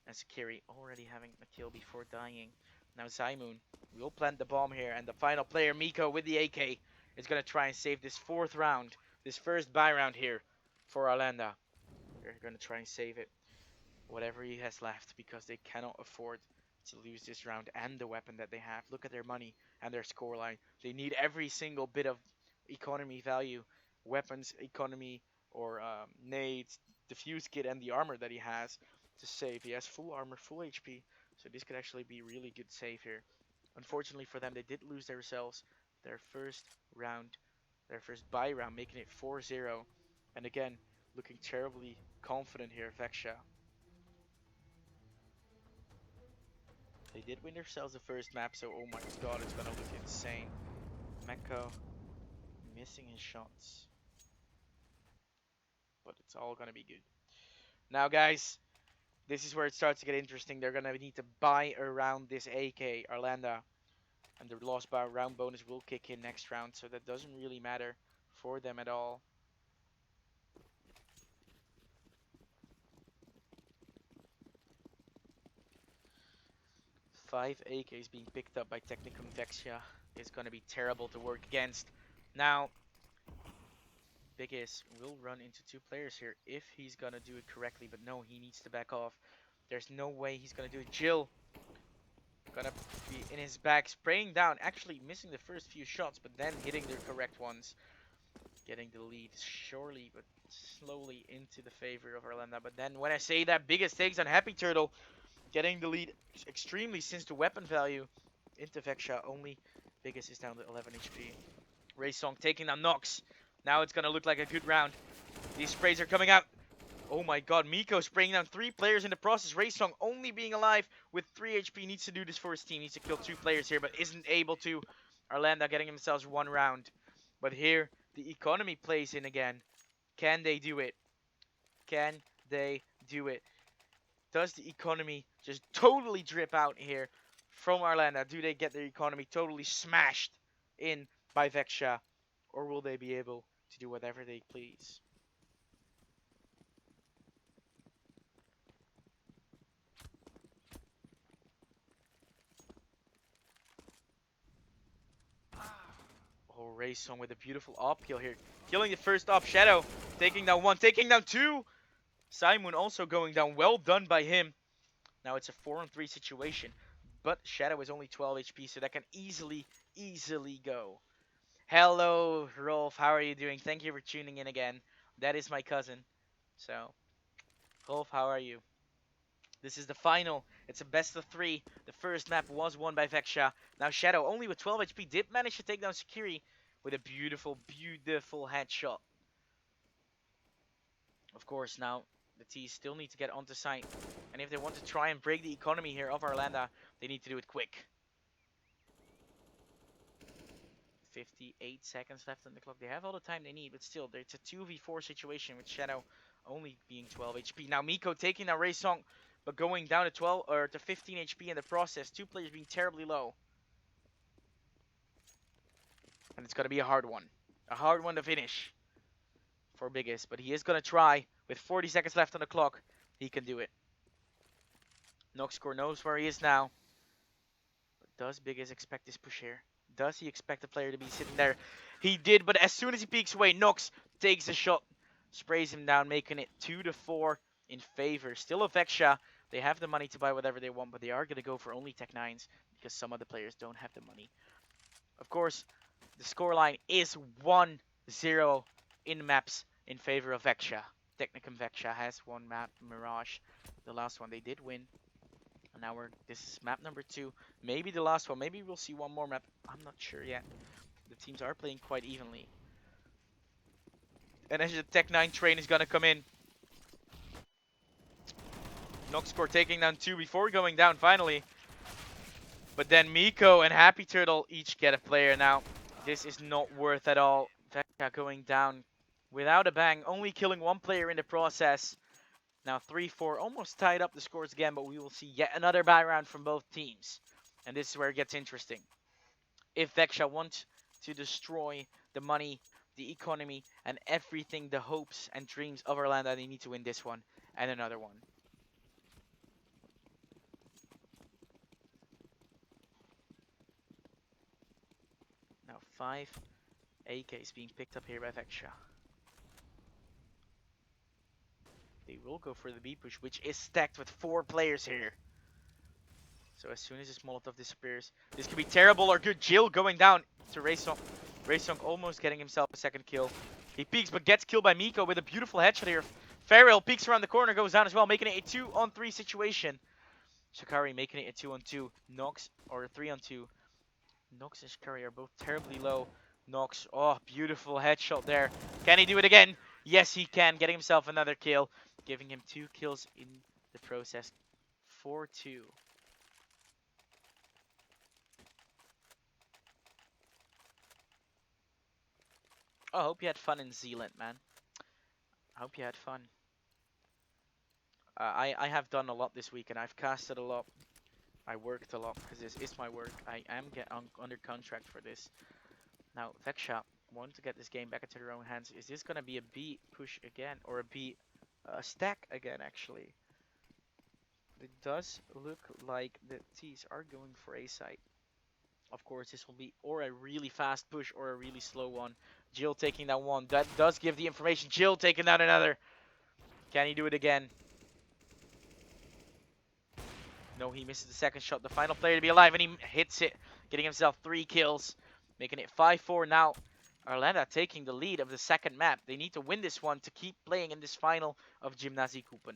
And Sakiri already having a kill before dying. Now Zymoon will plant the bomb here, and the final player, Miko, with the AK, is going to try and save this 4th round, this first buy round here for Orlando. They're going to try and save it, whatever he has left, because they cannot afford to lose this round and the weapon that they have. Look at their money and their scoreline. They need every single bit of economy value, weapons, economy, or nades, defuse kit, and the armor that he has to save. He has full armor, full HP, so this could actually be really good save here. Unfortunately for them, they did lose themselves their first round, their first buy round, making it 4-0. And again, looking terribly confident here, Vexia. They did win themselves the first map, so oh my god, it's gonna look insane. Meko missing his shots, but it's all gonna be good. Now guys, this is where it starts to get interesting. They're gonna need to buy around this AK, Orlando, and the lost buy round bonus will kick in next round, so that doesn't really matter for them at all. Five AKs being picked up by Technicum. Vexia is going to be terrible to work against. Now, Biggest will run into 2 players here if he's going to do it correctly, but no, he needs to back off. There's no way he's going to do it. Jill going to be in his back, spraying down, actually missing the first few shots, but then hitting the correct ones. Getting the lead surely, but slowly into the favor of Orlando. But then when I say that, Biggest takes on Happy Turtle, getting the lead extremely since the weapon value into Vexia. Only Biggest is down to 11 HP. Ray Song taking down Nox. Now it's going to look like a good round. These sprays are coming out. Oh my god, Miko spraying down 3 players in the process. Ray Song only being alive with 3 HP. Needs to do this for his team. Needs to kill 2 players here, but isn't able to. Arlanda getting themselves 1 round. But here, the economy plays in again. Can they do it? Can they do it? Does the economy just totally drip out here from Arlanda? Do they get their economy totally smashed in by Vexia? Or will they be able to do whatever they please? Oh, Rayson with a beautiful up kill here. Killing the first up. Shadow taking down 1, taking down 2. Simon also going down. Well done by him. Now it's a 4-on-3 situation. But Shadow is only 12 HP, so that can easily go. Hello, Rolf. How are you doing? Thank you for tuning in again. That is my cousin. So, Rolf, how are you? This is the final. It's a best of 3. The first map was won by Vexia. Now Shadow, only with 12 HP, did manage to take down Sakiri with a beautiful headshot. Of course, now the T's still need to get onto site. And if they want to try and break the economy here of Arlanda, they need to do it quick. 58 seconds left on the clock. They have all the time they need, but still, it's a 2v4 situation with Shadow only being 12 HP. Now Miko taking down Ray Song, but going down to 12 or to 15 HP in the process. 2 players being terribly low. And it's going to be a hard one. A hard one to finish for Biggest, but he is going to try. With 40 seconds left on the clock, he can do it. Noxcore knows where he is now. But does Biggest expect this push here? Does he expect the player to be sitting there? He did, but as soon as he peeks away, Nox takes a shot, sprays him down, making it 2-4 in favor. Still a Vexia. They have the money to buy whatever they want, but they are going to go for only Tech 9s because some of the players don't have the money. Of course, the scoreline is 1-0 in maps in favor of Vexia. Technicum Vexia has one map, Mirage. The last one they did win. And now this is map number 2. Maybe the last one. Maybe we'll see one more map. I'm not sure yet. The teams are playing quite evenly. And as the Tech 9 train is going to come in. Noxcore taking down 2 before going down finally. But then Miko and Happy Turtle each get a player. Now, this is not worth at all. Vexia going down without a bang. Only killing 1 player in the process. Now 3-4, almost tied up the scores again, but we will see yet another buy round from both teams. And this is where it gets interesting. If Vexia wants to destroy the money, the economy, and everything, the hopes and dreams of Orlando, they need to win this one and another one. Now 5 AKs being picked up here by Vexia. They will go for the B push, which is stacked with 4 players here. So as soon as this Molotov disappears, this could be terrible or good. Jill going down to Raysong. Raysong almost getting himself a second kill. He peeks but gets killed by Miko with a beautiful headshot here. Farrell peeks around the corner, goes down as well, making it a 2-on-3 situation. Shikari making it a 2-on-2. Nox, or a 3-on-2. Nox and Shikari are both terribly low. Nox, oh, beautiful headshot there. Can he do it again? Yes, he can, getting himself another kill. Giving him 2 kills in the process. 4-2. Oh, I hope you had fun in Zealand, man. I hope you had fun. I have done a lot this week, and I've casted a lot. I worked a lot, because this is my work. I am under contract for this. Now, Vexia want to get this game back into their own hands. Is this going to be a B push again, or a B stack again, actually? It does look like the T's are going for A side. Of course, this will be or a really fast push or a really slow one. Jill taking down 1. That does give the information. Jill taking down another. Can he do it again? No, he misses the second shot. The final player to be alive, and he hits it, getting himself 3 kills, making it 5-4 now. Arlanda taking the lead of the second map. They need to win this one to keep playing in this final of Gymnasiecupen.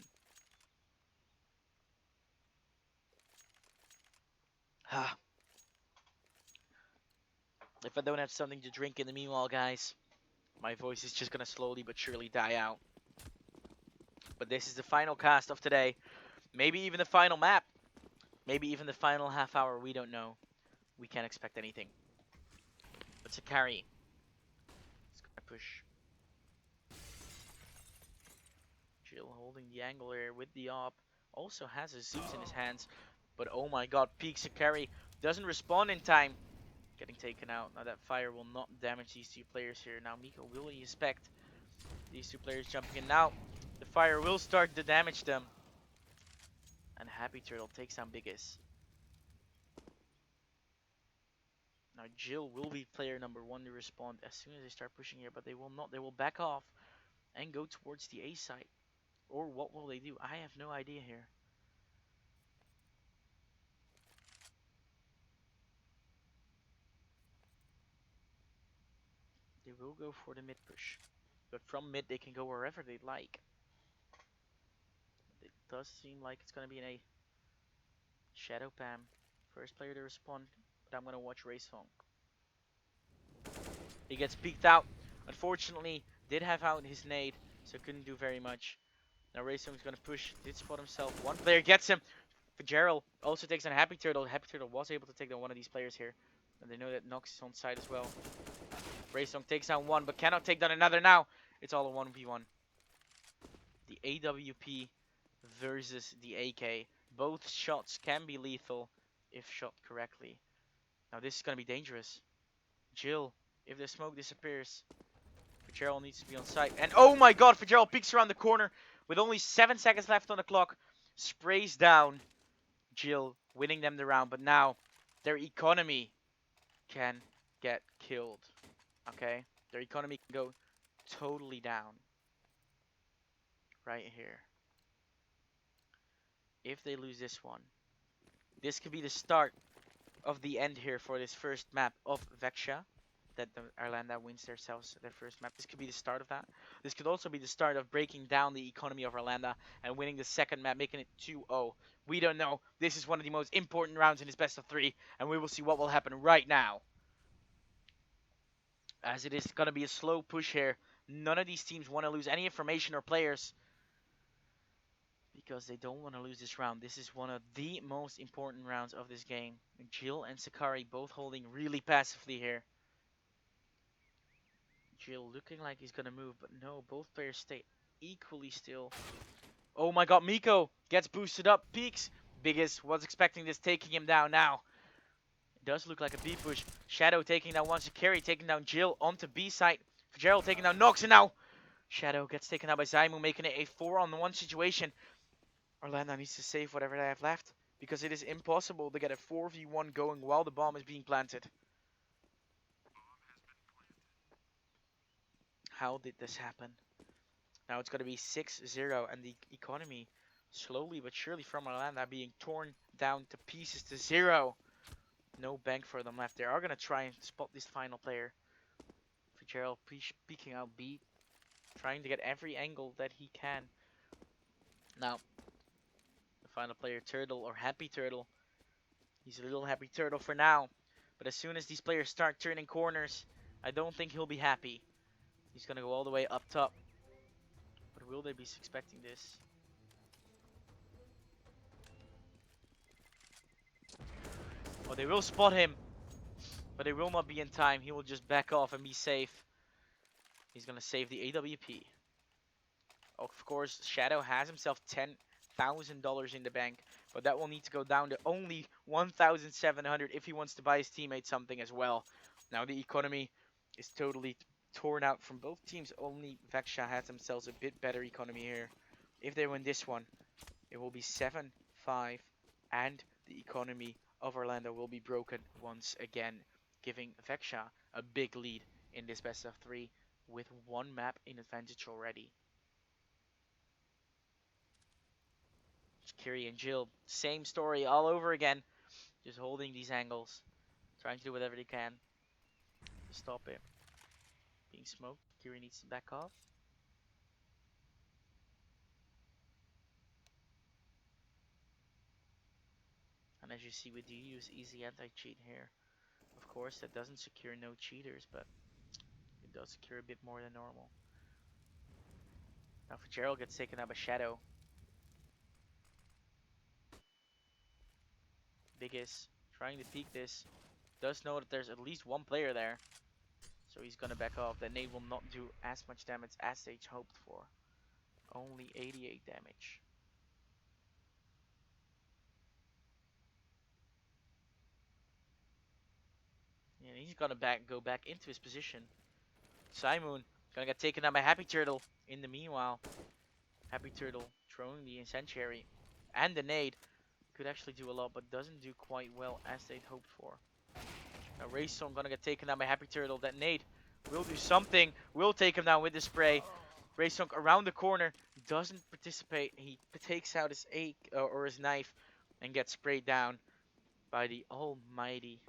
If I don't have something to drink in the meanwhile, guys, my voice is just gonna slowly but surely die out. But this is the final cast of today. Maybe even the final map. Maybe even the final half hour. We don't know. We can't expect anything. But Sakari is gonna push. Jill holding the angle here with the op. Also has a Zeus in his hands. But oh my god, Peak Sakari doesn't respond in time. Getting taken out. Now that fire will not damage these two players here. Now Miko will inspect these two players jumping in. Now the fire will start to damage them. And Happy Turtle takes down Biggest. Now Jill will be player number 1 to respond as soon as they start pushing here, but they will not. They will back off and go towards the A site. Or what will they do? I have no idea here. They will go for the mid push. But from mid they can go wherever they like. It does seem like it's going to be in a Shadow Pam. First player to respond, but I'm going to watch Raysong. He gets peeked out. Unfortunately, did have out his nade, so couldn't do very much. Now Raysong's going to push, did spot himself. One player gets him. Fitzgerald also takes on Happy Turtle. Happy Turtle was able to take down one of these players here. And they know that Nox is on side as well. Raysong takes down one, but cannot take down another now. It's all a 1v1. The AWP versus the AK. Both shots can be lethal if shot correctly. Now this is going to be dangerous. Jill, if the smoke disappears, Fitzgerald needs to be on site. And oh my god, Fitzgerald peeks around the corner with only 7 seconds left on the clock. Sprays down Jill, winning them the round. But now their economy can get killed. Okay? Their economy can go totally down. Right here. If they lose this one, this could be the start of the end here for this first map of Vexia. That the Arlanda wins themselves their first map. This could be the start of that. This could also be the start of breaking down the economy of Arlanda and winning the second map, making it 2-0. We don't know. This is one of the most important rounds in this best of 3, and we will see what will happen right now. As it is going to be a slow push here. None of these teams want to lose any information or players because they don't want to lose this round. This is one of the most important rounds of this game. Jill and Sakari both holding really passively here. Jill looking like he's gonna move, but no, both players stay equally still. Oh my god, Miko gets boosted up, peaks. Biggest was expecting this, taking him down now. It does look like a B push. Shadow taking down one Sakari, taking down Jill onto B side. Gerald taking down Nox, and now Shadow gets taken out by Zaimu, making it a 4-on-1 situation. Orlando needs to save whatever they have left, because it is impossible to get a 4v1 going while the bomb is being planted. How did this happen? Now it's going to be 6-0, and the economy slowly but surely from Orlando being torn down to pieces to 0. No bank for them left. They are going to try and spot this final player. Fitzgerald peeking out B, trying to get every angle that he can. Now, the final player, Turtle or Happy Turtle. He's a little Happy Turtle for now. But as soon as these players start turning corners, I don't think he'll be happy. He's going to go all the way up top. But will they be expecting this? Oh, they will spot him. But they will not be in time. He will just back off and be safe. He's going to save the AWP. Of course, Shadow has himself $10,000 in the bank. But that will need to go down to only 1,700 if he wants to buy his teammate something as well. Now the economy is totally torn out from both teams. Only Vexia has themselves a bit better economy here. If they win this one, it will be 7-5. And the economy of Orlando will be broken once again, giving Vexia a big lead in this best of 3 with one map in advantage already. Kiri and Jill, same story all over again. Just holding these angles. Trying to do whatever they can to stop it. Being smoked. Kiri needs to back off. And as you see, we do use easy anti-cheat here. Of course, that doesn't secure no cheaters, but it does secure a bit more than normal. Now Fitzgerald gets taken out by Shadow. Biggest trying to peek this. Does know that there's at least one player there. So he's gonna back off. That nade will not do as much damage as they hoped for. Only 88 damage. And he's gonna go back into his position. Simon gonna get taken out by Happy Turtle. In the meanwhile, Happy Turtle throwing the Incendiary and the nade. Could actually do a lot, but doesn't do quite well as they'd hoped for. Now Raysong gonna get taken down by Happy Turtle. That nade will do something. Will take him down with the spray. Raysong around the corner. Doesn't participate. He takes out his or his knife and gets sprayed down by the almighty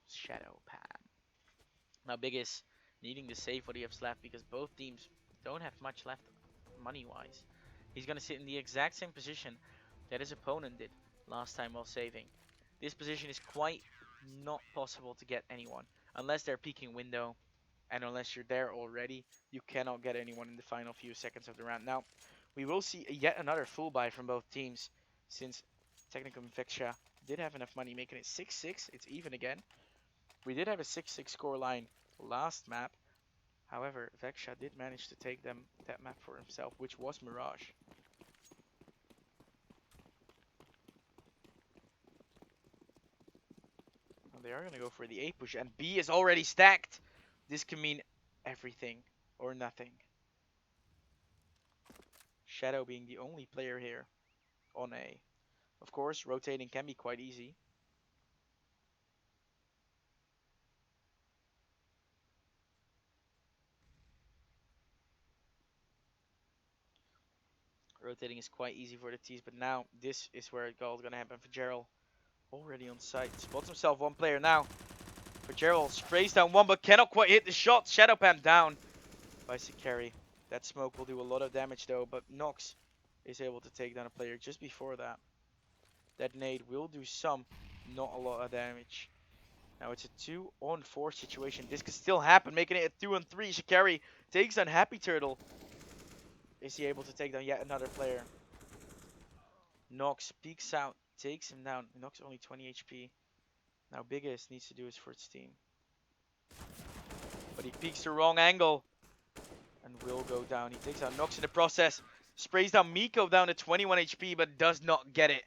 Shadow Pam. Now Biggest needing to save what he has left because both teams don't have much left money-wise. He's gonna sit in the exact same position that his opponent did last time while saving. This position is quite not possible to get anyone unless they're peeking window, and unless you're there already, you cannot get anyone in the final few seconds of the round. Now, we will see yet another full buy from both teams since Technicum Infectia did have enough money, making it 6-6. It's even again. We did have a 6-6 score line last map. However, Vexia did manage to take that map for himself, which was Mirage. They are going to go for the A push, and B is already stacked. This can mean everything or nothing. Shadow being the only player here on A. Of course, rotating can be quite easy. Rotating is quite easy for the T's, but now this is where it goal is going to happen for Gerald. Already on site. Spots himself one player now. For Gerald, sprays down one, but cannot quite hit the shot. Shadow Pam down by Sikari. That smoke will do a lot of damage though, but Nox is able to take down a player just before that. That nade will do some, not a lot of damage. Now it's a 2-on-4 situation. This could still happen, making it a 2-on-3. Shikari takes down Happy Turtle. Is he able to take down yet another player? Nox peeks out, takes him down. Nox only 20 HP. Now Biggest needs to do his first team. But he peeks the wrong angle and will go down. He takes out Nox in the process. Sprays down Miko down to 21 HP, but does not get it.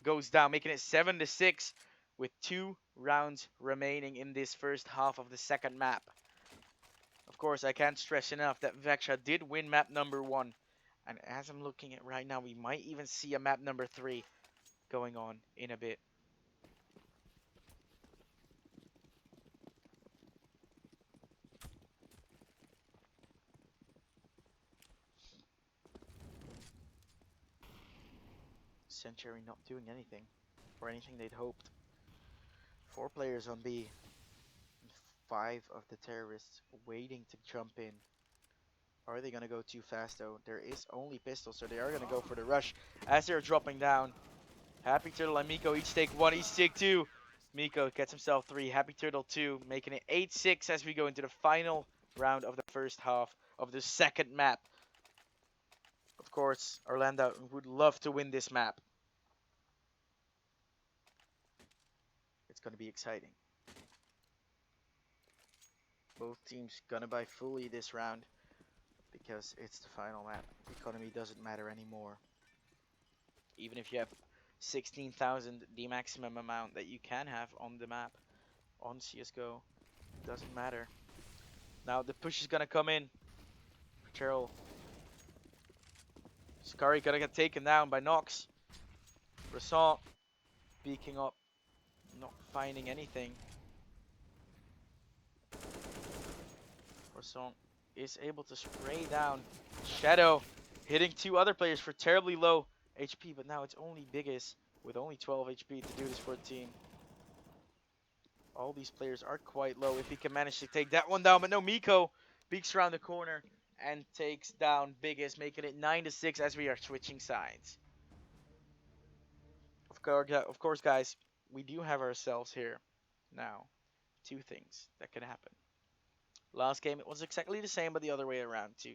Goes down, making it 7-6 with 2 rounds remaining in this first half of the second map. Of course, I can't stress enough that Vexia did win map number 1. And as I'm looking at right now, we might even see a map number 3 going on in a bit. Century not doing anything, or anything they'd hoped. 4 players on B, and 5 of the terrorists waiting to jump in. Are they gonna go too fast though? There is only pistols, so they are gonna go for the rush as they're dropping down. Happy Turtle and Miko each take 1, each take 2. Miko gets himself 3, Happy Turtle 2, making it 8-6 as we go into the final round of the first half of the second map. Of course, Orlando would love to win this map. It's going to be exciting. Both teams gonna buy fully this round because it's the final map. Economy doesn't matter anymore. Even if you have 16,000, the maximum amount that you can have on the map on CSGO, doesn't matter. Now the push is gonna come in. Cheryl. Skari gonna get taken down by Nox. Rassant peeking up, not finding anything. Rassant is able to spray down Shadow, hitting 2 other players for terribly low HP, but now it's only Biggest with only 12 HP to do this for a team. All these players are quite low if he can manage to take that one down, but no, Miko peeks around the corner and takes down Biggest, making it 9-6 as we are switching sides. Of course, guys, we do have ourselves here now two things that can happen. Last game it was exactly the same, but the other way around. To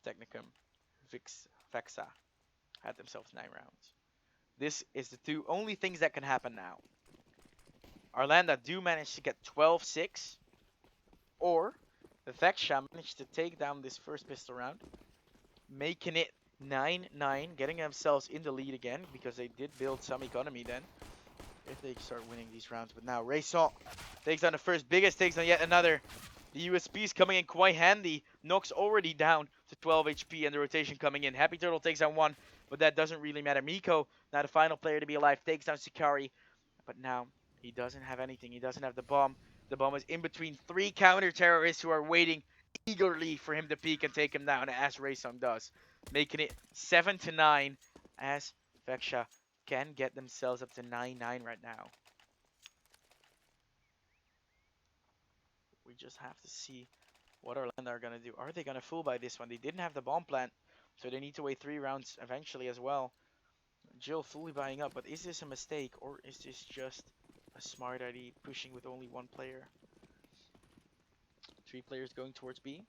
Technicum, Vexa had themselves 9 rounds. This is the two only things that can happen now. Arlanda do manage to get 12-6, or the Vexa managed to take down this first pistol round, making it 9-9, getting themselves in the lead again because they did build some economy then. If they start winning these rounds, but now Rayson takes down the first, biggest takes on yet another. The USP's coming in quite handy. Nox already down to 12 HP and the rotation coming in. Happy Turtle takes down one, but that doesn't really matter. Miko, now the final player to be alive, takes down Sikari, but now he doesn't have anything. He doesn't have the bomb. The bomb is in between 3 counter-terrorists who are waiting eagerly for him to peek and take him down, as Raysung does, making it 7-9 as Vexa can get themselves up to 9-9 right now. We just have to see what Orlando are going to do. Are they going to full buy this one? They didn't have the bomb plant, so they need to wait 3 rounds eventually as well. Jill fully buying up, but is this a mistake or is this just a smart idea pushing with only 1 player? 3 players going towards B.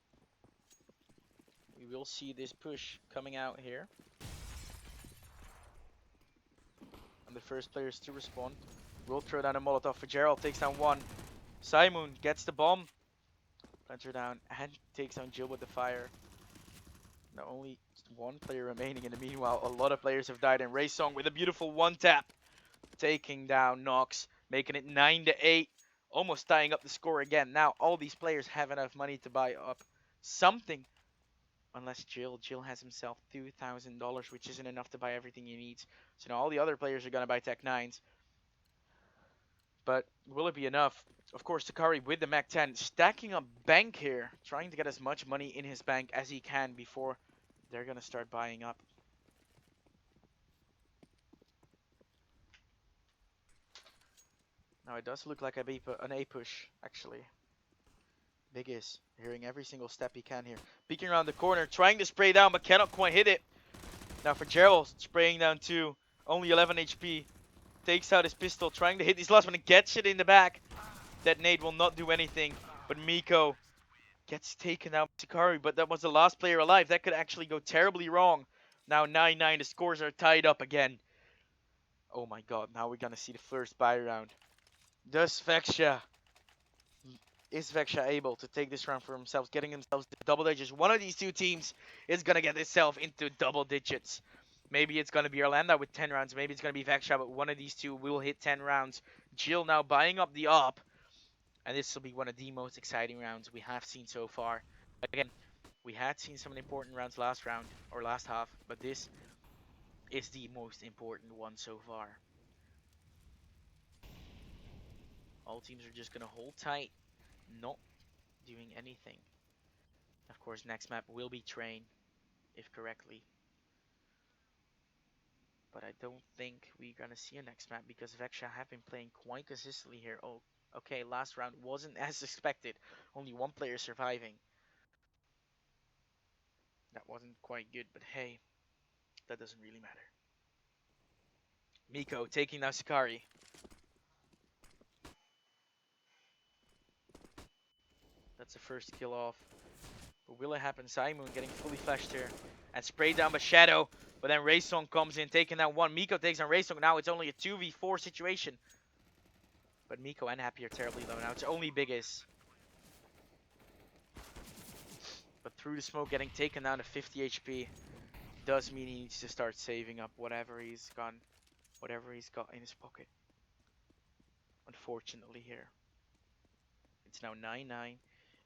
We will see this push coming out here. And the first players to respond will throw down a Molotov for Gerald, takes down 1. Simon gets the bomb, plants her down, and takes down Jill with the fire. Now only 1 player remaining in the meanwhile. A lot of players have died, and Raysong with a beautiful 1-tap, taking down Nox, making it 9-8, almost tying up the score again. Now all these players have enough money to buy up something, unless Jill. Jill has himself $2,000, which isn't enough to buy everything he needs. So now all the other players are going to buy Tech 9s. But will it be enough? Of course, Takari with the Mac 10, stacking up bank here, trying to get as much money in his bank as he can before they're going to start buying up. Now it does look like an A push, actually. Big is hearing every single step he can here. Peeking around the corner, trying to spray down, but cannot quite hit it. Now for Gerald, spraying down 2, only 11 HP. Takes out his pistol, trying to hit his last one and gets it in the back. That nade will not do anything, but Miko gets taken out by Sakari, but that was the last player alive. That could actually go terribly wrong. Now 9-9, the scores are tied up again. Oh my god, now we're gonna see the first buy round. Is Vexa able to take this round for themselves, getting themselves to double digits? One of these two teams is gonna get itself into double digits. Maybe it's gonna be Orlando with 10 rounds, maybe it's gonna be Vexa, but one of these two will hit 10 rounds. Jill now buying up the op. And this will be one of the most exciting rounds we have seen so far. Again, we had seen some important rounds last round, or last half, but this is the most important one so far. All teams are just going to hold tight, not doing anything. Of course, next map will be Train, if correctly. But I don't think we're going to see a next map because Vexa have been playing quite consistently here. Oh, okay, last round wasn't as expected. Only 1 player surviving. That wasn't quite good, but hey, that doesn't really matter. Miko taking down Sakari. That's the first kill off. But will it happen? Simon getting fully flashed here. And sprayed down by Shadow. But then Raysong comes in, taking down 1. Miko takes down Raysong. Now it's only a 2v4 situation. But Miko and Happy are terribly low. Now it's only Biggest. But through the smoke, getting taken down to 50 HP does mean he needs to start saving up whatever he's got in his pocket. Unfortunately here. It's now 9-9.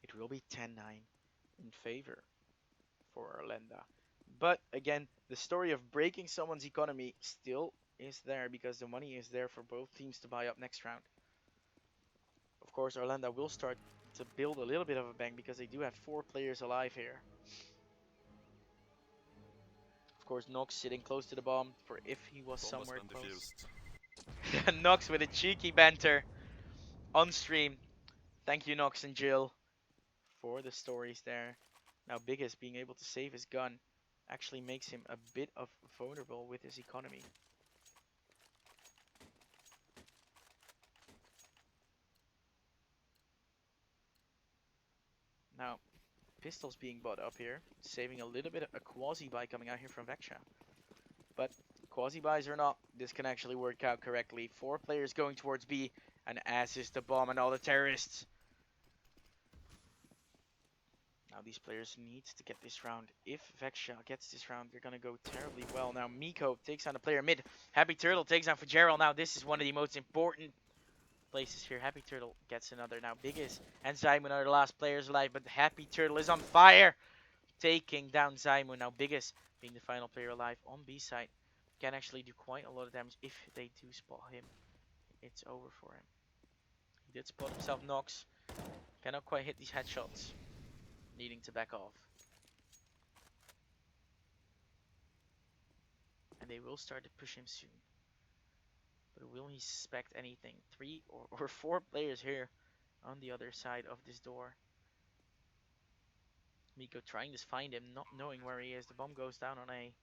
It will be 10-9 in favor for Arlanda. But again, the story of breaking someone's economy still is there because the money is there for both teams to buy up next round. Of course, Arlanda will start to build a little bit of a bank because they do have 4 players alive here. Of course, Nox sitting close to the bomb for if he was somewhere close. Nox with a cheeky banter on stream. Thank you, Nox and Jill, for the stories there. Now, Biggest being able to save his gun actually makes him a bit of vulnerable with his economy. Now, pistols being bought up here, saving a little bit of a quasi-buy coming out here from Vexia. But quasi-buys or not, this can actually work out correctly. 4 players going towards B, and as is the bomb and all the terrorists. Now these players need to get this round. If Vexia gets this round, they're going to go terribly well. Now Miko takes on the player mid. Happy Turtle takes on Fitzgerald. Now this is one of the most important places here. Happy Turtle gets another. Now Biggest and Zymoon are the last players alive, but Happy Turtle is on fire, taking down Zymoon. Now Biggest being the final player alive on B side can actually do quite a lot of damage if they do spot him. It's over for him. He did spot himself. Nox cannot quite hit these headshots, needing to back off. And they will start to push him soon. But will he suspect anything? 3 or 4 players here on the other side of this door. Miko trying to find him, not knowing where he is. The bomb goes down on A.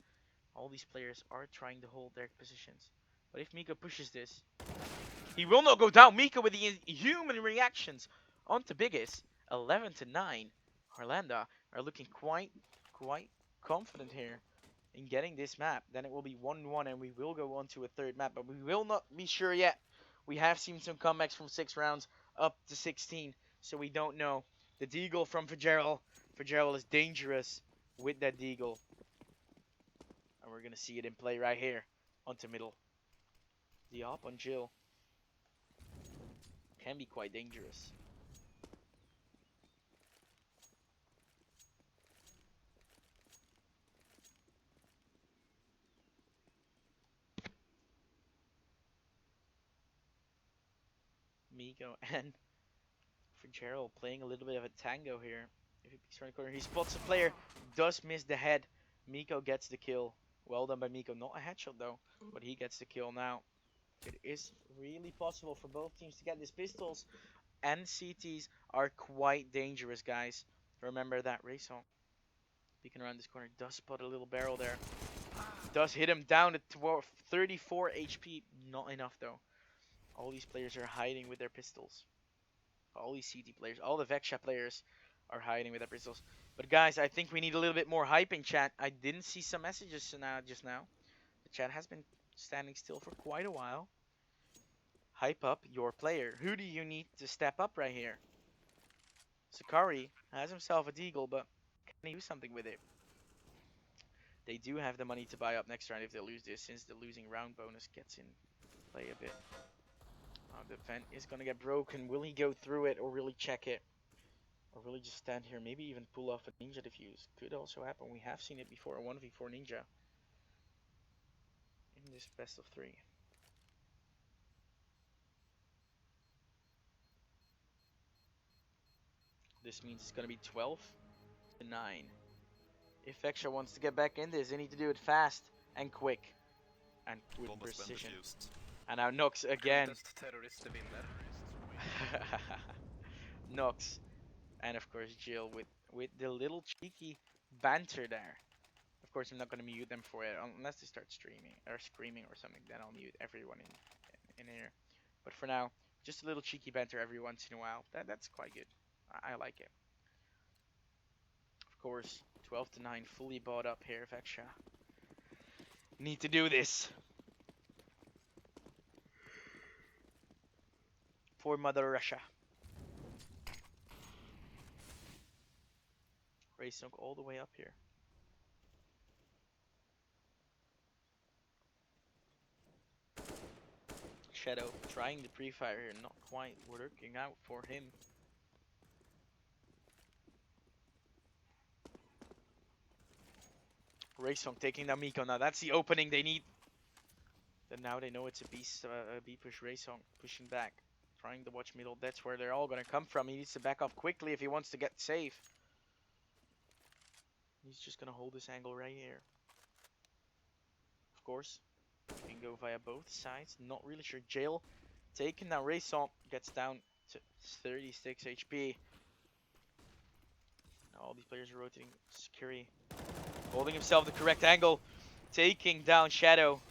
All these players are trying to hold their positions. But if Miko pushes this, he will not go down. Miko with the human reactions onto Biggest. 11 to 9. Harlanda are looking quite confident here in getting this map. Then it will be 1-1 and we will go on to a third map, but we will not be sure yet. We have seen some comebacks from 6 rounds up to 16, so we don't know. The deagle from Fitzgerald. Fitzgerald is dangerous with that deagle. And we're going to see it in play right here onto middle. The op on Jill can be quite dangerous. Miko and Fitzgerald playing a little bit of a tango here. If he peeks around the corner, he spots a player, does miss the head. Miko gets the kill. Well done by Miko. Not a headshot though, but he gets the kill now. It is really possible for both teams to get these pistols, and CTs are quite dangerous, guys. Remember that. Rayson peeking around this corner, does spot a little barrel there. Does hit him down to 34 HP. Not enough though. All these players are hiding with their pistols. All these CT players, all the Vexia players are hiding with their pistols. But guys, I think we need a little bit more hype in chat. I didn't see some messages just now. The chat has been standing still for quite a while. Hype up your player. Who do you need to step up right here? Sakari has himself a deagle, but can he do something with it? They do have the money to buy up next round if they lose this, since the losing round bonus gets in play a bit. The vent is going to get broken. Will he go through it or really check it? Or really just stand here, maybe even pull off a ninja defuse? Could also happen. We have seen it before, a 1v4 ninja in this best of 3. This means it's going to be 12 to 9. If Vexia wants to get back in this, they need to do it fast and quick and with precision. And now Nox again. Nox. And of course Jill with the little cheeky banter there. Of course I'm not going to mute them for it unless they start streaming or screaming or something. Then I'll mute everyone in here. But for now, just a little cheeky banter every once in a while. That's quite good. I like it. Of course, 12 to 9, fully bought up here, Vexia. Need to do this. For Mother Russia. Raysunk all the way up here. Shadow trying the pre-fire here, not quite working out for him. Raysunk taking down Miko. Now that's the opening they need. Then now they know it's a B push. Raysunk pushing back. Trying to watch middle. That's where they're all going to come from. He needs to back off quickly if he wants to get safe. He's just going to hold this angle right here. Of course, he can go via both sides. Not really sure. Jail taken. Now Raysong gets down to 36 HP. Now all these players are rotating. Security holding himself the correct angle. Taking down Shadow.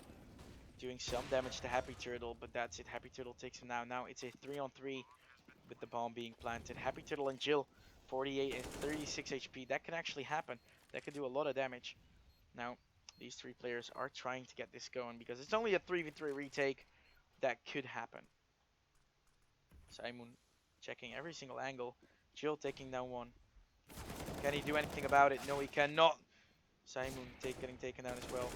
Doing some damage to Happy Turtle, but that's it. Happy Turtle takes him now. Now it's a 3-on-3 with the bomb being planted. Happy Turtle and Jill 48 and 36 HP. That can actually happen. That could do a lot of damage. Now, these three players are trying to get this going because it's only a 3v3 retake. That could happen. Simon checking every single angle. Jill taking down one. Can he do anything about it? No, he cannot. Simon getting taken down as well.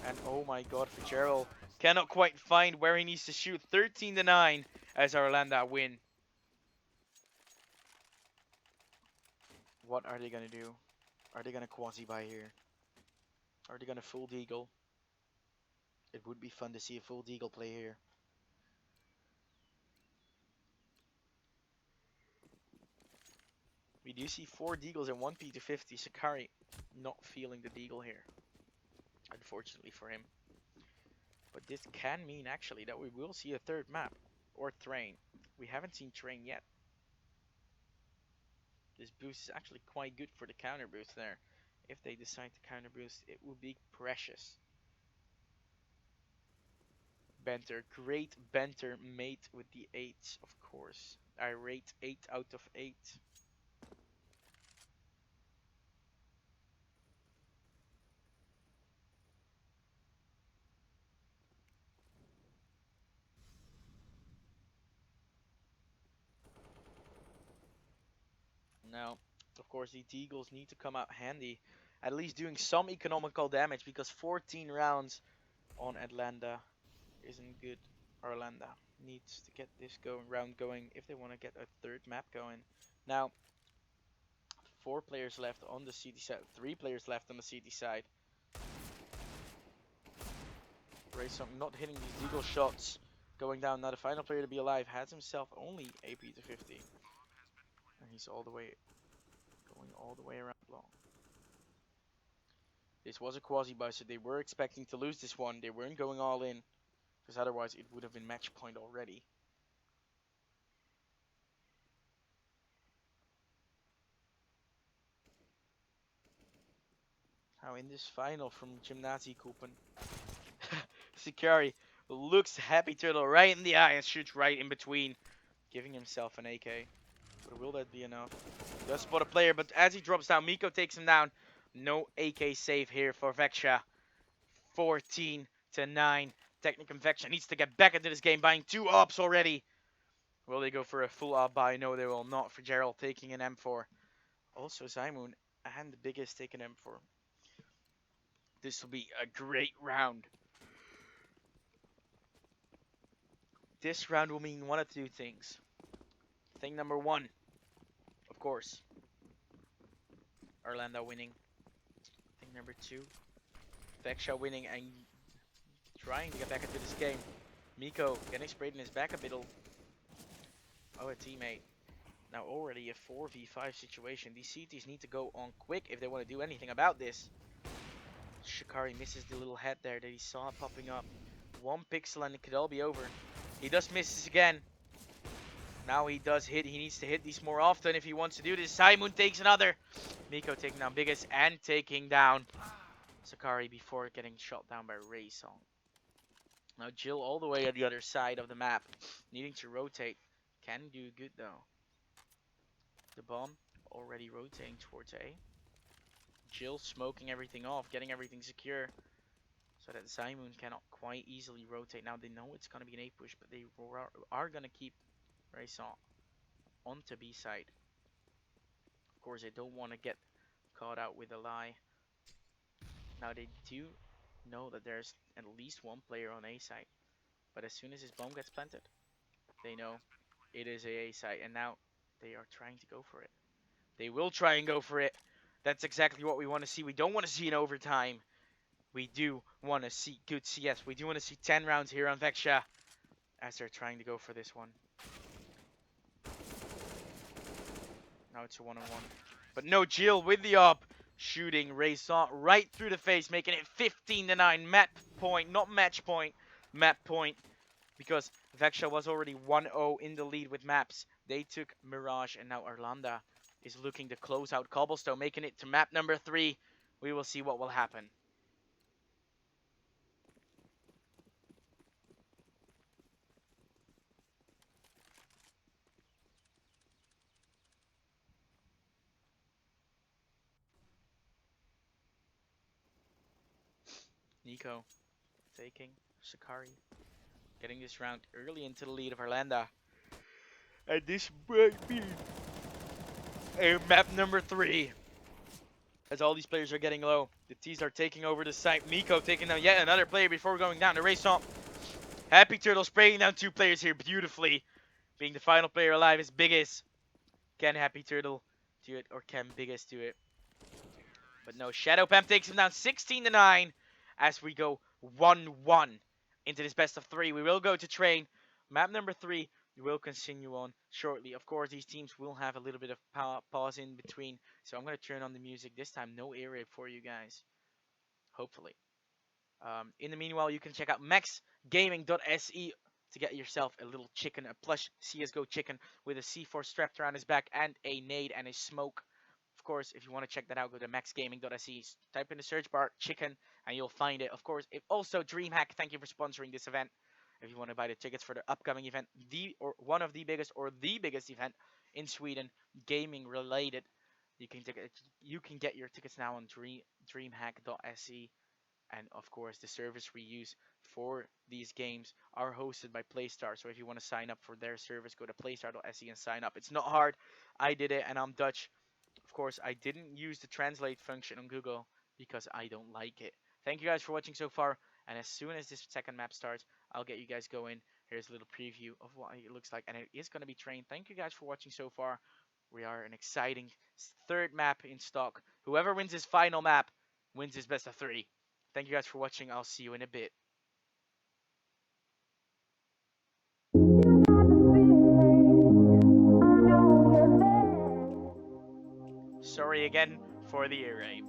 And oh my god, Fitzgerald cannot quite find where he needs to shoot. 13-9 as Orlando win. What are they going to do? Are they going to quasi-buy here? Are they going to full deagle? It would be fun to see a full deagle play here. We do see 4 deagles and 1 P250. Sakari not feeling the deagle here. Unfortunately for him. But this can mean actually that we will see a third map. Or train. We haven't seen train yet. This boost is actually quite good for the counter boost there. If they decide to counter boost, it will be precious. Benter, great Benter mate with the 8, of course. I rate 8 out of 8. Now, of course, the Eagles need to come out handy. At least doing some economical damage because 14 rounds on Atlanta isn't good. Orlando needs to get this round going if they want to get a third map going. Now, 4 players left on the CT side, 3 players left on the CT side. Raysong not hitting these deagle shots, going down. Now the final player to be alive has himself only AP to 50, and he's going all the way around long. This was a quasi-buy, so they were expecting to lose this one. They weren't going all in, because otherwise it would have been match point already. Now in this final from Gymnasiecupen, Sakari looks Happy Turtle right in the eye and shoots right in between, giving himself an AK. But will that be enough? He does spot a player, but as he drops down, Miko takes him down. No AK save here for Vexia. 14-9. Technicum Vexia needs to get back into this game, buying 2 ops already. Will they go for a full op buy? No, they will not. For Gerald taking an M4. Also, Zymoon and the biggest taking M4. This will be a great round. This round will mean one of 2 things. Thing number 1, of course, Orlando winning. Thing number 2, Vexia winning and trying to get back into this game. Miko getting sprayed in his back a bit. Oh, a teammate. Now already a 4v5 situation. These CTs need to go on quick if they want to do anything about this. Shikari misses the little head there that he saw popping up. 1 pixel and it could all be over. He does miss this again. Now he does hit. He needs to hit these more often if he wants to do this. Simon takes another. Miko taking down Biggest and taking down Sakari before getting shot down by Raysong. Now Jill all the way at the other side of the map, needing to rotate. Can do good though. The bomb already rotating towards A. Jill smoking everything off, getting everything secure, so that Simon cannot quite easily rotate. Now they know it's going to be an A push, but they are going to keep Raysong onto B side. Of course, they don't want to get caught out with a lie. Now they do know that there's at least 1 player on A side, but as soon as his bomb gets planted, they know it is a side, and now they are trying to go for it. They will try and go for it. That's exactly what we want to see. We don't want to see an overtime. We do want to see good CS. We do want to see 10 rounds here on Vexia as they're trying to go for this one. Now it's a 1-on-1. But no, Jill with the up, shooting Raysong right through the face, making it 15-9. Map point, not match point, map point. Because Vexia was already 1-0 in the lead with maps. They took Mirage, and now Orlando is looking to close out Cobblestone, making it to map number 3. We will see what will happen. Nico taking Sakari, getting this round early into the lead of Arlanda. And this might be a map number 3. As all these players are getting low, the T's are taking over the site. Miko taking down yet another player before going down. The race on. Happy Turtle spraying down 2 players here beautifully. Being the final player alive is Biggest. Can Happy Turtle do it, or can Biggest do it? But no, Shadow Pam takes him down 16-9 as we go 1-1 into this best of 3. We will go to train. Map number 3 will continue on shortly. Of course, these teams will have a little bit of pause in between. So I'm going to turn on the music. This time, no air raid for you guys. Hopefully. In the meanwhile, you can check out maxgaming.se to get yourself a little chicken, a plush CSGO chicken with a C4 strapped around his back and a nade and a smoke. Of course, if you want to check that out, go to maxgaming.se, type in the search bar chicken, and you'll find it. Of course, also DreamHack, thank you for sponsoring this event. If you want to buy the tickets for the upcoming event, one of the biggest or the biggest event in Sweden, gaming related, you can get your tickets now on dreamhack.se. And of course, the service we use for these games are hosted by Playstar. So if you want to sign up for their service, go to playstar.se and sign up. It's not hard. I did it, and I'm Dutch. Of course, I didn't use the translate function on Google because I don't like it. Thank you guys for watching so far. And as soon as this second map starts, I'll get you guys going. Here's a little preview of what it looks like. And it is going to be trained. Thank you guys for watching so far. We are an exciting third map in stock. Whoever wins this final map wins this best of 3. Thank you guys for watching. I'll see you in a bit. Sorry again for the ear rape.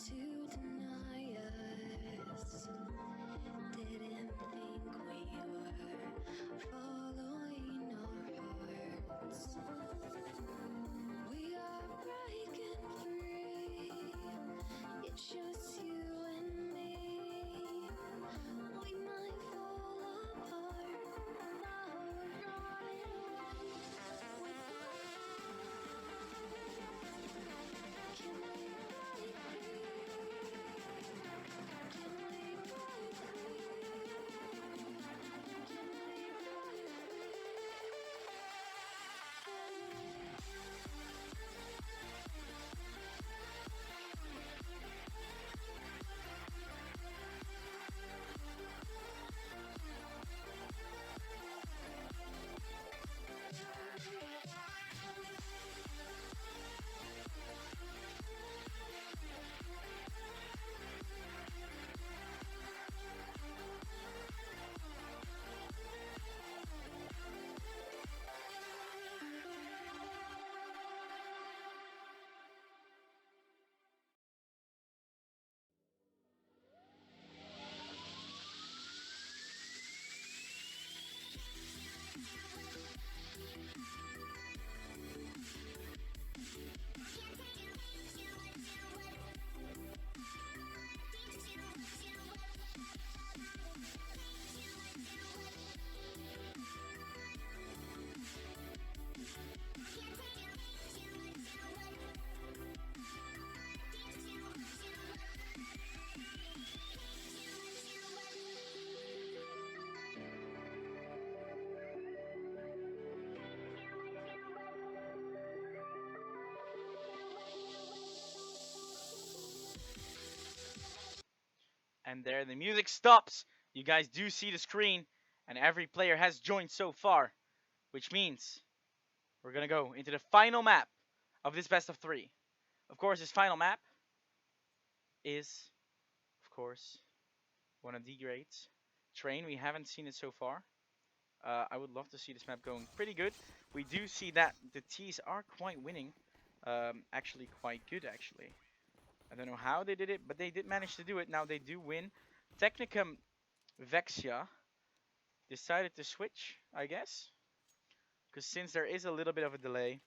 to deny us. Didn't think we were following our hearts. We are breaking free. It's just you and me. We might fall apart. Now we're running with can we break free? Can we break free? Can we break And there the music stops. You guys do see the screen, and every player has joined so far, which means we're gonna go into the final map of this best of three. Of course, this final map is, of course, one of the greats. Train, we haven't seen it so far. I would love to see this map going pretty good. We do see that the T's are quite winning. Actually, quite good, actually. I don't know how they did it, but they did manage to do it. Now they do win. Technicum Vexia decided to switch, I guess. Because since there is a little bit of a delay,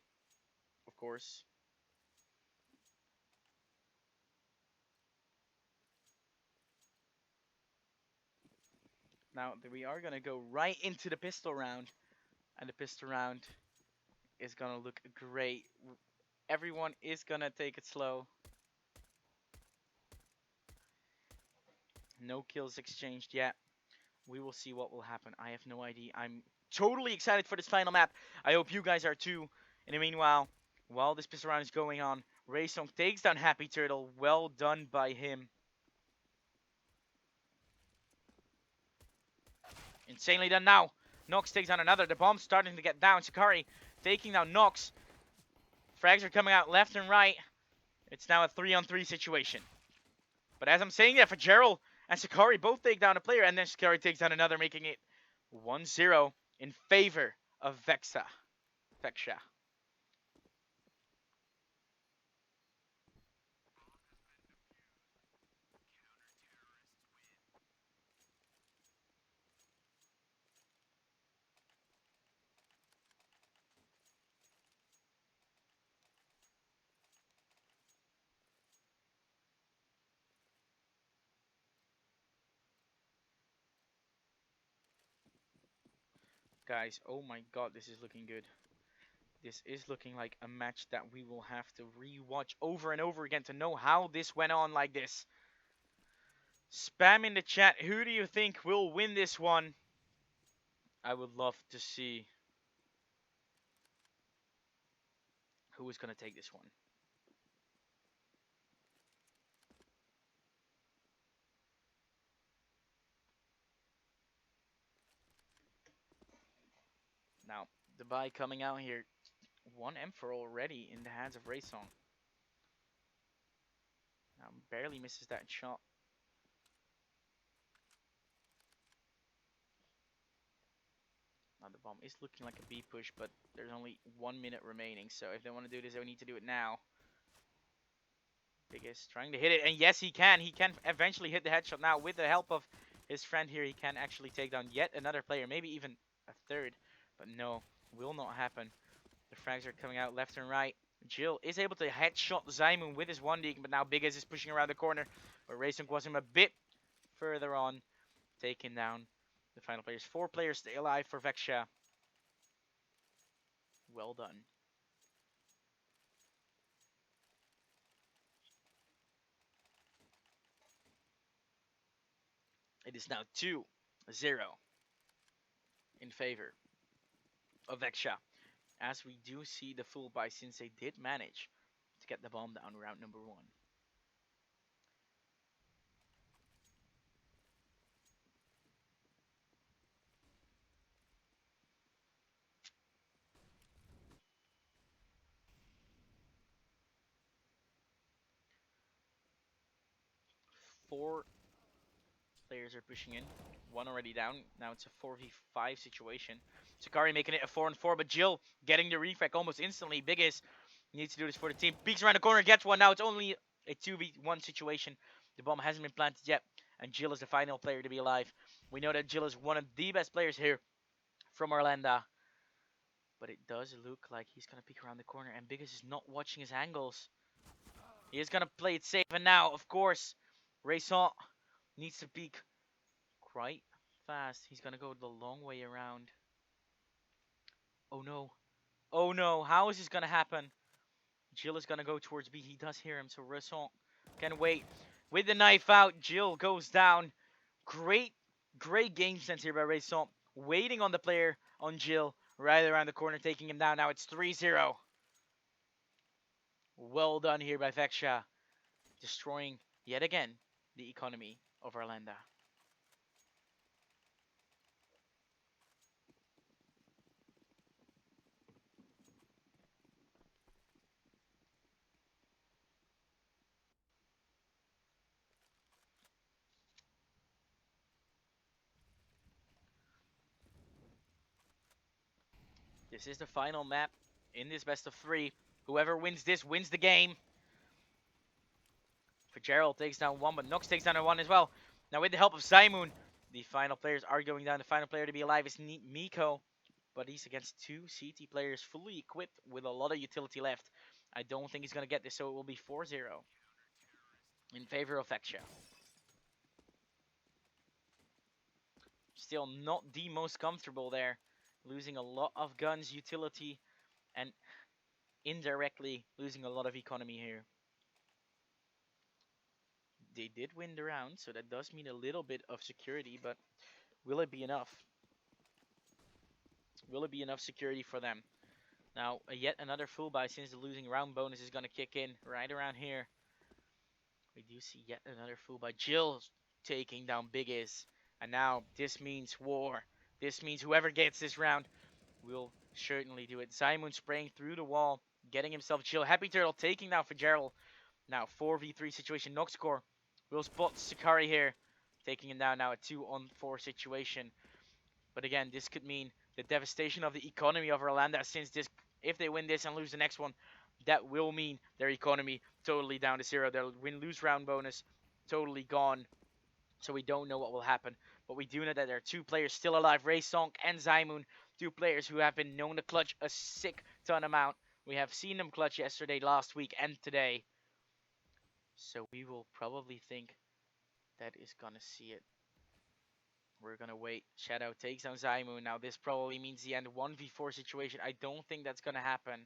of course. Now we are going to go right into the pistol round. And the pistol round is going to look great. Everyone is going to take it slow. No kills exchanged yet. We will see what will happen. I have no idea. I'm totally excited for this final map. I hope you guys are too. In the meanwhile, while this pistol round is going on, Raysong takes down Happy Turtle. Well done by him. Insanely done now. Nox takes down another. The bomb's starting to get down. Sakari taking down Nox. Frags are coming out left and right. It's now a 3-on-3 situation. But as I'm saying that, for Gerald and Sakari both take down a player, and then Sakari takes down another, making it 1-0 in favor of Vexia. Guys, oh my god, this is looking good. This is looking like a match that we will have to re-watch over and over again to know how this went on like this. Spam in the chat, who do you think will win this one? I would love to see who is going to take this one. Now, the buy coming out here. One Emperor already in the hands of Raysong. Now, barely misses that shot. Now, the bomb is looking like a B push, but there's only 1 minute remaining. So if they want to do this, they need to do it now. Big Biggest trying to hit it, and yes, he can. He can eventually hit the headshot now with the help of his friend here. He can actually take down yet another player, maybe even a third. But no, will not happen. The frags are coming out left and right. Jill is able to headshot Zymoon with his 1D, but now Biggest is pushing around the corner. But Raysunk was him a bit further on, taking down the final players. 4 players stay alive for Vexia. Well done. It is now 2-0 in favor of Vexia. As we do see the full buy since they did manage to get the bomb down round number 1. Four players are pushing in. One already down. Now it's a 4v5 situation. Sakari making it a 4-on-4, but Jill getting the refrag almost instantly. Biggest needs to do this for the team. Peeks around the corner, gets one. Now it's only a 2v1 situation. The bomb hasn't been planted yet, and Jill is the final player to be alive. We know that Jill is one of the best players here from Orlando. But it does look like he's going to peek around the corner, and Biggest is not watching his angles. He is going to play it safe, and now, of course, Raysant needs to peek quite fast. He's going to go the long way around. Oh no. Oh no. How is this going to happen? Jill is going to go towards B. He does hear him, so Raysant can wait. With the knife out, Jill goes down. Great game sense here by Raysant. Waiting on the player, on Jill, right around the corner, taking him down. Now it's 3-0. Well done here by Vexia. Destroying, yet again, the economy of Orlando. This is the final map in this best of 3. Whoever wins this wins the game. Fitzgerald takes down 1, but Nox takes down 1 as well. Now with the help of Zymoon, the final players are going down. The final player to be alive is Miko, but he's against 2 CT players fully equipped with a lot of utility left. I don't think he's going to get this, so it will be 4-0 in favor of Vexia. Still not the most comfortable there. Losing a lot of guns, utility, and indirectly losing a lot of economy here. They did win the round, so that does mean a little bit of security, but will it be enough? Will it be enough security for them? Now, yet another full buy since the losing round bonus is going to kick in right around here. We do see yet another full buy. Jill taking down Biggest. And now this means war. This means whoever gets this round will certainly do it. Zymoon spraying through the wall, getting himself Jill. Happy Turtle taking down Fitzgerald. Now 4v3 situation. Noxcore will spot Sakari here, taking him down now a 2-on-4 situation. But again, this could mean the devastation of the economy of Orlando, since this, if they win this and lose the next one, that will mean their economy totally down to 0. Their win-lose round bonus totally gone. So we don't know what will happen. But we do know that there are 2 players still alive, Raysonk and Zymoon, 2 players who have been known to clutch a sick ton amount. We have seen them clutch yesterday, last week, and today. So we will probably think that is gonna see it. We're gonna wait. Shadow takes down Zymoon. Now this probably means the end 1v4 situation. I don't think that's gonna happen.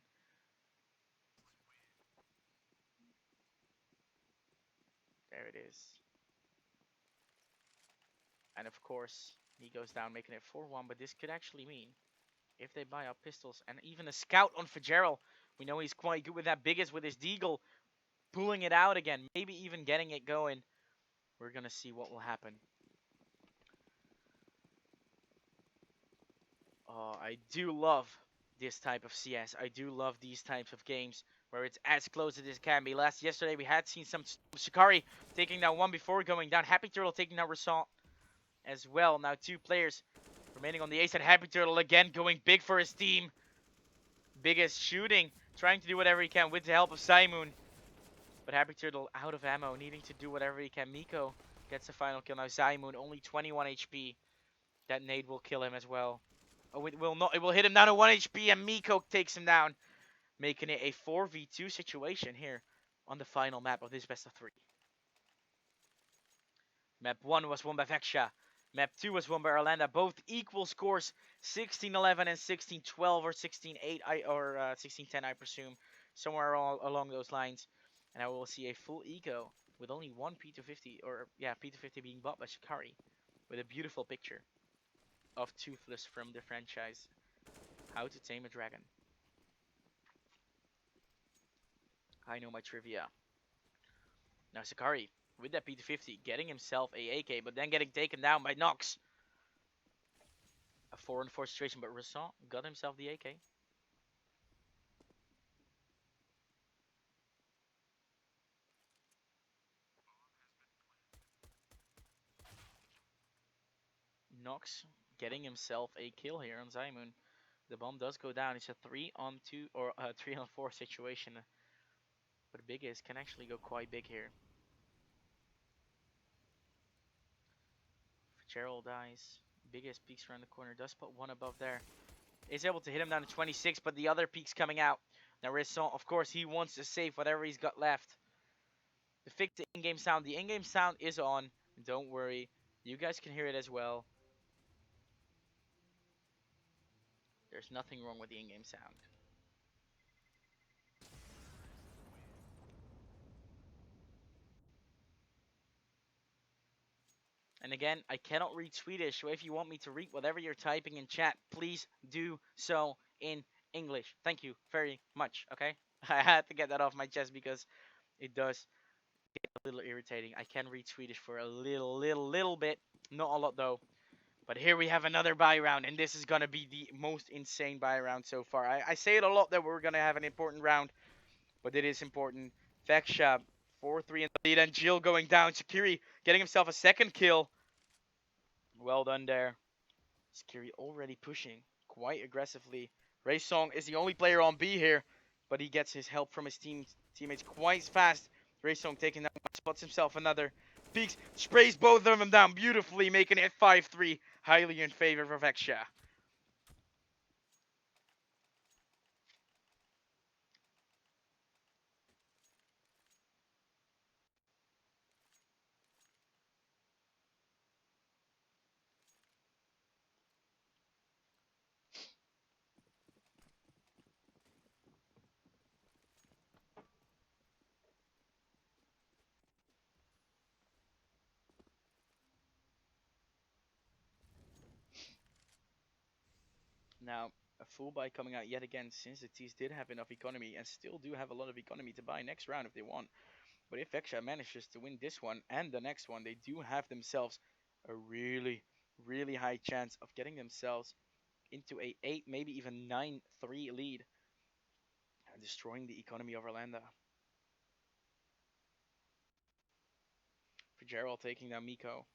There it is. And of course, he goes down, making it 4-1. But this could actually mean, if they buy up pistols and even a scout on Fitzgerald, we know he's quite good with that. Biggest with his deagle, pulling it out again, maybe even getting it going. We're gonna see what will happen. Oh, I do love this type of CS. I do love these types of games where it's as close as it can be. Yesterday we had seen some Shikari taking down 1 before going down. Happy Turtle taking down Rassant as well. Now 2 players remaining on the A side. Happy Turtle again going big for his team. Biggest shooting, trying to do whatever he can with the help of Zymoon. But Happy Turtle out of ammo, needing to do whatever he can. Miko gets the final kill. Now Zymoon, only 21 HP. That nade will kill him as well. Oh, it will not. It will hit him down to 1 HP, and Miko takes him down, making it a 4v2 situation here on the final map of this best of 3. Map 1 was won by Vexia. Map 2 was won by Orlando. Both equal scores, 16-11 and 16-12 or 16-8 or 16-10, I presume, somewhere along those lines. And I will see a full eco with only one P250, or yeah, P250 being bought by Shikari, with a beautiful picture of Toothless from the franchise. How to Tame a Dragon. I know my trivia. Now Shikari, with that P250, getting himself a AK, but then getting taken down by Nox. A 4-on-4 situation, but Rassant got himself the AK. Nox getting himself a kill here on Zymoon. The bomb does go down. It's a 3-on-2 or a 3-on-4 situation. But Biggest can actually go quite big here. Gerald dies. Biggest peeks around the corner. Does put one above there. Is able to hit him down to 26, but the other peek's coming out. Now Rassant, of course, he wants to save whatever he's got left. To fix the in-game sound. The in-game sound is on. Don't worry. You guys can hear it as well. There's nothing wrong with the in-game sound. And again, I cannot read Swedish, so if you want me to read whatever you're typing in chat, please do so in English. Thank you very much, okay? I had to get that off my chest because it does get a little irritating. I can read Swedish for a little bit. Not a lot though. But here we have another buy round, and this is going to be the most insane buy round so far. I say it a lot that we're going to have an important round, but it is important. Vexia, 4-3 in the lead, and Jill going down. Shakiri getting himself a second kill. Well done there. Skiri already pushing quite aggressively. Raysong is the only player on B here, but he gets his help from his teammates quite fast. Raysong taking down, spots himself another. Peeks, sprays both of them down beautifully, making it 5-3, highly in favor of Vexia. Now, a full buy coming out yet again, since the T's did have enough economy and still do have a lot of economy to buy next round if they want. But if Vexia manages to win this one and the next one, they do have themselves a really high chance of getting themselves into a 8, maybe even 9-3 lead, destroying the economy of Orlando. For Gerald taking down Miko.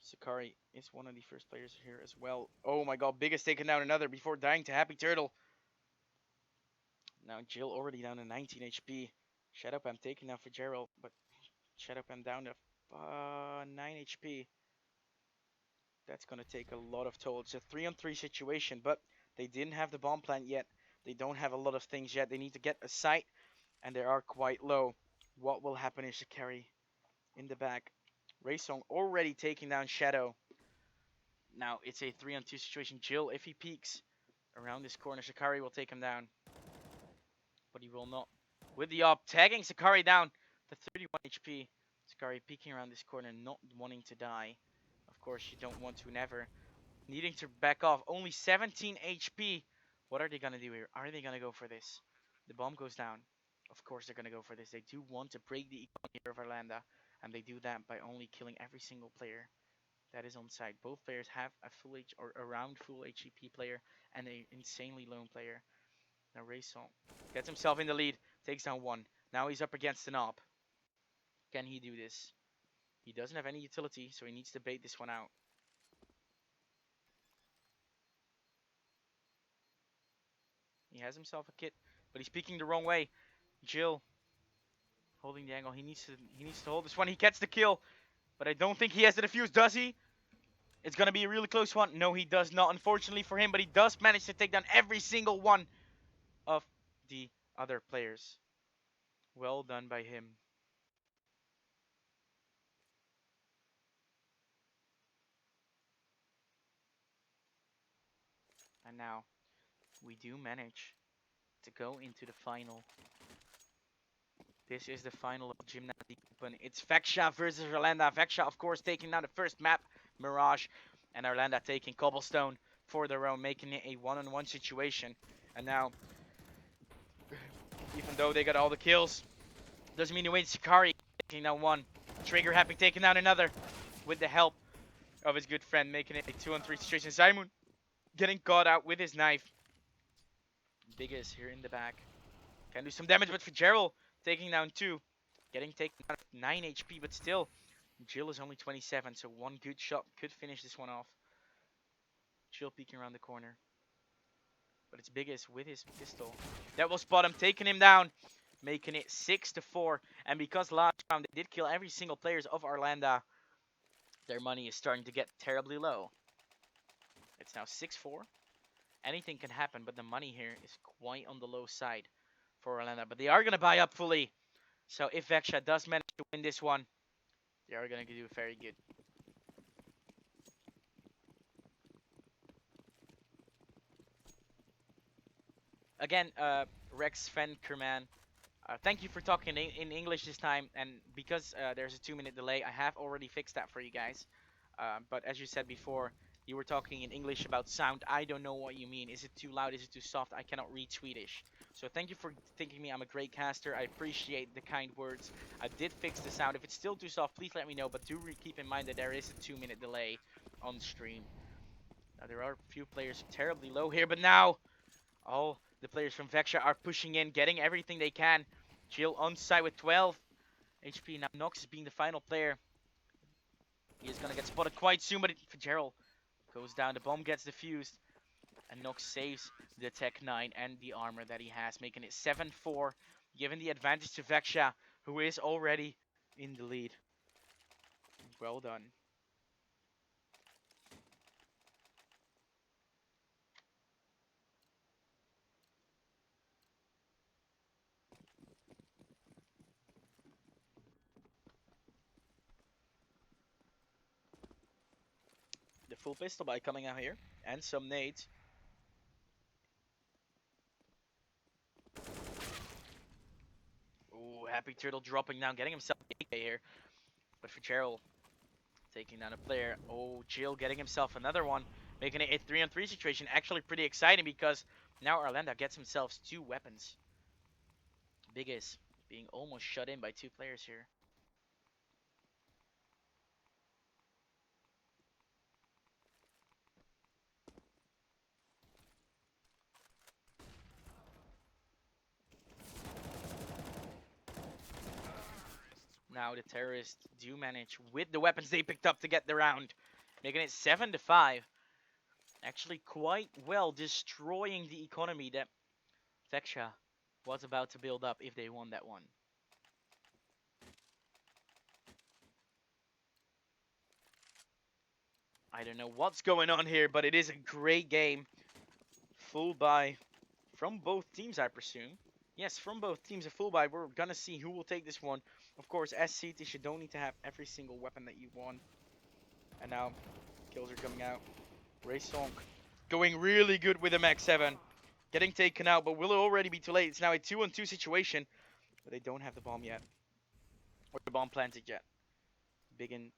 Sakari is one of the first players here as well. Oh my god, Biggest taking down another before dying to Happy Turtle. Now Jill already down to 19 HP. Shadowpan taking down for Gerald, but Shadowpan down to 9 HP. That's going to take a lot of toll. It's a 3-on-3 situation, but they didn't have the bomb plant yet. They don't have a lot of things yet. They need to get a site, and they are quite low. What will happen is Shikari in the back. Raysong already taking down Shadow. Now it's a 3-on-2 situation. Jill, if he peeks around this corner, Shikari will take him down. But he will not. With the op, tagging Shikari down to 31 HP. Shikari peeking around this corner, not wanting to die. Of course, you don't want to never. Needing to back off. Only 17 HP. What are they going to do here? Are they going to go for this? The bomb goes down. Of course they're going to go for this. They do want to break the economy of Orlando. And they do that by only killing every single player that is on site. Both players have a full H or around full HEP player and an insanely lone player. Now Raysong gets himself in the lead. Takes down one. Now he's up against an op. Can he do this? He doesn't have any utility, so he needs to bait this one out. He has himself a kit, but he's peeking the wrong way. Jill Holding the angle. He needs to hold this one. He gets the kill, but I don't think he has the defuse. Does he? It's gonna be a really close one. No, he does not, unfortunately for him, but he does manage to take down every single one of the other players. Well done by him. And now we do manage to go into the final. This is the final of Gymnasiecupen. It's Vexa versus Orlando. Vexa, of course, taking down the first map, Mirage, and Orlando taking Cobblestone for their own, making it a one-on-one situation. And now, even though they got all the kills, doesn't mean they win. Sakari taking down one. Trigger Happy taking down another with the help of his good friend, making it a 2-on-3 situation. Simon getting caught out with his knife. Biggest here in the back. Can do some damage, but Fitzgerald taking down two. Getting taken down 9 HP, but still, Jill is only 27, so one good shot could finish this one off. Jill peeking around the corner. But it's Biggest with his pistol. That will spot him, taking him down, making it 6-4. And because last round they did kill every single players of Orlando, their money is starting to get terribly low. It's now 6-4. Anything can happen, but the money here is quite on the low side for Orlando. But they are going to buy up fully. So if Vexa does manage to win this one, they are going to do very good. Again, Rex Fenkerman, thank you for talking in English this time. And because there's a 2-minute delay, I have already fixed that for you guys. But as you said before, you were talking in English about sound. I don't know what you mean. Is it too loud? Is it too soft? I cannot read Swedish. So thank you for thinking me I'm a great caster. I appreciate the kind words. I did fix the sound. If it's still too soft, please let me know. But do keep in mind that there is a 2-minute delay on stream. Now, there are a few players terribly low here, but now all the players from Vexa are pushing in, getting everything they can. Jill on site with 12 HP. Now Nox is being the final player. He is going to get spotted quite soon, but Fitzgerald goes down. The bomb gets defused. And Nox saves the Tech 9 and the armor that he has, making it 7-4, giving the advantage to Vexa, who is already in the lead. Well done. The full pistol by coming out here, and some nades. Ooh, Happy Turtle dropping down, getting himself AK here. But Fitzgerald taking down a player. Oh, Jill getting himself another one, making it a 3-on-3 situation. Actually pretty exciting because now Orlando gets himself 2 weapons. Biggest being almost shut in by 2 players here. Now the terrorists do manage with the weapons they picked up to get the round, making it 7-5. Actually quite well destroying the economy that Vexa was about to build up if they won that one. I don't know what's going on here, but it is a great game. Full buy from both teams, I presume. Yes, from both teams, a full buy. We're gonna see who will take this one. Of course, as CT, you don't need to have every single weapon that you want. And now, kills are coming out. Ray Sonk going really good with the Max 7. Getting taken out, but will it already be too late? It's now a 2-on-2 situation, but they don't have the bomb yet. Or the bomb planted yet. Biggins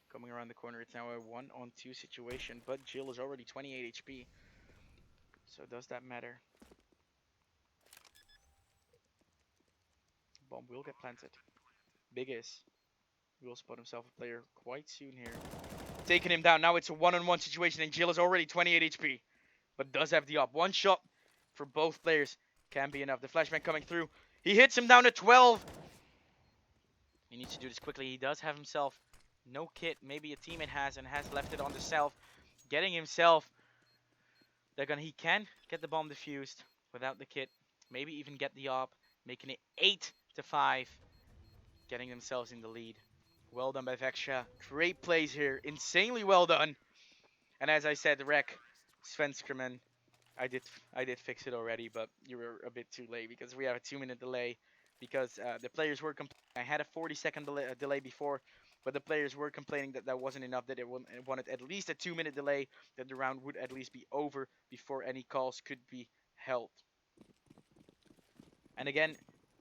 coming around the corner. It's now a 1-on-2 situation, but Jill is already 28 HP. So does that matter? Bomb will get planted. Biggest will spot himself a player quite soon here. Taking him down. Now it's a 1-on-1 situation, and Jill is already 28 HP. But does have the op. One shot for both players can be enough. The flashbang coming through. He hits him down to 12. He needs to do this quickly. He does have himself no kit. Maybe a teammate has and has left it on the self. Getting himself. He can get the bomb defused without the kit. Maybe even get the op. Making it to 5, getting themselves in the lead. Well done by Vexia. Great plays here. Insanely well done. And as I said, Rek, Svenskrimen, I did I did fix it already, but you were a bit too late because we have a 2-minute delay because the players were complaining. I had a 40-second delay before, but the players were complaining that that wasn't enough, that they wanted at least a 2-minute delay, that the round would at least be over before any calls could be held. And again,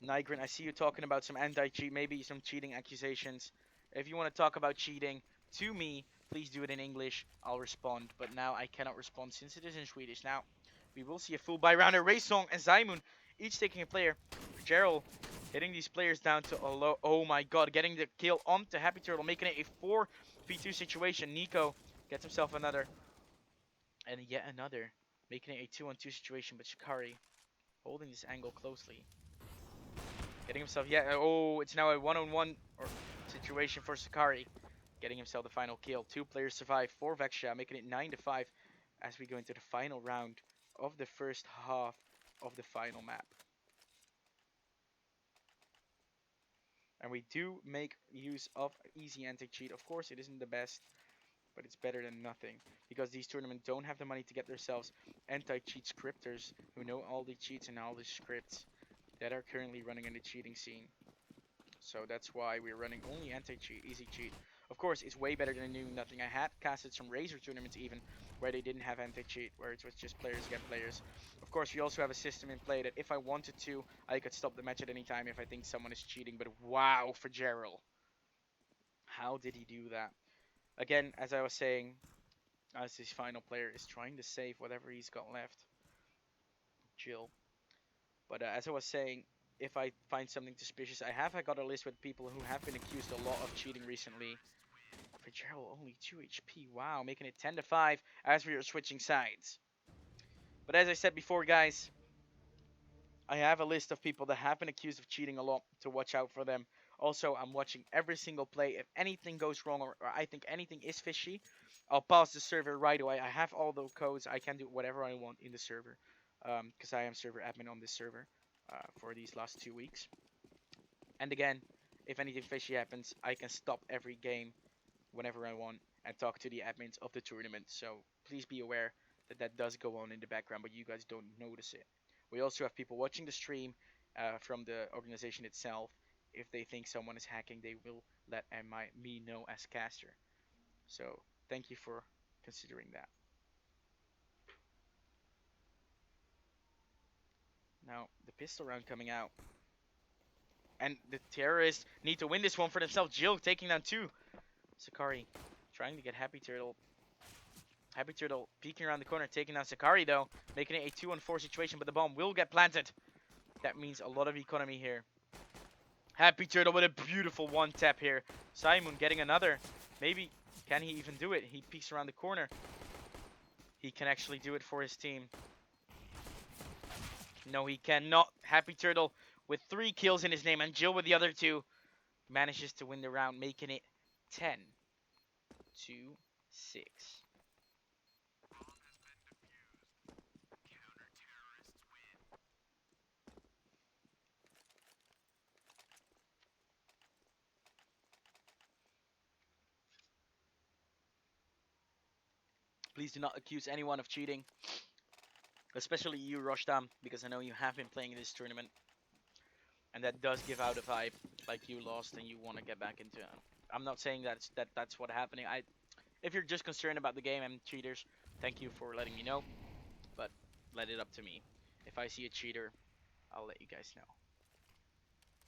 Nigrin, I see you talking about some anti-cheat, maybe some cheating accusations. If you want to talk about cheating to me, please do it in English. I'll respond. But now I cannot respond since it is in Swedish. Now, we will see a full buy rounder. Raysong and Zaimun each taking a player. Gerald hitting these players down to a low. Oh my god, getting the kill onto Happy Turtle, making it a 4v2 situation. Nico gets himself another. And yet another, making it a 2-on-2 situation. But Shikari holding this angle closely. Getting himself, yeah, oh, it's now a 1-on-1 situation for Sakari. Getting himself the final kill. 2 players survive for Vexia, making it 9-5 as we go into the final round of the first half of the final map. And we do make use of easy anti-cheat. Of course, it isn't the best, but it's better than nothing. Because these tournaments don't have the money to get themselves anti-cheat scripters who know all the cheats and all the scripts that are currently running in the cheating scene. So that's why we're running only anti-cheat, easy cheat. Of course, it's way better than doing nothing. I had casted some Razor tournaments even where they didn't have anti-cheat, where it was just players against players. Of course, we also have a system in play that if I wanted to, I could stop the match at any time if I think someone is cheating. But wow, for Gerald. How did he do that? Again, as I was saying, as this final player is trying to save whatever he's got left. Jill. But as I was saying, if I find something suspicious, I got a list with people who have been accused a lot of cheating recently. For Gerald, only 2 HP. Wow, making it 10-5 as we are switching sides. But as I said before, guys, I have a list of people that have been accused of cheating a lot to watch out for them. Also, I'm watching every single play. If anything goes wrong or I think anything is fishy, I'll pause the server right away. I have all the codes. I can do whatever I want in the server because I am server admin on this server for these last 2 weeks. And again, if anything fishy happens, I can stop every game whenever I want and talk to the admins of the tournament. So please be aware that that does go on in the background, but you guys don't notice it. We also have people watching the stream from the organization itself. If they think someone is hacking, they will let me know as caster. So thank you for considering that. Now the pistol round coming out. And the terrorists need to win this one for themselves. Jill taking down 2. Sakari trying to get Happy Turtle. Happy Turtle peeking around the corner, taking down Sakari though, making it a 2-on-4 situation, but the bomb will get planted. That means a lot of economy here. Happy Turtle with a beautiful one tap here. Simon getting another. Maybe, can he even do it? He peeks around the corner. He can actually do it for his team. No, he cannot. Happy Turtle with 3 kills in his name, and Jill with the other 2 manages to win the round, making it 10-6. Please do not accuse anyone of cheating, especially you, Rostam, because I know you have been playing this tournament, and that does give out a vibe like you lost and you want to get back into it. I'm not saying that's what happening. If you're just concerned about the game and cheaters, thank you for letting me know, but let it up to me. If I see a cheater, I'll let you guys know,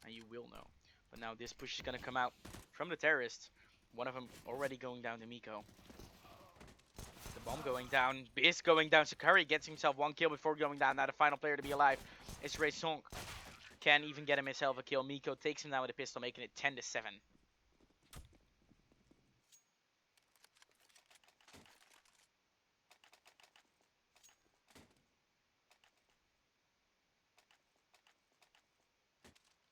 and you will know. But now this push is gonna come out from the terrorists. One of them already going down to Miko. The bomb going down, is going down. Sakari gets himself 1 kill before going down. Now the final player to be alive is Ray Song. Can't even get himself a kill. Miko takes him down with a pistol, making it 10-7.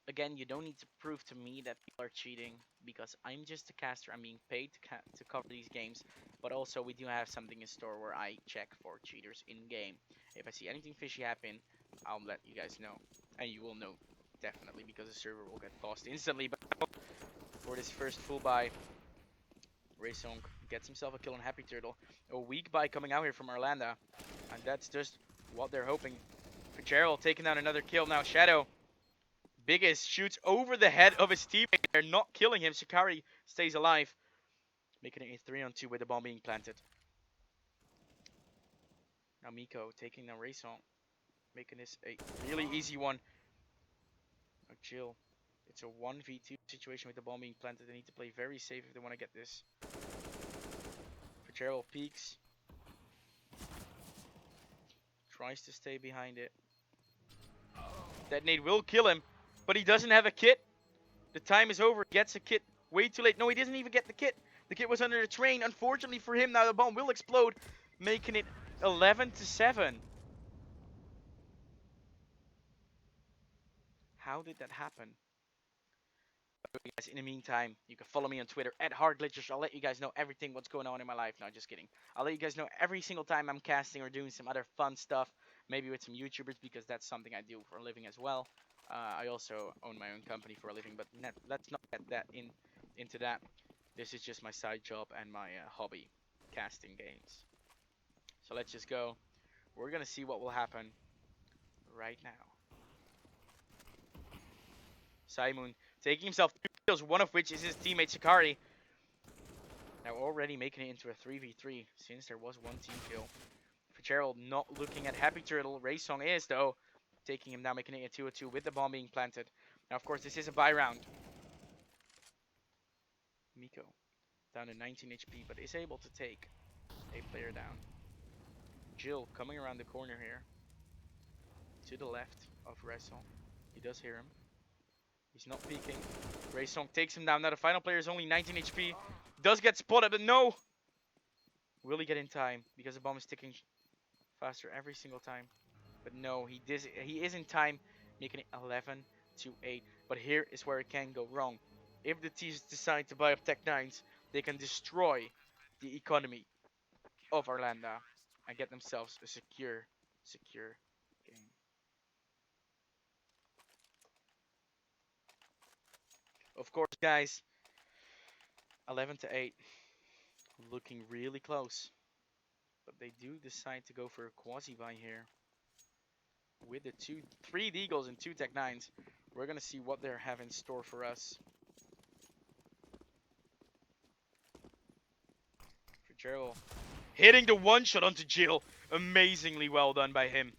Again, you don't need to prove to me that people are cheating because I'm just a caster. I'm being paid to cover these games, but also we do have something in store where I check for cheaters in game. If I see anything fishy happen, I'll let you guys know, and you will know definitely, because the server will get lost instantly. But for this first full buy, Raysong gets himself a kill on Happy Turtle. A weak buy coming out here from Orlando, and that's just what they're hoping. Fitzgerald taking down another kill. Now Shadow, biggest, shoots over the head of his teammate. They're not killing him. Shikari stays alive, making it a 3-on-2 with the bomb being planted. Now Miko taking down Raysong, making this a really easy one. Now Jill, it's a 1v2 situation with the bomb being planted. They need to play very safe if they want to get this. Fitzgerald peeks, tries to stay behind it. That nade will kill him, but he doesn't have a kit. The time is over. Gets a kit way too late. No, he doesn't even get the kit. The kit was under the train. Unfortunately for him, now the bomb will explode, making it 11-7. How did that happen? Guys, in the meantime, you can follow me on Twitter at HardGlitchers. I'll let you guys know everything what's going on in my life. No, just kidding. I'll let you guys know every single time I'm casting or doing some other fun stuff. Maybe with some YouTubers, because that's something I do for a living as well. I also own my own company for a living, but let's not get that into that. This is just my side job and my hobby, casting games. So let's just go. We're gonna see what will happen right now. Simon taking himself 2 kills, one of which is his teammate Shikari. Now already making it into a 3v3 since there was one team kill. Fitzgerald not looking at Happy Turtle. Raysong is, though, taking him down, making it a 2-2 with the bomb being planted. Now, of course, this is a buy round. Miko down to 19 HP, but is able to take a player down. Jill coming around the corner here to the left of Raysong. He does hear him. He's not peeking. Raysong takes him down. Now the final player is only 19 HP. Does get spotted, but no! Will he get in time? Because the bomb is ticking faster every single time. But no, he is in time, making it 11-8. But here is where it can go wrong. If the teams decide to buy up Tech 9s, they can destroy the economy of Orlando and get themselves a secure game. Of course, guys, 11-8, looking really close. But they do decide to go for a quasi-buy here. With the 3 Deagles and 2 Tech 9s, we're going to see what they have in store for us. For Gerald, hitting the one-shot onto Jill. Amazingly well done by him.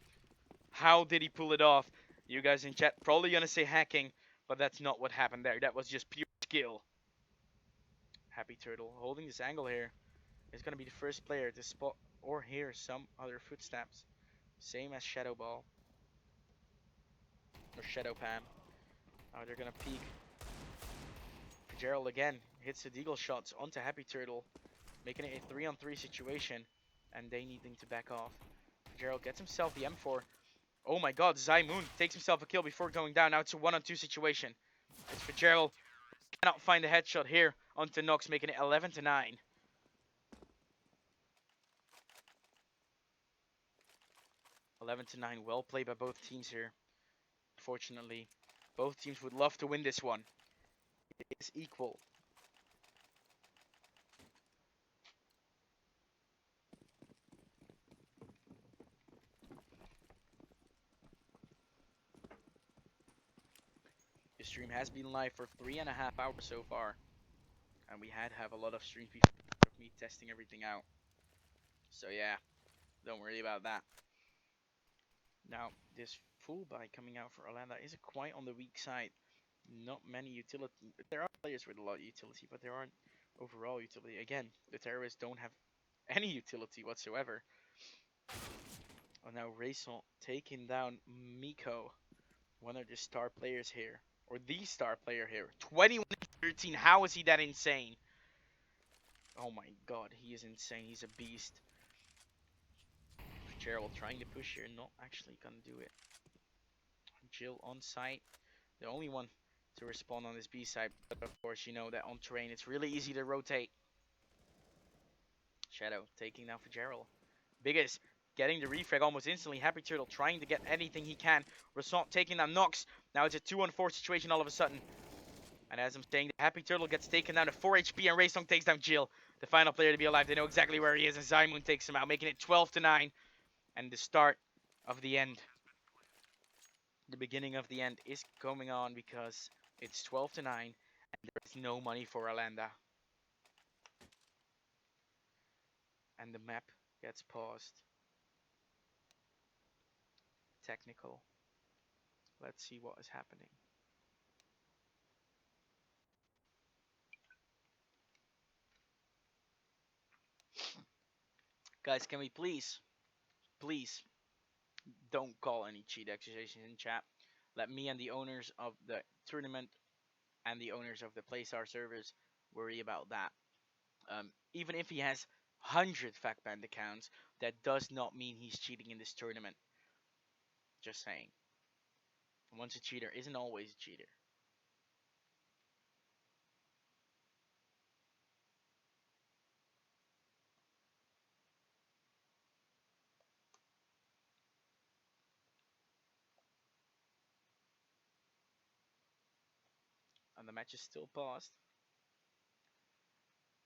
How did he pull it off? You guys in chat probably going to say hacking, but that's not what happened there. That was just pure skill. Happy Turtle holding this angle here is going to be the first player to spot or hear some other footsteps. Same as Shadow Ball. Or Shadow Pam. Now they're going to peek. Gerald again hits the deagle shots onto Happy Turtle, making it a 3-on-3 situation, and they needing to back off. Gerald gets himself the M4. Oh my god, Zymoon takes himself a kill before going down. Now it's a 1-on-2 situation. It's Fitzgerald. Cannot find a headshot here onto Nox, making it 11-9. 11-9, well played by both teams here. Fortunately, both teams would love to win this one. It is equal. The stream has been live for 3.5 hours so far. And we have a lot of streams before of me testing everything out. So yeah, don't worry about that. Now, this full buy coming out for Orlando is quite on the weak side. Not many utility. There are players with a lot of utility, but there aren't overall utility. Again, the terrorists don't have any utility whatsoever. Oh, now Raysong taking down Miko, one of the star players here, or the star player here. 21-13. How is he that insane? Oh my god, he is insane. He's a beast. Gerald trying to push here, not actually gonna do it. Jill on site, the only one to respawn on this B side, but of course you know that on terrain it's really easy to rotate. Shadow taking down for Gerald. Biggest getting the refrag almost instantly. Happy Turtle trying to get anything he can. Rassant taking down Nox. Now it's a 2-on-4 situation all of a sudden. And as I'm saying, the Happy Turtle gets taken down to 4 HP, and Raysong takes down Jill, the final player to be alive. They know exactly where he is, and Zymoon takes him out, making it 12-9. And the start of the end, the beginning of the end, is coming on because it's 12-9, and there is no money for Alanda. And the map gets paused. Technical. Let's see what is happening. Guys, can we please don't call any cheat accusations in chat. Let me and the owners of the tournament and the owners of the PlayStar servers worry about that. Even if he has 100 fact banned accounts, that does not mean he's cheating in this tournament. Just saying. Once a cheater isn't always a cheater. And the match is still paused.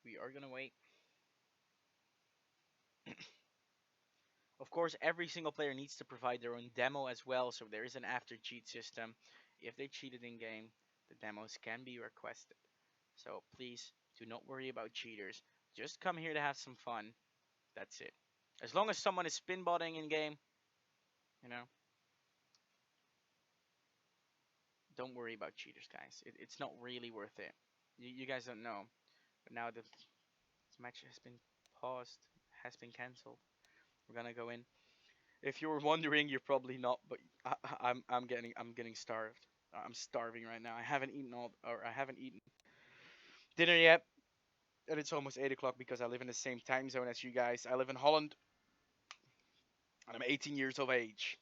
We are gonna wait. Of course, every single player needs to provide their own demo as well, so there is an after cheat system. If they cheated in game, the demos can be requested. So please do not worry about cheaters. Just come here to have some fun. That's it. As long as someone is spin botting in game, you know, don't worry about cheaters, guys. It's not really worth it. You guys don't know, but now the match has been paused, has been cancelled. We're gonna go in. If you were wondering, you're probably not, but I'm getting starved. I'm starving right now. I haven't eaten dinner yet, and it's almost 8 o'clock because I live in the same time zone as you guys. I live in Holland, and I'm 18 years of age.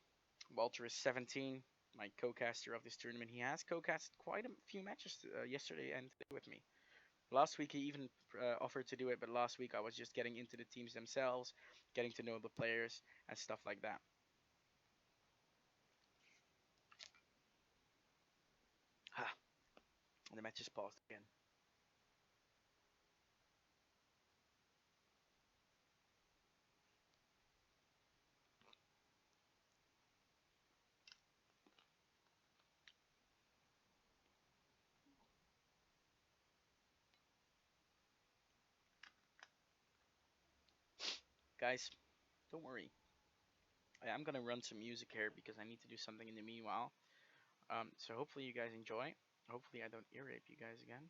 Walter is 17, my co-caster of this tournament. He has co-casted quite a few matches yesterday and today with me. Last week he even offered to do it, but last week I was just getting into the teams themselves, getting to know the players and stuff like that. Ha! And the match is paused again. Guys, don't worry. I'm gonna run some music here because I need to do something in the meanwhile. So hopefully you guys enjoy. Hopefully I don't ear rape you guys again.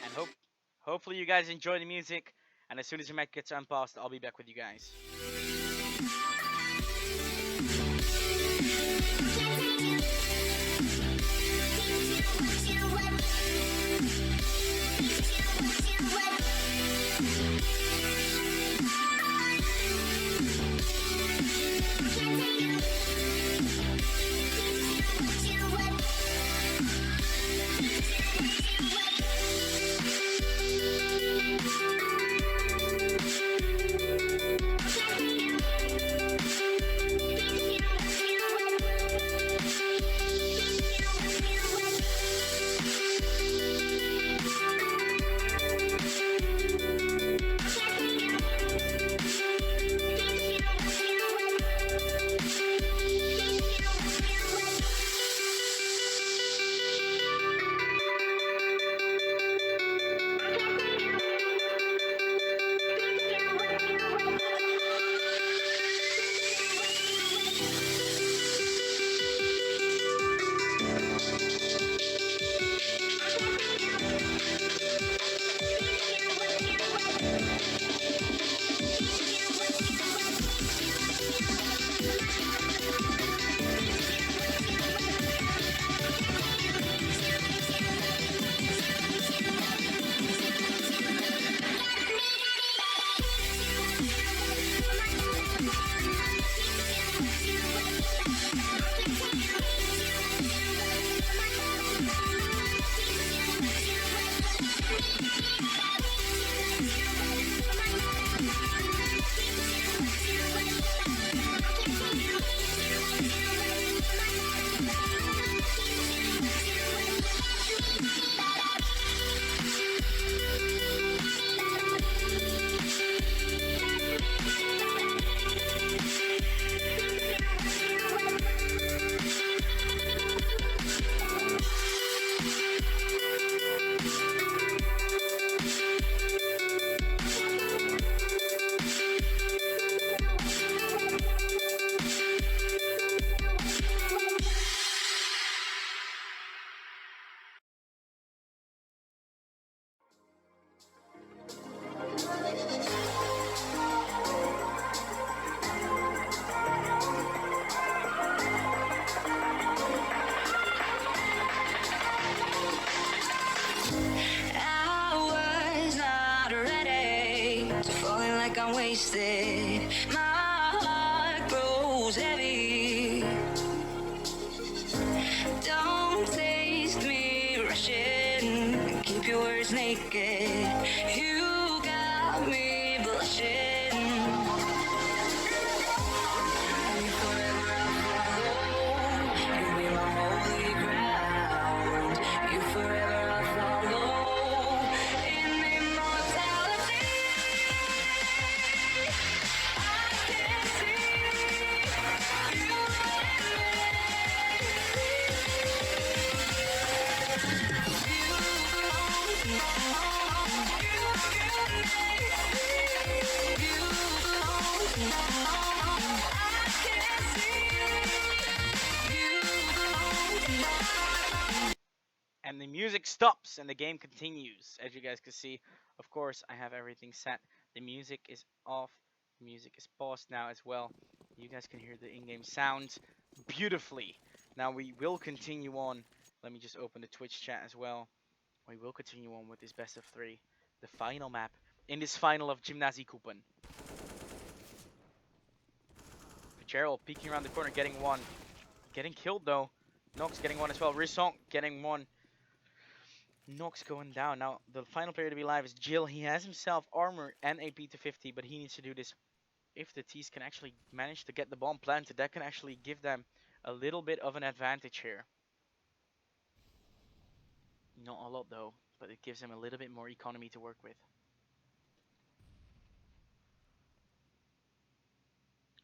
And hopefully you guys enjoy the music. And as soon as the match gets unpaused, I'll be back with you guys. I'm wasted. My heart grows heavy. Don't taste me rushing. Keep your words naked. You got me blushing. And forever I'll follow. You be my holy ground. You forever I'll follow. In immortality, I can see you And the music stops and the game continues. As you guys can see, of course, I have everything set. The music is off. The music is paused now as well. You guys can hear the in-game sounds beautifully. Now we will continue on. Let me just open the Twitch chat as well. We will continue on with this best of 3, the final map in this final of Gymnasiecupen. Gerald peeking around the corner, getting one. Getting killed though. Nox getting one as well. Rissonk getting one. Nox going down. Now, the final player to be alive is Jill. He has himself armor and AP to 50, but he needs to do this. If the T's can actually manage to get the bomb planted, that can actually give them a little bit of an advantage here. Not a lot though, but it gives them a little bit more economy to work with.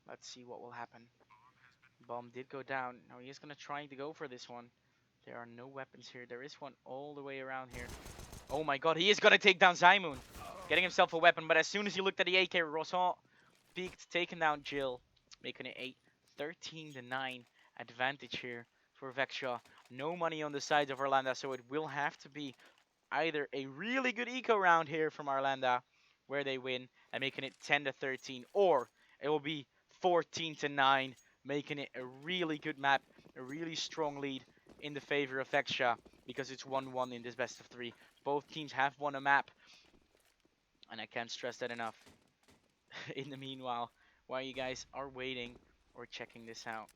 Let's see what will happen. Bomb did go down. Now he is going to try to go for this one. There are no weapons here. There is one all the way around here. Oh my god, he is going to take down Zymoon. Getting himself a weapon, but as soon as he looked at the AK, Rosson peeked, taking down Jill. Making it a 13-9 advantage here for Vexia. No money on the side of Arlanda, so it will have to be either a really good eco round here from Arlanda, where they win, and making it 10-13, or it will be 14-9, making it a really good map, a really strong lead in the favor of Vexia, because it's 1-1 in this best of 3. Both teams have won a map, and I can't stress that enough. In the meanwhile, while you guys are waiting or checking this out,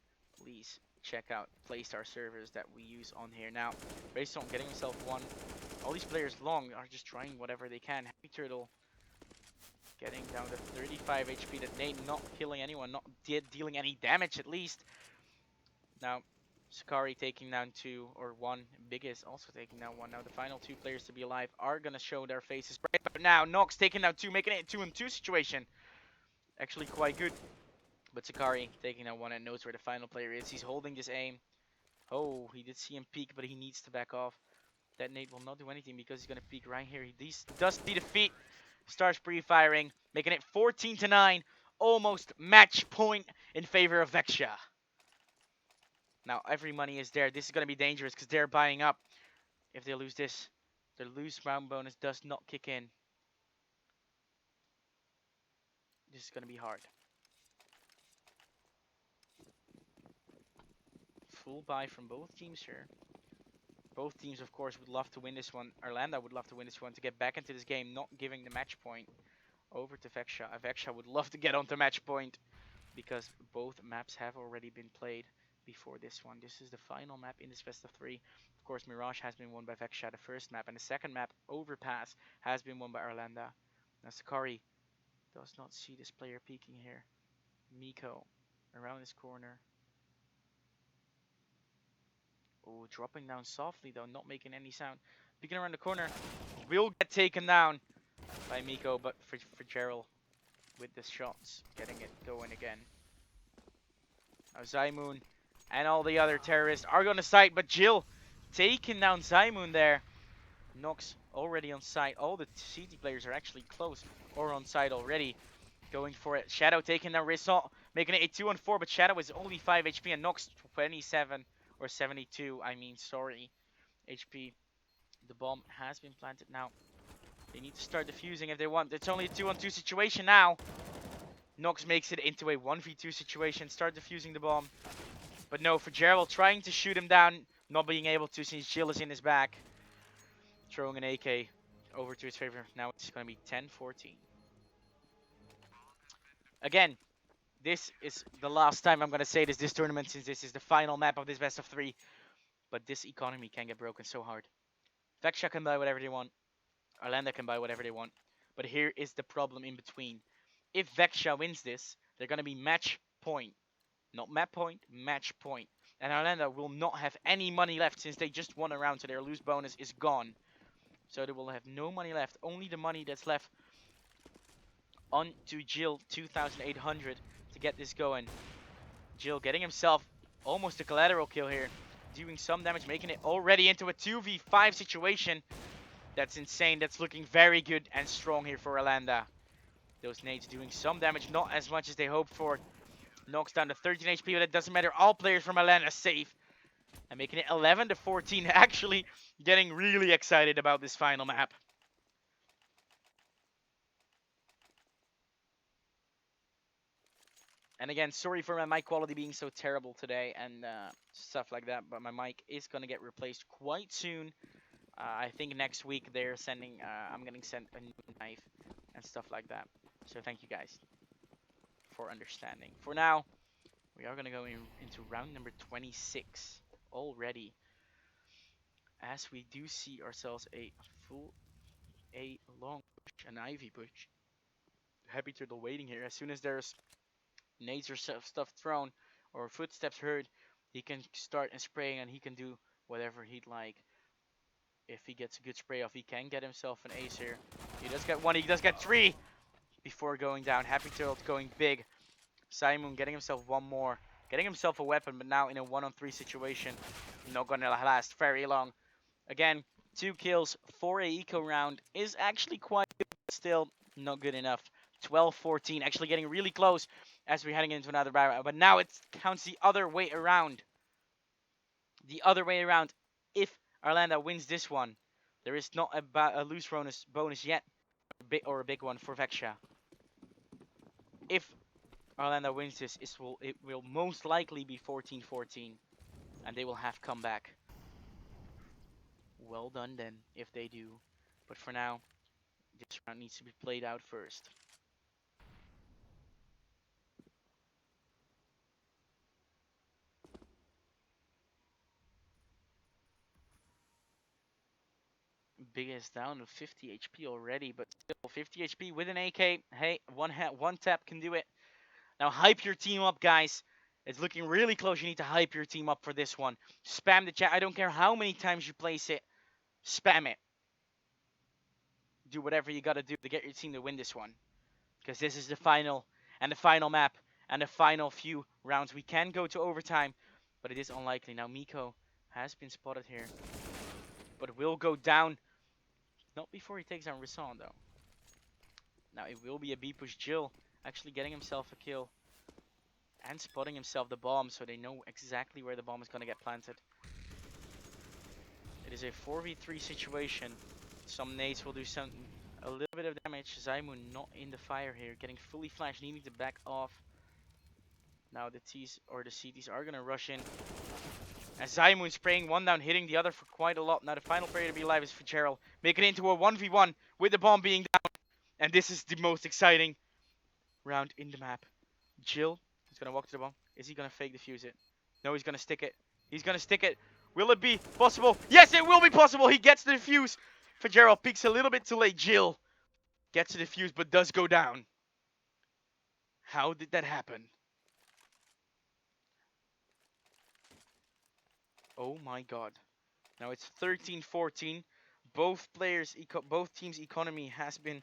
please check out Playstar servers that we use on here. Now, based on getting himself one, all these players long are just trying whatever they can. Happy Turtle getting down to 35 HP. That Nate not killing anyone, not dealing any damage at least. Now, Sakari taking down 2 or 1. Big is also taking down 1. Now, the final 2 players to be alive are going to show their faces. But now, Nox taking down 2, making it a 2-2 situation. Actually quite good. But Sakari taking down 1 and knows where the final player is. He's holding this aim. Oh, he did see him peek, but he needs to back off. That Nate will not do anything because he's going to peek right here. He does see the feet. Starts pre-firing, making it 14-9. Almost match point in favor of Vexia. Now, every money is there. This is going to be dangerous because they're buying up. If they lose this, their lose round bonus does not kick in. This is going to be hard. Full buy from both teams here. Both teams, of course, would love to win this one. Arlanda would love to win this one to get back into this game, not giving the match point over to Vexia. Vexia would love to get onto match point because both maps have already been played before this one. This is the final map in this best of 3. Of course, Mirage has been won by Vexia, the first map, and the second map, Overpass, has been won by Arlanda. Now, Sakari does not see this player peeking here. Miko around this corner. Oh, dropping down softly though, not making any sound. Peeking around the corner, will get taken down by Miko, but for Gerald with the shots, getting it going again. Now Zymoon and all the other terrorists are going to site, but Jill taking down Zymoon there. Nox already on site. All the CT players are actually close or on site already. Going for it. Shadow taking down Rissant, making it a 2-4, but Shadow is only 5 HP and Nox 27 or 72, I mean, sorry, HP. The bomb has been planted now. They need to start defusing if they want. It's only a 2-on-2 situation now. Nox makes it into a 1v2 situation. Start defusing the bomb. But no, for Gerald trying to shoot him down, not being able to since Jill is in his back. Throwing an AK over to his favor. Now it's going to be 10-14. Again, this is the last time I'm gonna say this tournament, since this is the final map of this best of three. But this economy can get broken so hard. Vexia can buy whatever they want. Arlanda can buy whatever they want. But here is the problem in between. If Vexia wins this, they're gonna be match point. Not map point, match point. And Arlanda will not have any money left since they just won a round, so their lose bonus is gone. So they will have no money left. Only the money that's left on to Jill 2,800 to get this going. Jill getting himself almost a collateral kill here. Doing some damage, making it already into a 2v5 situation. That's insane. That's looking very good and strong here for Arlanda. Those nades doing some damage, not as much as they hoped for. Knocks down to 13 HP, but it doesn't matter. All players from Arlanda safe. And making it 11 to 14. Actually getting really excited about this final map. And again, sorry for my mic quality being so terrible today and stuff like that, but my mic is going to get replaced quite soon. I think next week they're sending, I'm getting sent a new knife and stuff like that. So thank you guys for understanding. For now, we are going to go into round number 26 already. As we do see ourselves a long push, an Ivy push. Happy Turtle waiting here. As soon as there's nades or stuff thrown or footsteps heard, he can start and spraying, and he can do whatever he'd like. If he gets a good spray off, he can get himself an ace here. He does get one, he does get three before going down. Happy Turtle going big. Simon getting himself one more. Getting himself a weapon, but now in a 1-on-3 situation. Not gonna last very long. Again, 2 kills for a eco round is actually quite good, but still not good enough. 12-14, actually getting really close as we're heading into another round. But now it counts the other way around. The other way around. If Arlanda wins this one, there is not a loose bonus yet, or a big one for Vexia. If Arlanda wins this, it will most likely be 14-14, and they will have come back. Well done then, if they do. But for now, this round needs to be played out first. Biggest down of 50 HP already, but still 50 HP with an AK. Hey, one tap can do it. Now hype your team up, guys. It's looking really close. You need to hype your team up for this one. Spam the chat. I don't care how many times you place it. Spam it. Do whatever you gotta do to get your team to win this one. Because this is the final, and the final map, and the final few rounds. We can go to overtime, but it is unlikely. Now Miko has been spotted here, but will go down. Not before he takes down Risson, though. Now it will be a B push. Jill actually getting himself a kill and spotting himself the bomb, so they know exactly where the bomb is going to get planted. It is a 4v3 situation. Some nades will do a little bit of damage. Zaimun not in the fire here, getting fully flashed, needing to back off. Now the T's or the CTs are going to rush in. As Zaimun spraying one down, hitting the other for quite a lot. Now the final player to be alive is Fitzgerald, making it into a 1v1 with the bomb being down. And this is the most exciting round in the map. Jill is going to walk to the bomb. Is he going to fake defuse it? No, he's going to stick it. He's going to stick it. Will it be possible? Yes, it will be possible. He gets the defuse. Fitzgerald peeks a little bit too late. Jill gets the defuse but does go down. How did that happen? Oh my god. Now it's 13-14. Both teams' economy has been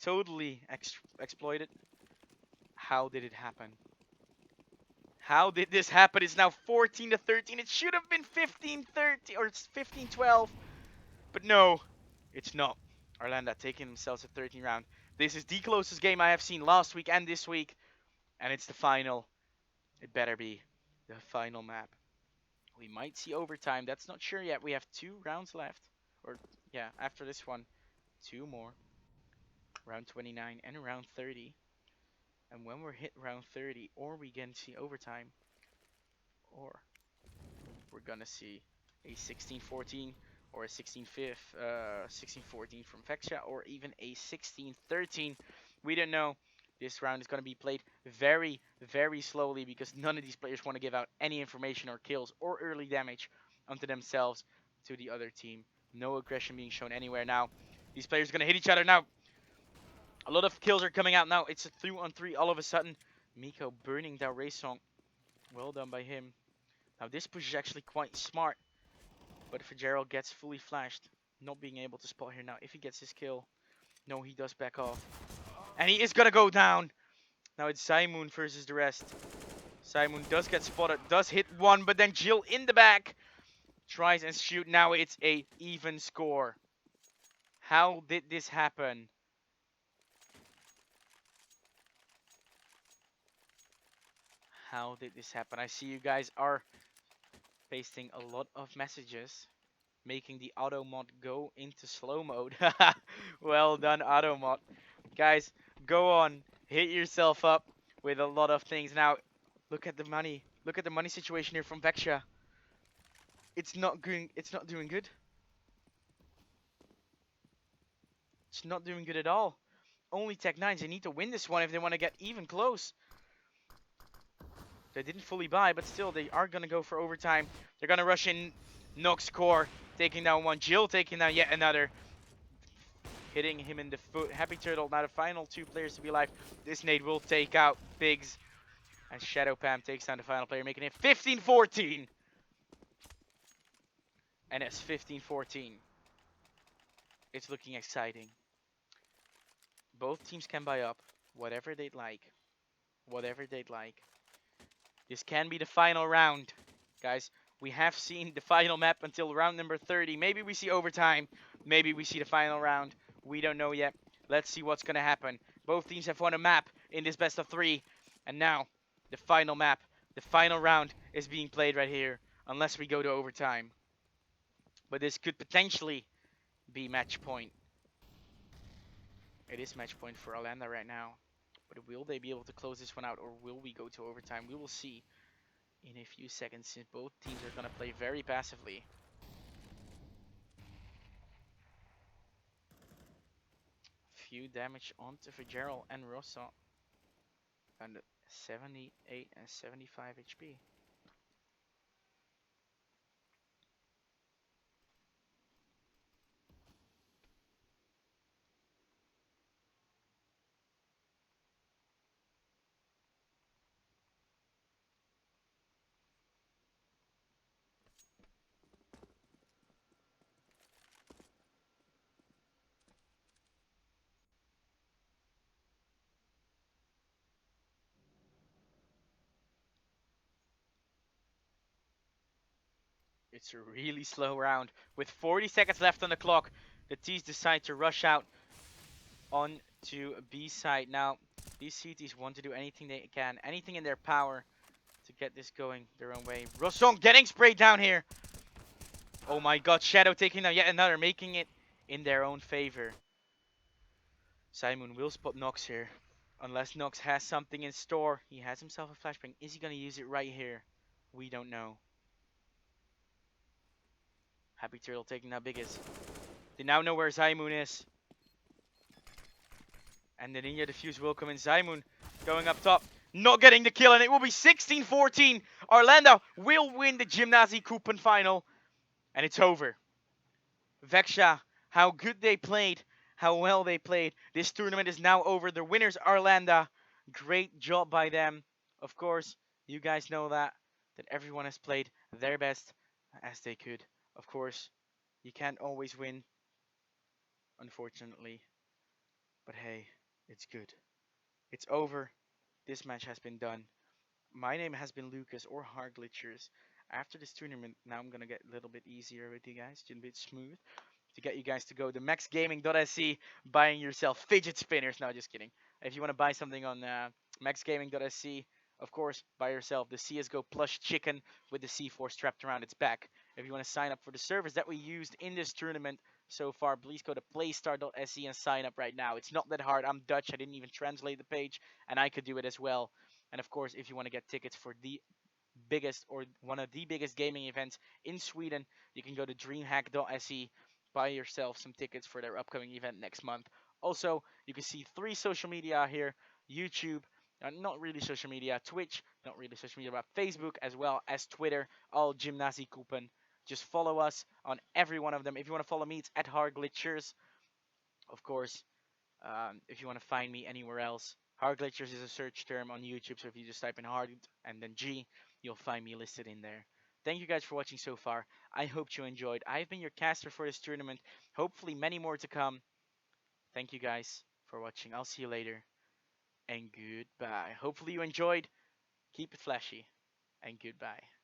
totally exploited. How did it happen? How did this happen? It's now 14-13. It should have been 15-13 or 15-12. But no, it's not. Arlanda taking themselves a 13 round. This is the closest game I have seen last week and this week. And it's the final. It better be the final map. We might see overtime. That's not sure yet. We have 2 rounds left. Or, yeah, after this one, 2 more. Round 29 and round 30. And when we're hit round 30, or we can see overtime, or we're gonna see a 16-14 or a 16-14 from Vexia, or even a 16-13. We don't know. This round is going to be played very, very slowly because none of these players want to give out any information or kills or early damage onto themselves to the other team. No aggression being shown anywhere now. These players are going to hit each other now. A lot of kills are coming out now. It's a 3-on-3 all of a sudden. Miko burning down Raysong. Well done by him. Now this push is actually quite smart. But if Gerald gets fully flashed, not being able to spot here now. If he gets his kill, no, he does back off. And he is going to go down. Now it's Simon versus the rest. Simon does get spotted, does hit one, but then Jill in the back tries and shoot. Now it's a even score. How did this happen? How did this happen? I see you guys are pasting a lot of messages, making the auto mod go into slow mode. Well done, auto mod. Guys, go on, hit yourself up with a lot of things. Now, look at the money. Look at the money situation here from Vexia. It's not going. It's not doing good. It's not doing good at all. Only Tech 9s. They need to win this one if they want to get even close. They didn't fully buy, but still, they are going to go for overtime. They're going to rush in Nox Core, taking down one. Jill taking down yet another. Hitting him in the foot. Happy Turtle, now the final two players to be alive. This nade will take out Biggs. And Shadow Pam takes down the final player, making it 15-14. And it's 15-14. It's looking exciting. Both teams can buy up whatever they'd like. Whatever they'd like. This can be the final round, guys. We have seen the final map until round number 30. Maybe we see overtime. Maybe we see the final round. We don't know yet. Let's see what's going to happen. Both teams have won a map in this best of 3. And now, the final map, the final round is being played right here. Unless we go to overtime. But this could potentially be match point. It is match point for Alanda right now. But will they be able to close this one out, or will we go to overtime? We will see in a few seconds, since both teams are going to play very passively. Few damage onto Fitzgerald and Rosso. And 78 and 75 HP. It's a really slow round. With 40 seconds left on the clock, the T's decide to rush out on to B side. Now, these CTs want to do anything they can, anything in their power to get this going their own way. Rosong getting sprayed down here. Oh my god, Shadow taking down yet another, making it in their own favor. Simon will spot Nox here. Unless Nox has something in store. He has himself a flashbang. Is he going to use it right here? We don't know. Happy Turtle taking down Biggest. They now know where Simon is. And the Ninja Defuse will come in. Simon going up top. Not getting the kill, and it will be 16-14. Orlando will win the Gymnasiecupen final. And it's over. Vexia, how good they played. How well they played. This tournament is now over. The winners are Orlando. Great job by them. Of course, you guys know that everyone has played their best as they could. Of course, you can't always win, unfortunately. But hey, it's good. It's over. This match has been done. My name has been Lucas or Hard Glitchers. After this tournament, now I'm gonna get a little bit easier with you guys, a bit smooth, to get you guys to go to maxgaming.sc, buying yourself fidget spinners. No, just kidding. If you want to buy something on maxgaming.sc, of course, buy yourself the CSGO plush chicken with the C4 strapped around its back. If you want to sign up for the servers that we used in this tournament so far, please go to playstar.sc and sign up right now. It's not that hard. I'm Dutch. I didn't even translate the page, and I could do it as well. And of course, if you want to get tickets for the biggest or one of the biggest gaming events in Sweden, you can go to dreamhack.se, buy yourself some tickets for their upcoming event next month. Also, you can see 3 social media here YouTube, not really social media, Twitch, not really social media, but Facebook as well as Twitter, all Gymnasiecupen. Just follow us on every one of them. If you want to follow me, it's at Harglitchers, of course. If you want to find me anywhere else, Harglitchers is a search term on YouTube, so if you just type in hard and then G, you'll find me listed in there. Thank you guys for watching so far. I hope you enjoyed. I've been your caster for this tournament. Hopefully, many more to come. Thank you guys for watching. I'll see you later, and goodbye. Hopefully, you enjoyed. Keep it flashy, and goodbye.